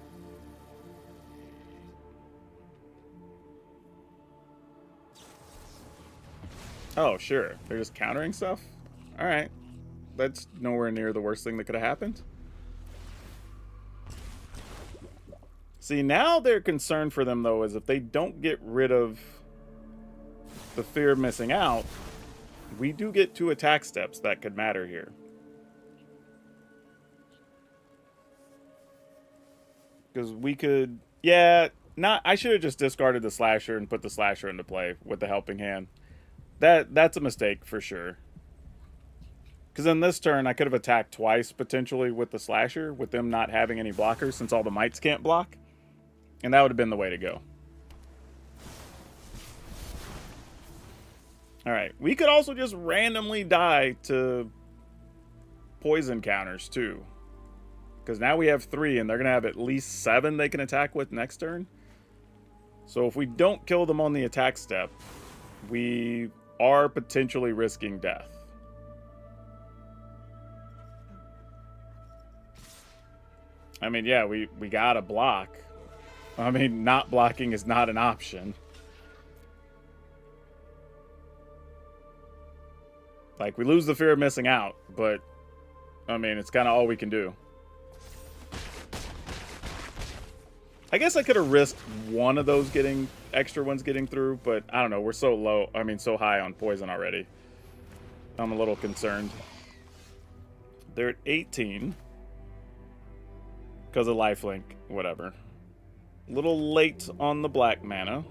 Oh, sure. They're just countering stuff? Alright. That's nowhere near the worst thing that could have happened. See, now their concern for them, though, is if they don't get rid of the fear of missing out, we do get 2 attack steps that could matter here. Because we could... Yeah, I should have just discarded the Slasher and put the Slasher into play with the helping hand. That's a mistake for sure. Because in this turn, I could have attacked twice, potentially, with the Slasher, with them not having any blockers, since all the mites can't block. And that would have been the way to go. Alright, we could also just randomly die to poison counters, too. Because now we have 3, and they're going to have at least 7 they can attack with next turn. So if we don't kill them on the attack step, we are potentially risking death. I mean, yeah, we gotta block. I mean, not blocking is not an option. Like, we lose the fear of missing out, but, I mean, it's kind of all we can do. I guess I could have risked one of those extra ones getting through, but I don't know, we're so low, I mean, so high on poison already. I'm a little concerned. They're at 18. Because of lifelink, whatever. A little late on the black mana.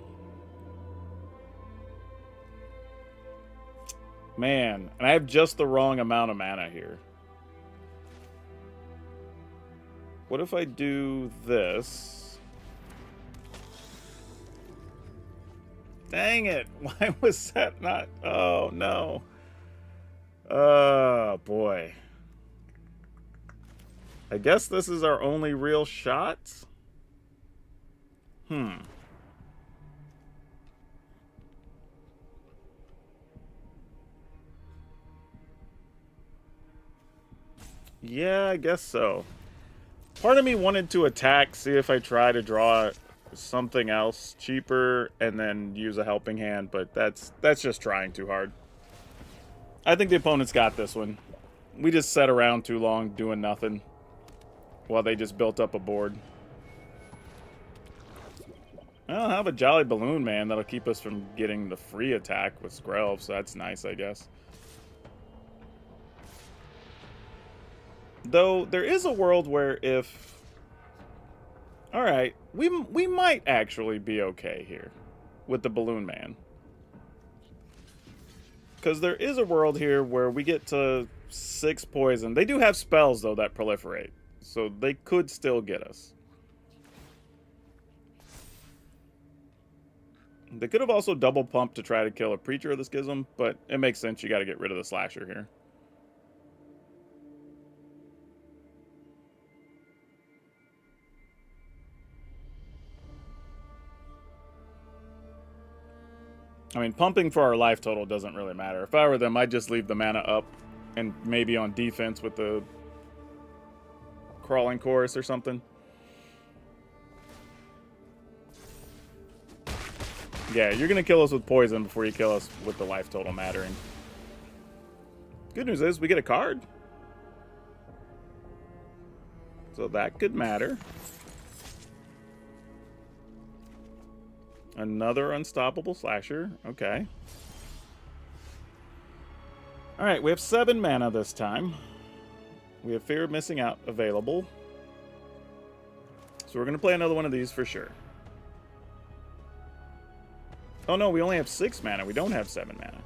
Man, and I have just the wrong amount of mana here. What if I do this? Dang it! Why was that not... Oh, no. Oh, boy. I guess this is our only real shot? Yeah, I guess so. Part of me wanted to attack, see if I try to draw something else cheaper, and then use a helping hand, but that's just trying too hard. I think the opponent's got this one. We just sat around too long doing nothing. while they just built up a board. I'll have a Jolly Balloon Man that'll keep us from getting the free attack with Skrelv, so that's nice, I guess. Though, there is a world where if... Alright, we might actually be okay here with the Balloon Man. Because there is a world here where we get to 6 poison. They do have spells, though, that proliferate. So they could still get us. They could have also double pumped to try to kill a Preacher of the Schism, but it makes sense. You got to get rid of the Slasher here. I mean, pumping for our life total doesn't really matter. If I were them, I'd just leave the mana up and maybe on defense with the Crawling Chorus or something. Yeah, you're going to kill us with poison before you kill us with the life total mattering. Good news is we get a card. So that could matter. Another Unstoppable Slasher. Okay. Alright, we have 7 mana this time. We have Fear of Missing Out available. So we're going to play another one of these for sure. Oh no, we only have 6 mana. We don't have 7 mana.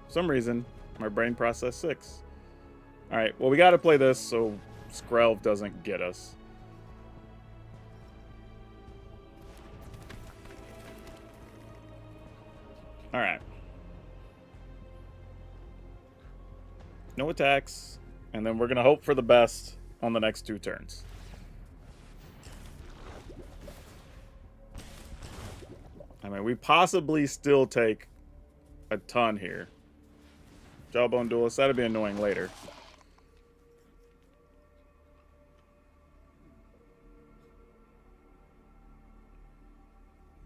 For some reason, my brain processed 6. Alright, well we got to play this so Skrelv doesn't get us. Alright. No attacks. And then we're going to hope for the best on the next 2 turns. I mean, we possibly still take a ton here. Jawbone Duelist, that'd be annoying later.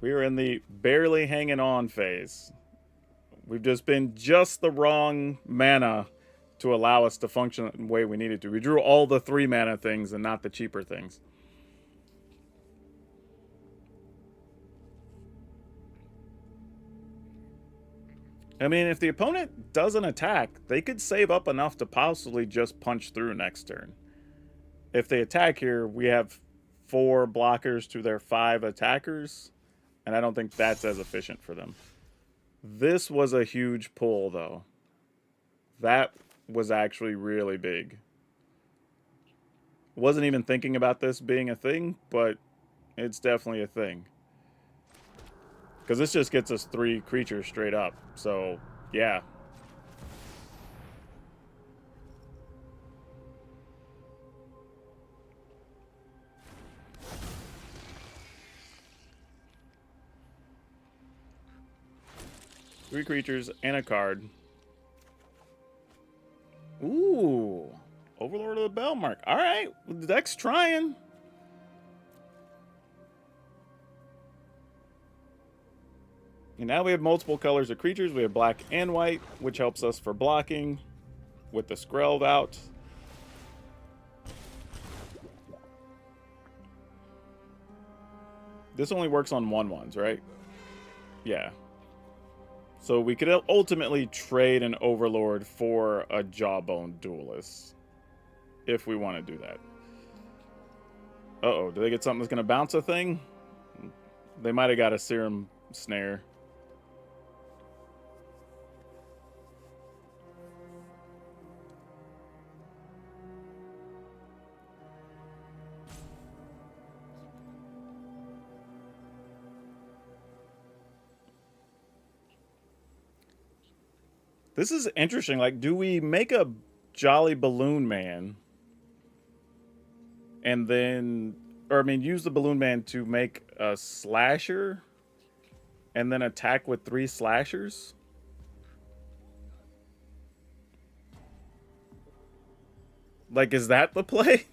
We are in the barely hanging on phase. We've just been just the wrong mana to allow us to function the way we needed to. We drew all the 3 mana things and not the cheaper things. I mean, if the opponent doesn't attack, they could save up enough to possibly just punch through next turn. If they attack here, we have 4 blockers to their 5 attackers, and I don't think that's as efficient for them. This was a huge pull, though. That was actually really big. Wasn't even thinking about this being a thing, but it's definitely a thing. Because this just gets us 3 creatures straight up. So, yeah. Three creatures and a card. Ooh. Overlord of the Bellmark. Alright. The deck's trying. And now we have multiple colors of creatures. We have black and white, which helps us for blocking with the Skrelv out. This only works on 1/1s, right? Yeah. So we could ultimately trade an Overlord for a Jawbone Duelist. If we want to do that. Uh-oh, do they get something that's going to bounce a thing? They might have got a Serum Snare. This is interesting. Like, do we make a Jolly Balloon Man and then, or I mean, use the Balloon Man to make a Slasher and then attack with 3 Slashers? Like, is that the play?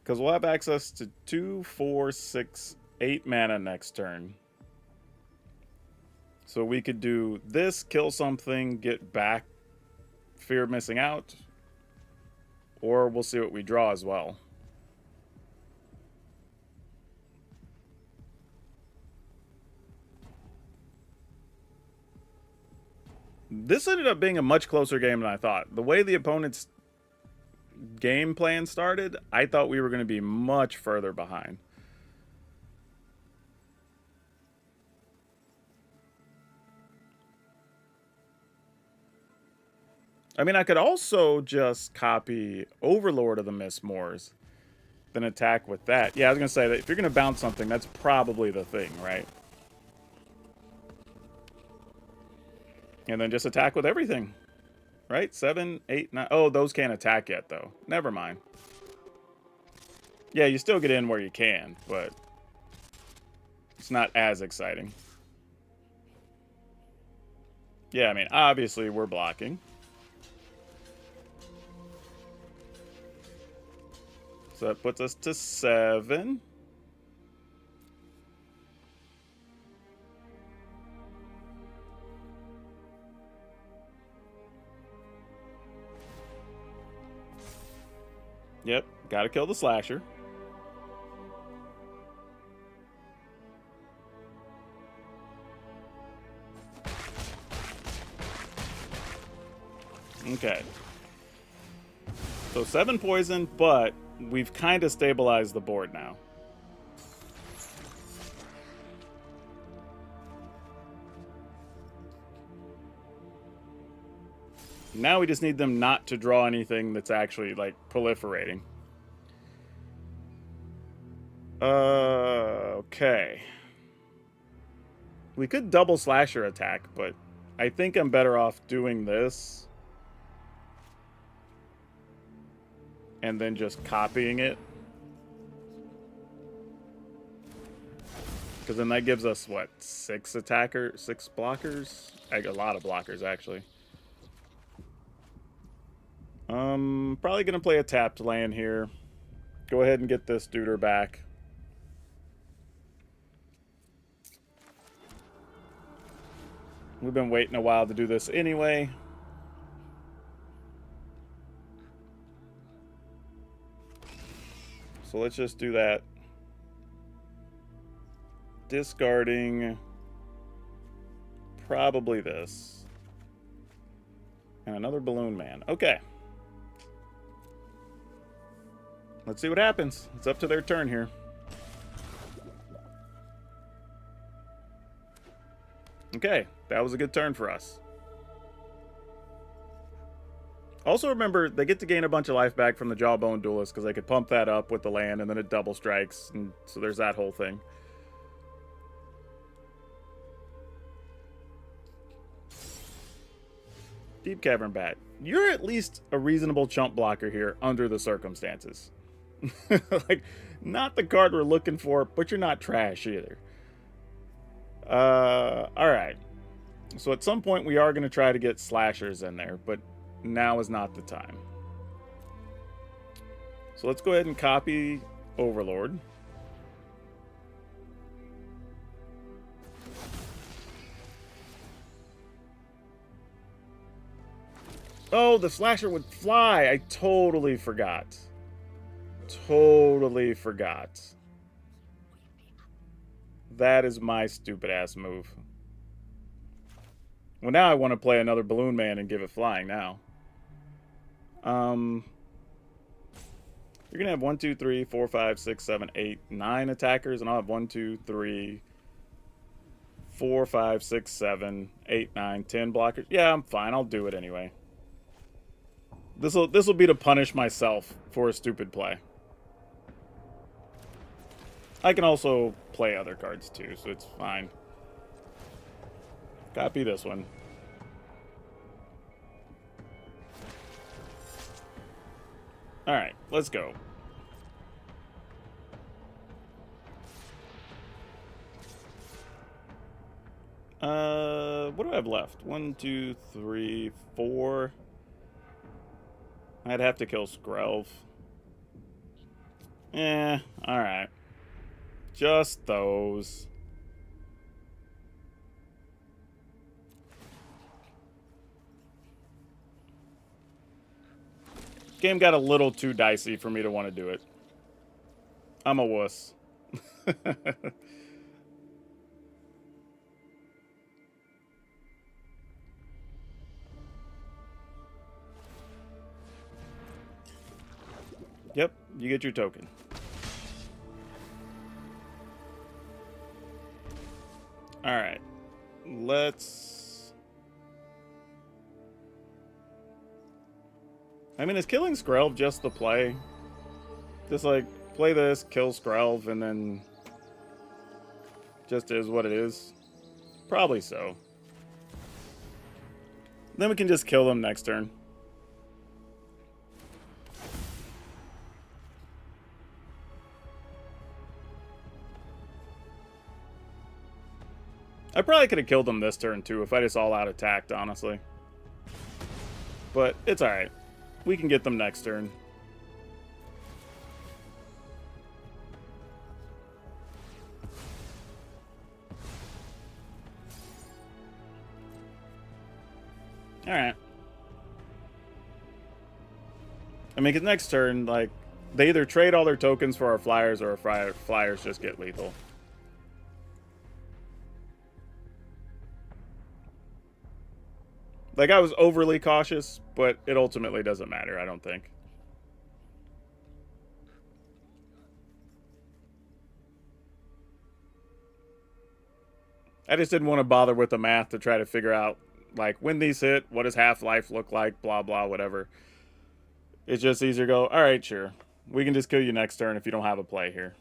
Because we'll have access to 2, 4, 6, 8 mana next turn. So we could do this, kill something, get back fear of missing out, or we'll see what we draw as well. This ended up being a much closer game than I thought. The way the opponent's game plan started, I thought we were going to be much further behind. I mean, I could also just copy Overlord of the Mistmoors, then attack with that. Yeah, I was going to say that if you're going to bounce something, that's probably the thing, right? And then just attack with everything. Right? 7, 8, 9. Oh, those can't attack yet, though. Never mind. Yeah, you still get in where you can, but it's not as exciting. Yeah, I mean, obviously we're blocking. So that puts us to 7. Yep, gotta kill the slasher. Okay. So 7 poison, but we've kind of stabilized the board now. Now we just need them not to draw anything that's actually, like, proliferating. Okay. We could double slasher attack, but I think I'm better off doing this. And then just copying it. Because then that gives us, what, 6 blockers? A lot of blockers, actually. Probably going to play a tapped land here. Go ahead and get this duder back. We've been waiting a while to do this anyway. So let's just do that. Discarding probably this. And another Balloon Man. Okay. Let's see what happens. It's up to their turn here. Okay, that was a good turn for us. Also remember, they get to gain a bunch of life back from the Jawbone Duelist because they could pump that up with the land and then it double strikes. And so there's that whole thing. Deep Cavern Bat. You're at least a reasonable chump blocker here under the circumstances. Like, not the card we're looking for, but you're not trash either. Alright. So at some point we are going to try to get slashers in there, but now is not the time. So let's go ahead and copy Overlord. Oh, the slasher would fly. I totally forgot. Totally forgot. That is my stupid ass move. Well, now I want to play another Balloon Man and give it flying now. You're going to have 1, 2, 3, 4, 5, 6, 7, 8, 9 attackers, and I'll have 1, 2, 3, 4, 5, 6, 7, 8, 9, 10 blockers. Yeah, I'm fine. I'll do it anyway. This will be to punish myself for a stupid play. I can also play other cards too, so it's fine. Copy this one. Alright, let's go. What do I have left? 1, 2, 3, 4. I'd have to kill Skrelv. Alright. Just those. Game got a little too dicey for me to want to do it. I'm a wuss. Yep, you get your token. Alright. Let's... I mean, is killing Skrelv just the play? Just like, play this, kill Skrelv, and then... just is what it is? Probably so. Then we can just kill them next turn. I probably could have killed them this turn, too, if I just all-out attacked, honestly. But it's alright. We can get them next turn. Alright. I mean, because next turn, like, they either trade all their tokens for our flyers or our flyers just get lethal. Like, I was overly cautious, but it ultimately doesn't matter, I don't think. I just didn't want to bother with the math to try to figure out, like, when these hit, what does half-life look like, blah, blah, whatever. It's just easier to go, alright, sure. We can just kill you next turn if you don't have a play here.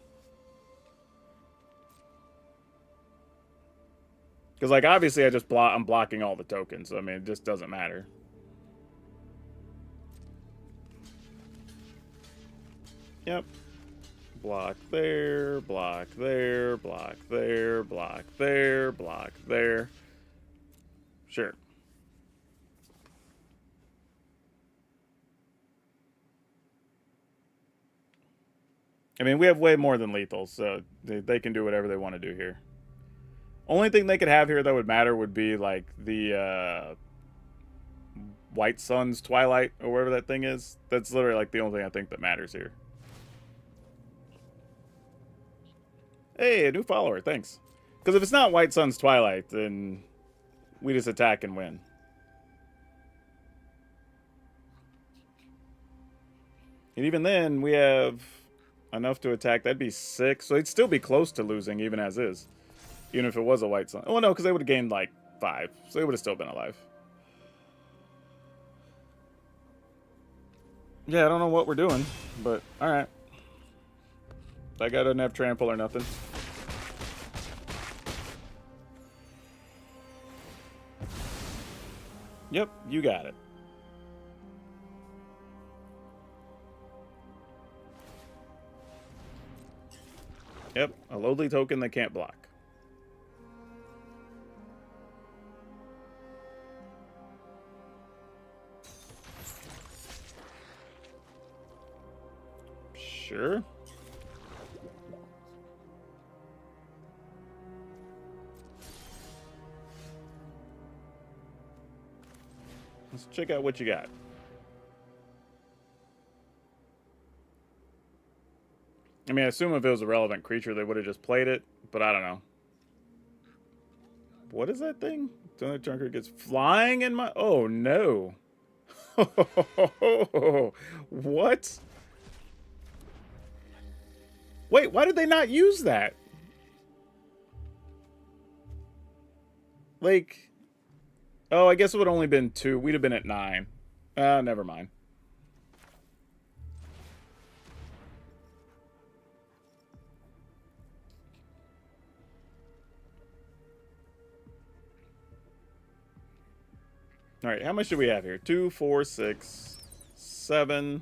Because, like, obviously I'm blocking all the tokens. So, I mean, it just doesn't matter. Yep. Block there, block there, block there, block there, block there. Sure. I mean, we have way more than lethal, so they can do whatever they want to do here. Only thing they could have here that would matter would be, like, the White Sun's Twilight, or whatever that thing is. That's literally, like, the only thing I think that matters here. Hey, a new follower, thanks. Because if it's not White Sun's Twilight, then we just attack and win. And even then, we have enough to attack. That'd be 6. So they'd still be close to losing, even as is. Even if it was a White Sun. Oh, no, because they would have gained, like, 5. So they would have still been alive. Yeah, I don't know what we're doing, but alright. That guy doesn't have trample or nothing. Yep, you got it. Yep, a lowly token that can't block. Sure. Let's check out what you got. I mean, I assume if it was a relevant creature, they would have just played it, but I don't know. What is that thing? Another junker gets flying in my... Oh, no. What? Wait, why did they not use that? Like... Oh, I guess it would have only been 2. We'd have been at 9. Never mind. Alright, how much do we have here? 2, 4, 6, 7,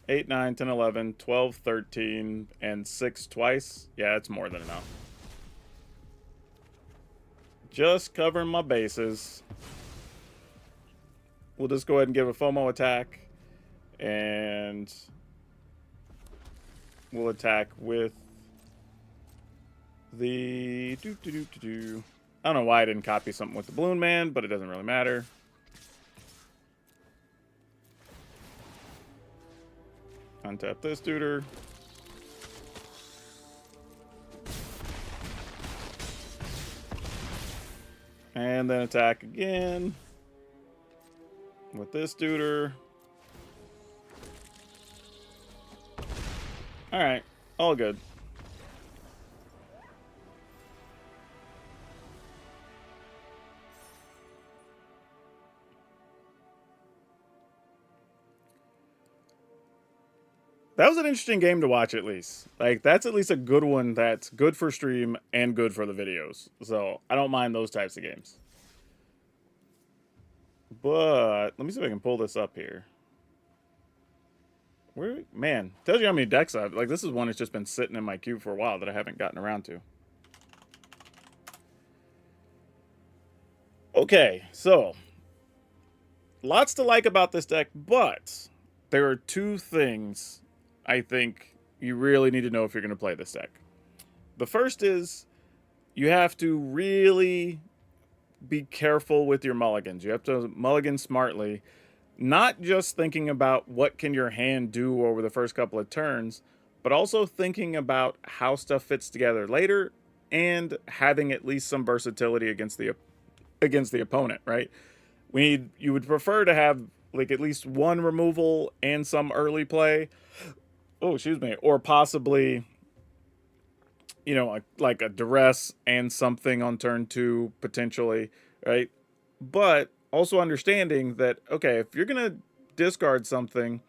8, 9, 10, 11, 12, 13, and 6 twice? Yeah, that's more than enough. Just covering my bases. We'll just go ahead and give a FOMO attack. And we'll attack with the... I don't know why I didn't copy something with the Balloon Man, but it doesn't really matter. Untap this duder. And then attack again with this duder. Alright, all good. That was an interesting game to watch, at least. Like, that's at least a good one that's good for stream and good for the videos. So, I don't mind those types of games. But, let me see if I can pull this up here. Where, man, tells you how many decks I have. Like, this is one that's just been sitting in my queue for a while that I haven't gotten around to. Okay, so, lots to like about this deck, but there are two things I think you really need to know if you're going to play this deck. The first is you have to really be careful with your mulligans. You have to mulligan smartly, not just thinking about what can your hand do over the first couple of turns, but also thinking about how stuff fits together later and having at least some versatility against the opponent, right? You would prefer to have like at least one removal and some early play. Oh, excuse me, or possibly, you know, like a duress and something on turn 2 potentially, right? But also understanding that, okay, if you're gonna discard something,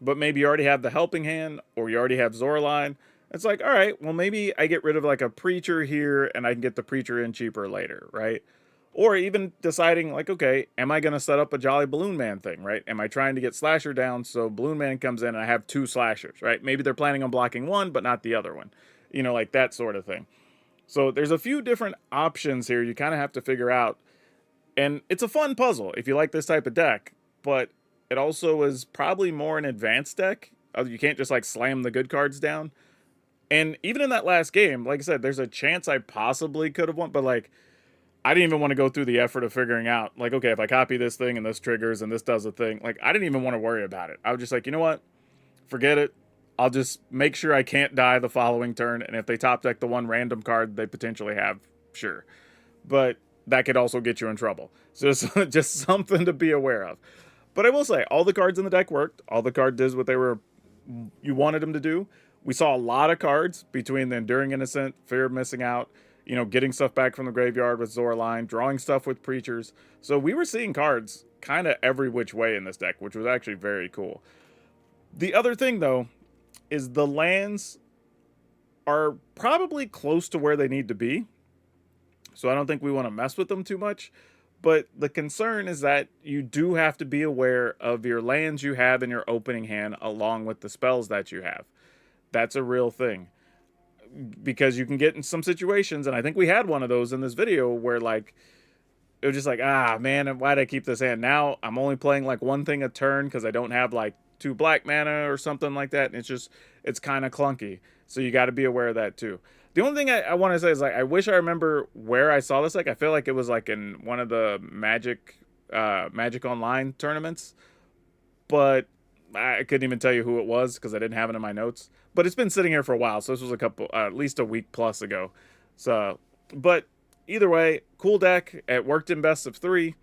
but maybe you already have the helping hand or you already have Zoraline, it's like, all right, well maybe I get rid of like a preacher here and I can get the preacher in cheaper later, right? Or even deciding like, okay, am I going to set up a Jolly Balloon Man thing, right? Am I trying to get Slasher down so Balloon Man comes in and I have 2 Slashers, right? Maybe they're planning on blocking one, but not the other one. You know, like that sort of thing. So there's a few different options here you kind of have to figure out. And it's a fun puzzle if you like this type of deck, but it also is probably more an advanced deck. You can't just like slam the good cards down. And even in that last game, like I said, there's a chance I possibly could have won, but like, I didn't even want to go through the effort of figuring out, like, okay, if I copy this thing and this triggers and this does a thing, like, I didn't even want to worry about it. I was just like, you know what? Forget it. I'll just make sure I can't die the following turn, and if they top deck the one random card they potentially have, sure. But that could also get you in trouble. So it's just something to be aware of. But I will say, all the cards in the deck worked. All the cards did what you wanted them to do. We saw a lot of cards between the Enduring Innocent, Fear of Missing Out, you know, getting stuff back from the graveyard with Zoraline, drawing stuff with Preachers. So we were seeing cards kind of every which way in this deck, which was actually very cool. The other thing, though, is the lands are probably close to where they need to be. So I don't think we want to mess with them too much. But the concern is that you do have to be aware of your lands you have in your opening hand along with the spells that you have. That's a real thing. Because you can get in some situations, and I think we had one of those in this video, where like it was just like, ah man, why'd I keep this hand? Now I'm only playing like one thing a turn because I don't have like 2 black mana or something like that, and it's kind of clunky. So you got to be aware of that too. The only thing I want to say is like I wish I remember where I saw this. Like I feel like it was like in one of the Magic Online tournaments, but I couldn't even tell you who it was because I didn't have it in my notes. But it's been sitting here for a while, so this was at least a week plus ago. So, but either way, cool deck. It worked in best of 3.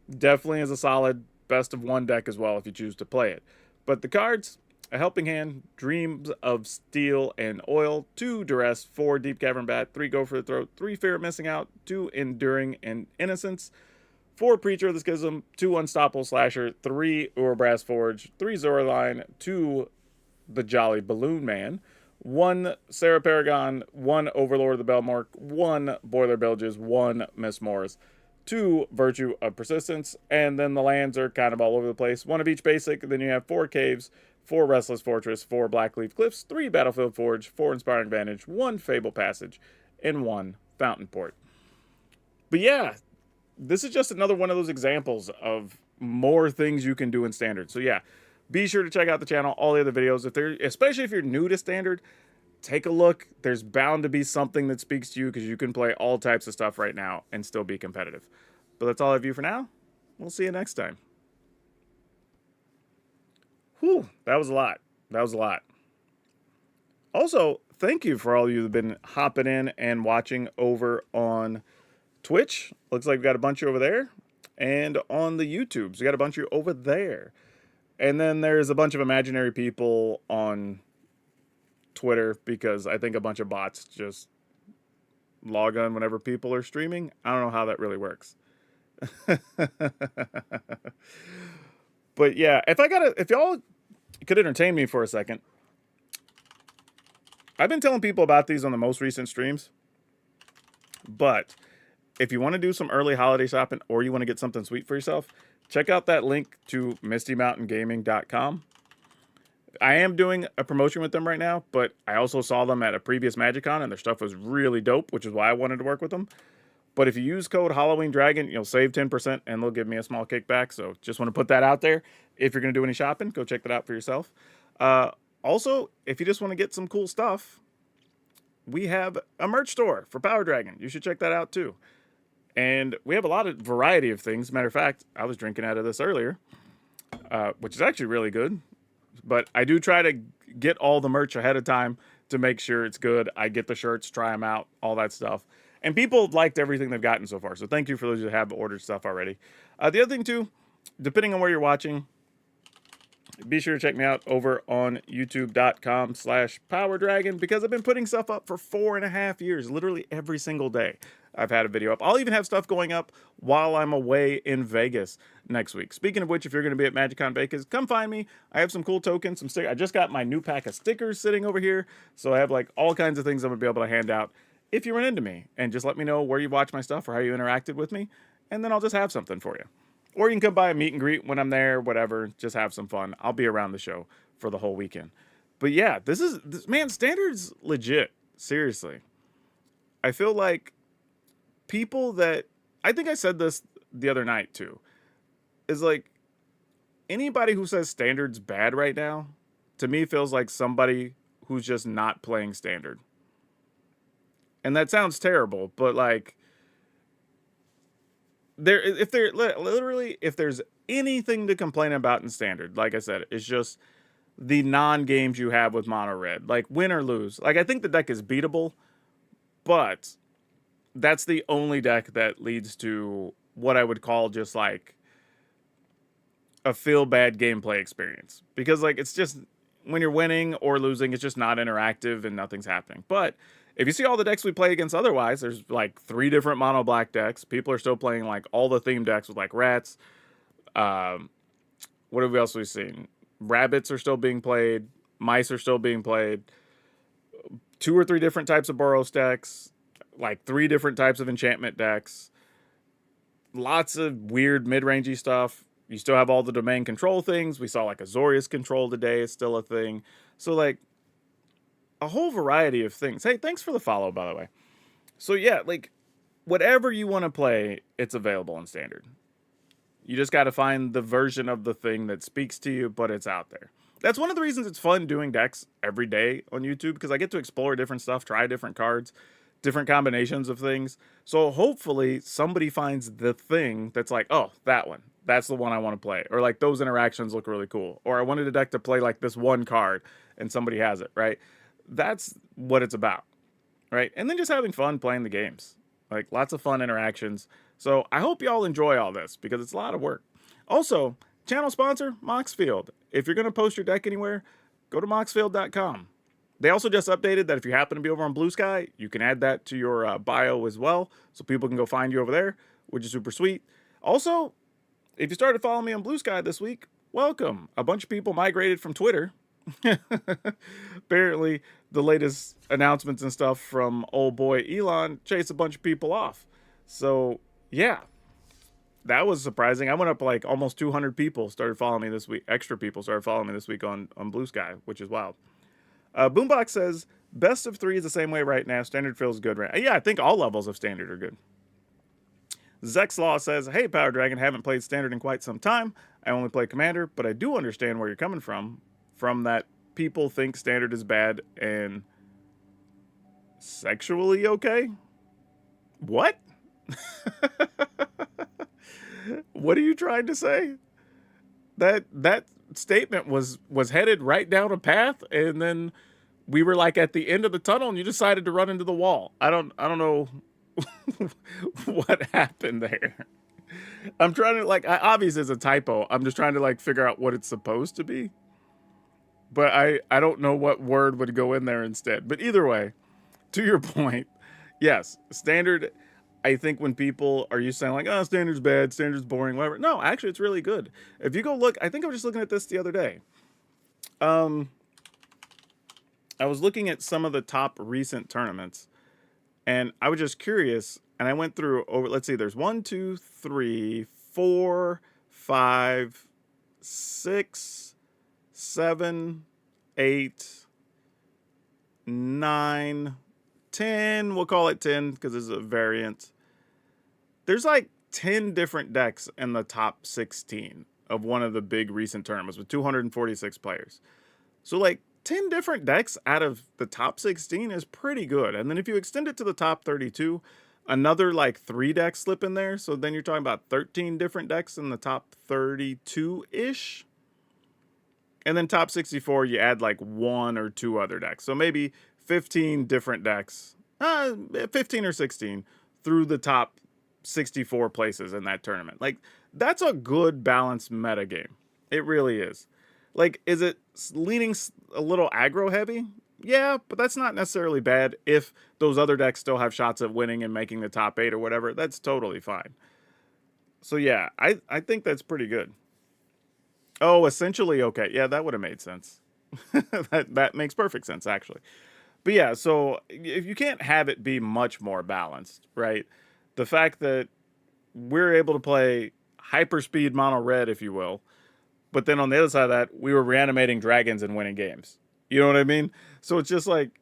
Definitely is a solid best of 1 deck as well if you choose to play it. But the cards, a Helping Hand, Dreams of Steel and Oil, 2 Duress, 4 Deep Cavern Bat, 3 Go for the Throat, 3 Fear of Missing Out, 2 Enduring and Innocence, 4 Preacher of the Schism, 2 Unstoppable Slasher, 3 Urbrass Forge, 3 Zoraline, 2 the Jolly Balloon Man, 1 Sarah Paragon, 1 Overlord of the Belmork, 1 Boiler Bilges, 1 Miss Morris, 2 Virtue of Persistence, and then the lands are kind of all over the place. 1 of each basic, then you have 4 Caves, 4 Restless Fortress, 4 Blackleaf Cliffs, 3 Battlefield Forge, 4 Inspiring Advantage, 1 Fable Passage, and 1 Fountain Port. But yeah, this is just another one of those examples of more things you can do in Standard. So yeah, be sure to check out the channel, all the other videos. Especially if you're new to Standard, take a look. There's bound to be something that speaks to you because you can play all types of stuff right now and still be competitive. But that's all I have for you for now. We'll see you next time. Whew, that was a lot. That was a lot. Also, thank you for all you have been hopping in and watching over on Twitch. Looks like we got a bunch over there. And on the YouTubes, we got a bunch of you over there. And then there's a bunch of imaginary people on Twitter because I think a bunch of bots just log on whenever people are streaming. I don't know how that really works. But yeah, if y'all could entertain me for a second, I've been telling people about these on the most recent streams, but if you want to do some early holiday shopping or you want to get something sweet for yourself, check out that link to mistymountaingaming.com. I am doing a promotion with them right now, but I also saw them at a previous MagicCon and their stuff was really dope, which is why I wanted to work with them. But if you use code HalloweenDragon, you'll save 10% and they'll give me a small kickback. So just want to put that out there. If you're going to do any shopping, go check that out for yourself. Also, if you just want to get some cool stuff, we have a merch store for PowrDragn. You should check that out too. And we have a lot of variety of things. Matter of fact, I was drinking out of this earlier, which is actually really good. But I do try to get all the merch ahead of time to make sure it's good. I get the shirts, try them out, all that stuff. And people liked everything they've gotten so far. So thank you for those who have ordered stuff already. The other thing too, depending on where you're watching, be sure to check me out over on youtube.com/PowrDragn because I've been putting stuff up for 4.5 years, literally every single day. I've had a video up. I'll even have stuff going up while I'm away in Vegas next week. Speaking of which, if you're going to be at MagicCon Vegas, come find me. I have some cool tokens, some stickers. I just got my new pack of stickers sitting over here. So I have like all kinds of things I'm going to be able to hand out if you run into me. And just let me know where you watch my stuff or how you interacted with me. And then I'll just have something for you. Or you can come by a meet and greet when I'm there, whatever. Just have some fun. I'll be around the show for the whole weekend. But yeah, man, Standard's legit. Seriously. I feel like people that, I think I said this the other night too, is like anybody who says Standard's bad right now, to me feels like somebody who's just not playing Standard. And that sounds terrible, but like, if there's anything to complain about in Standard, like I said, it's just the non-games you have with mono red, like win or lose. Like I think the deck is beatable, but that's the only deck that leads to what I would call just like a feel bad gameplay experience, because like it's just when you're winning or losing, it's just not interactive and nothing's happening. But if you see all the decks we play against otherwise, there's like 3 different mono black decks. People are still playing like all the theme decks with like rats. What have we else we've seen? Rabbits are still being played. Mice are still being played. 2 or 3 different types of Boros decks. Like 3 different types of enchantment decks. Lots of weird mid-rangey stuff. You still have all the domain control things. We saw like Azorius control today is still a thing. So like a whole variety of things. Hey, thanks for the follow, by the way. So yeah, like whatever you want to play, it's available in Standard. You just got to find the version of the thing that speaks to you, but it's out there. That's one of the reasons it's fun doing decks every day on YouTube, because I get to explore different stuff, try different cards, different combinations of things. So hopefully somebody finds the thing that's like, oh, that one. That's the one I want to play. Or like those interactions look really cool. Or I wanted a deck to play like this one card and somebody has it, right? That's what it's about, right? And then just having fun playing the games. Like lots of fun interactions. So I hope y'all enjoy all this because it's a lot of work. Also, channel sponsor, Moxfield. If you're going to post your deck anywhere, go to moxfield.com. They also just updated that if you happen to be over on Blue Sky, you can add that to your bio as well. So people can go find you over there, which is super sweet. Also, if you started following me on Blue Sky this week, welcome. A bunch of people migrated from Twitter. Apparently, the latest announcements and stuff from old boy Elon chased a bunch of people off. So, yeah, that was surprising. I went up like almost 200 people started following me this week. Extra people started following me this week on Blue Sky, which is wild. Boombox says, best of 3 is the same way right now. Standard feels good right now. Yeah, I think all levels of Standard are good. Zexlaw says, hey, PowrDragn, haven't played Standard in quite some time. I only play Commander, but I do understand where you're coming from that people think Standard is bad and sexually okay? What? What are you trying to say? That statement was headed right down a path, and then we were like at the end of the tunnel, and you decided to run into the wall. I don't know what happened there. I'm trying to like, obviously it's a typo. I'm just trying to like figure out what it's supposed to be, but I don't know what word would go in there instead. But either way, to your point, yes, standard. I think when people are used to saying like, oh, standard's bad, standard's boring, whatever. No, actually, it's really good. If you go look, I think I was just looking at this the other day. I was looking at some of the top recent tournaments, and I was just curious. And I went through over. Let's see. There's 1, 2, 3, 4, 5, 6, 7, 8, 9, 10. We'll call it 10 because it's a variant. There's like 10 different decks in the top 16 of one of the big recent tournaments with 246 players. So like 10 different decks out of the top 16 is pretty good. And then if you extend it to the top 32, another like 3 decks slip in there. So then you're talking about 13 different decks in the top 32-ish. And then top 64, you add like 1 or 2 other decks. So maybe 15 different decks, 15 or 16 through the top 64 places in that tournament. Like, that's a good balanced meta game. It really is. Like, is it leaning a little aggro heavy? Yeah, but that's not necessarily bad if those other decks still have shots at winning and making the top 8 or whatever. That's totally fine. So yeah, I think that's pretty good. Oh, essentially okay. Yeah, that would have made sense. that makes perfect sense, actually. But yeah, so if you can't have it be much more balanced, right? The fact that we're able to play hyperspeed mono red, if you will, but then on the other side of that, we were reanimating dragons and winning games. You know what I mean? So it's just like,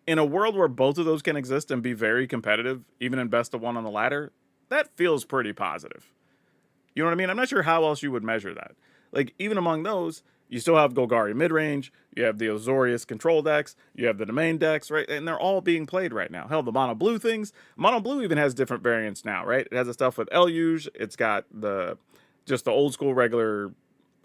in a world where both of those can exist and be very competitive, even in best of one on the ladder, that feels pretty positive. You know what I mean? I'm not sure how else you would measure that. Like, even among those, you still have Golgari midrange, you have the Azorius control decks, you have the domain decks, right? And they're all being played right now. Hell, the mono blue things. Mono blue even has different variants now, right? It has the stuff with Eluge, it's got just the old school regular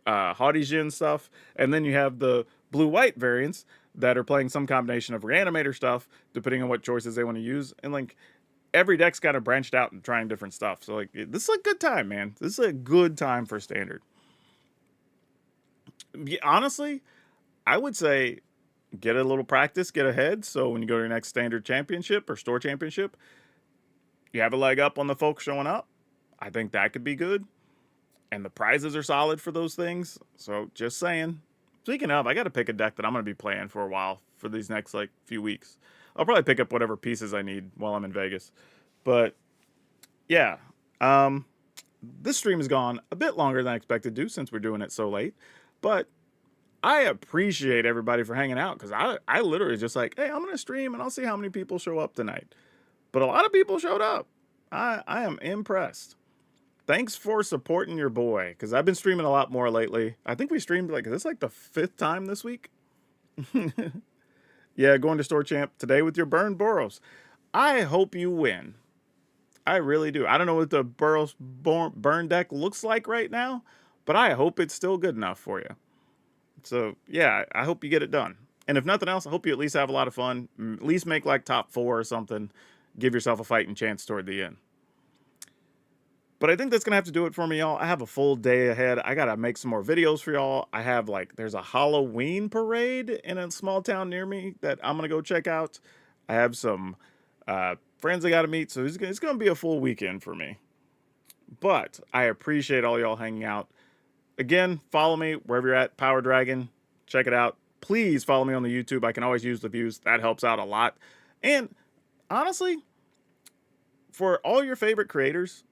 Haughty Jin stuff, and then you have the blue-white variants that are playing some combination of Reanimator stuff, depending on what choices they want to use. And like, every deck's kind of branched out and trying different stuff. So like, this is a good time, man. This is a good time for standard. Honestly, I would say get a little practice, get ahead. So when you go to your next standard championship or store championship, you have a leg up on the folks showing up. I think that could be good. And the prizes are solid for those things. So just saying. Speaking of, I got to pick a deck that I'm going to be playing for a while for these next like few weeks. I'll probably pick up whatever pieces I need while I'm in Vegas. But yeah, this stream has gone a bit longer than I expected to since we're doing it so late. But I appreciate everybody for hanging out because I literally just like, hey, I'm going to stream and I'll see how many people show up tonight. But a lot of people showed up. I am impressed. Thanks for supporting your boy because I've been streaming a lot more lately. I think we streamed like, is this like the 5th time this week? Yeah, going to Store Champ today with your Burn Boros. I hope you win. I really do. I don't know what the Boros burn deck looks like right now, but I hope it's still good enough for you. So, yeah, I hope you get it done. And if nothing else, I hope you at least have a lot of fun. At least make like top 4 or something. Give yourself a fighting chance toward the end. But I think that's going to have to do it for me, y'all. I have a full day ahead. I got to make some more videos for y'all. I have like, there's a Halloween parade in a small town near me that I'm going to go check out. I have some friends I got to meet. So it's going to be a full weekend for me. But I appreciate all y'all hanging out. Again, follow me wherever you're at, PowrDragn. Check it out. Please follow me on the YouTube. I can always use the views. That helps out a lot. And honestly, for all your favorite creators,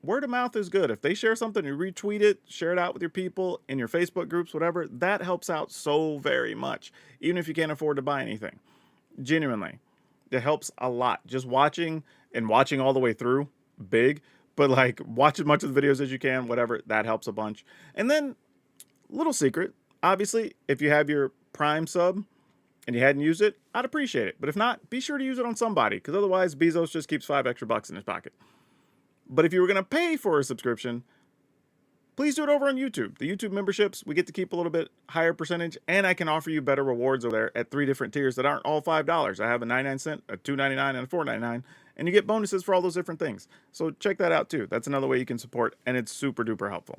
word of mouth is good. If they share something, you retweet it, share it out with your people in your Facebook groups, whatever. That helps out so very much, even if you can't afford to buy anything. Genuinely, it helps a lot. Just watching and watching all the way through, big. But like, watch as much of the videos as you can, whatever. That helps a bunch. And then, little secret. Obviously, if you have your Prime sub and you hadn't used it, I'd appreciate it. But if not, be sure to use it on somebody, because otherwise Bezos just keeps $5 extra in his pocket. But if you were going to pay for a subscription, please do it over on YouTube. The YouTube memberships, we get to keep a little bit higher percentage, and I can offer you better rewards over there at 3 different tiers that aren't all $5. I have a 99-cent, a $2.99, and a $4.99, and you get bonuses for all those different things. So check that out too. That's another way you can support, and it's super duper helpful.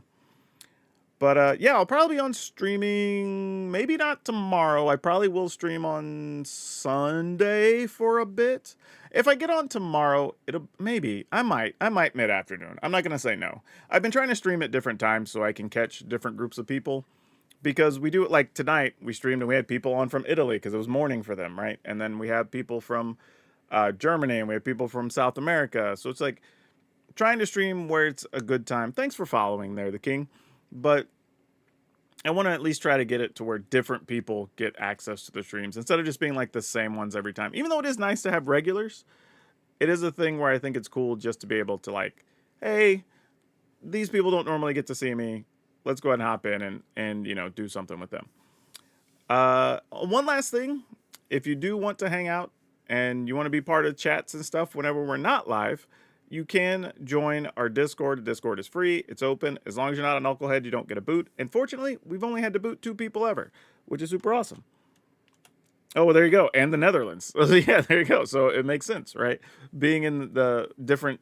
But yeah, I'll probably be on streaming, maybe not tomorrow. I probably will stream on Sunday for a bit. If I get on tomorrow, I might mid-afternoon. I'm not going to say no. I've been trying to stream at different times so I can catch different groups of people, because we do it like tonight. We streamed and we had people on from Italy because it was morning for them, right? And then we have people from Germany, and we have people from South America. So it's like trying to stream where it's a good time. Thanks for following there, the king. But I want to at least try to get it to where different people get access to the streams instead of just being like the same ones every time. Even though it is nice to have regulars, it is a thing where I think it's cool just to be able to like, hey, these people don't normally get to see me. Let's go ahead and hop in and you know, do something with them. One last thing, if you do want to hang out and you want to be part of chats and stuff whenever we're not live, you can join our Discord. The Discord is free. It's open. As long as you're not a knucklehead, you don't get a boot. And fortunately, we've only had to boot 2 people ever, which is super awesome. Oh, well, there you go. And the Netherlands. Yeah, there you go. So it makes sense, right? Being in the different,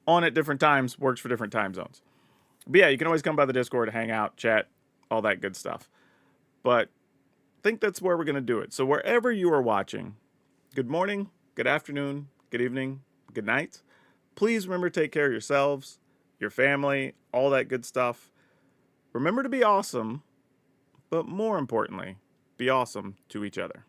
on at different times works for different time zones. But yeah, you can always come by the Discord, hang out, chat, all that good stuff. But I think that's where we're going to do it. So wherever you are watching, good morning, good afternoon, good evening, good night. Please remember to take care of yourselves, your family, all that good stuff. Remember to be awesome, but more importantly, be awesome to each other.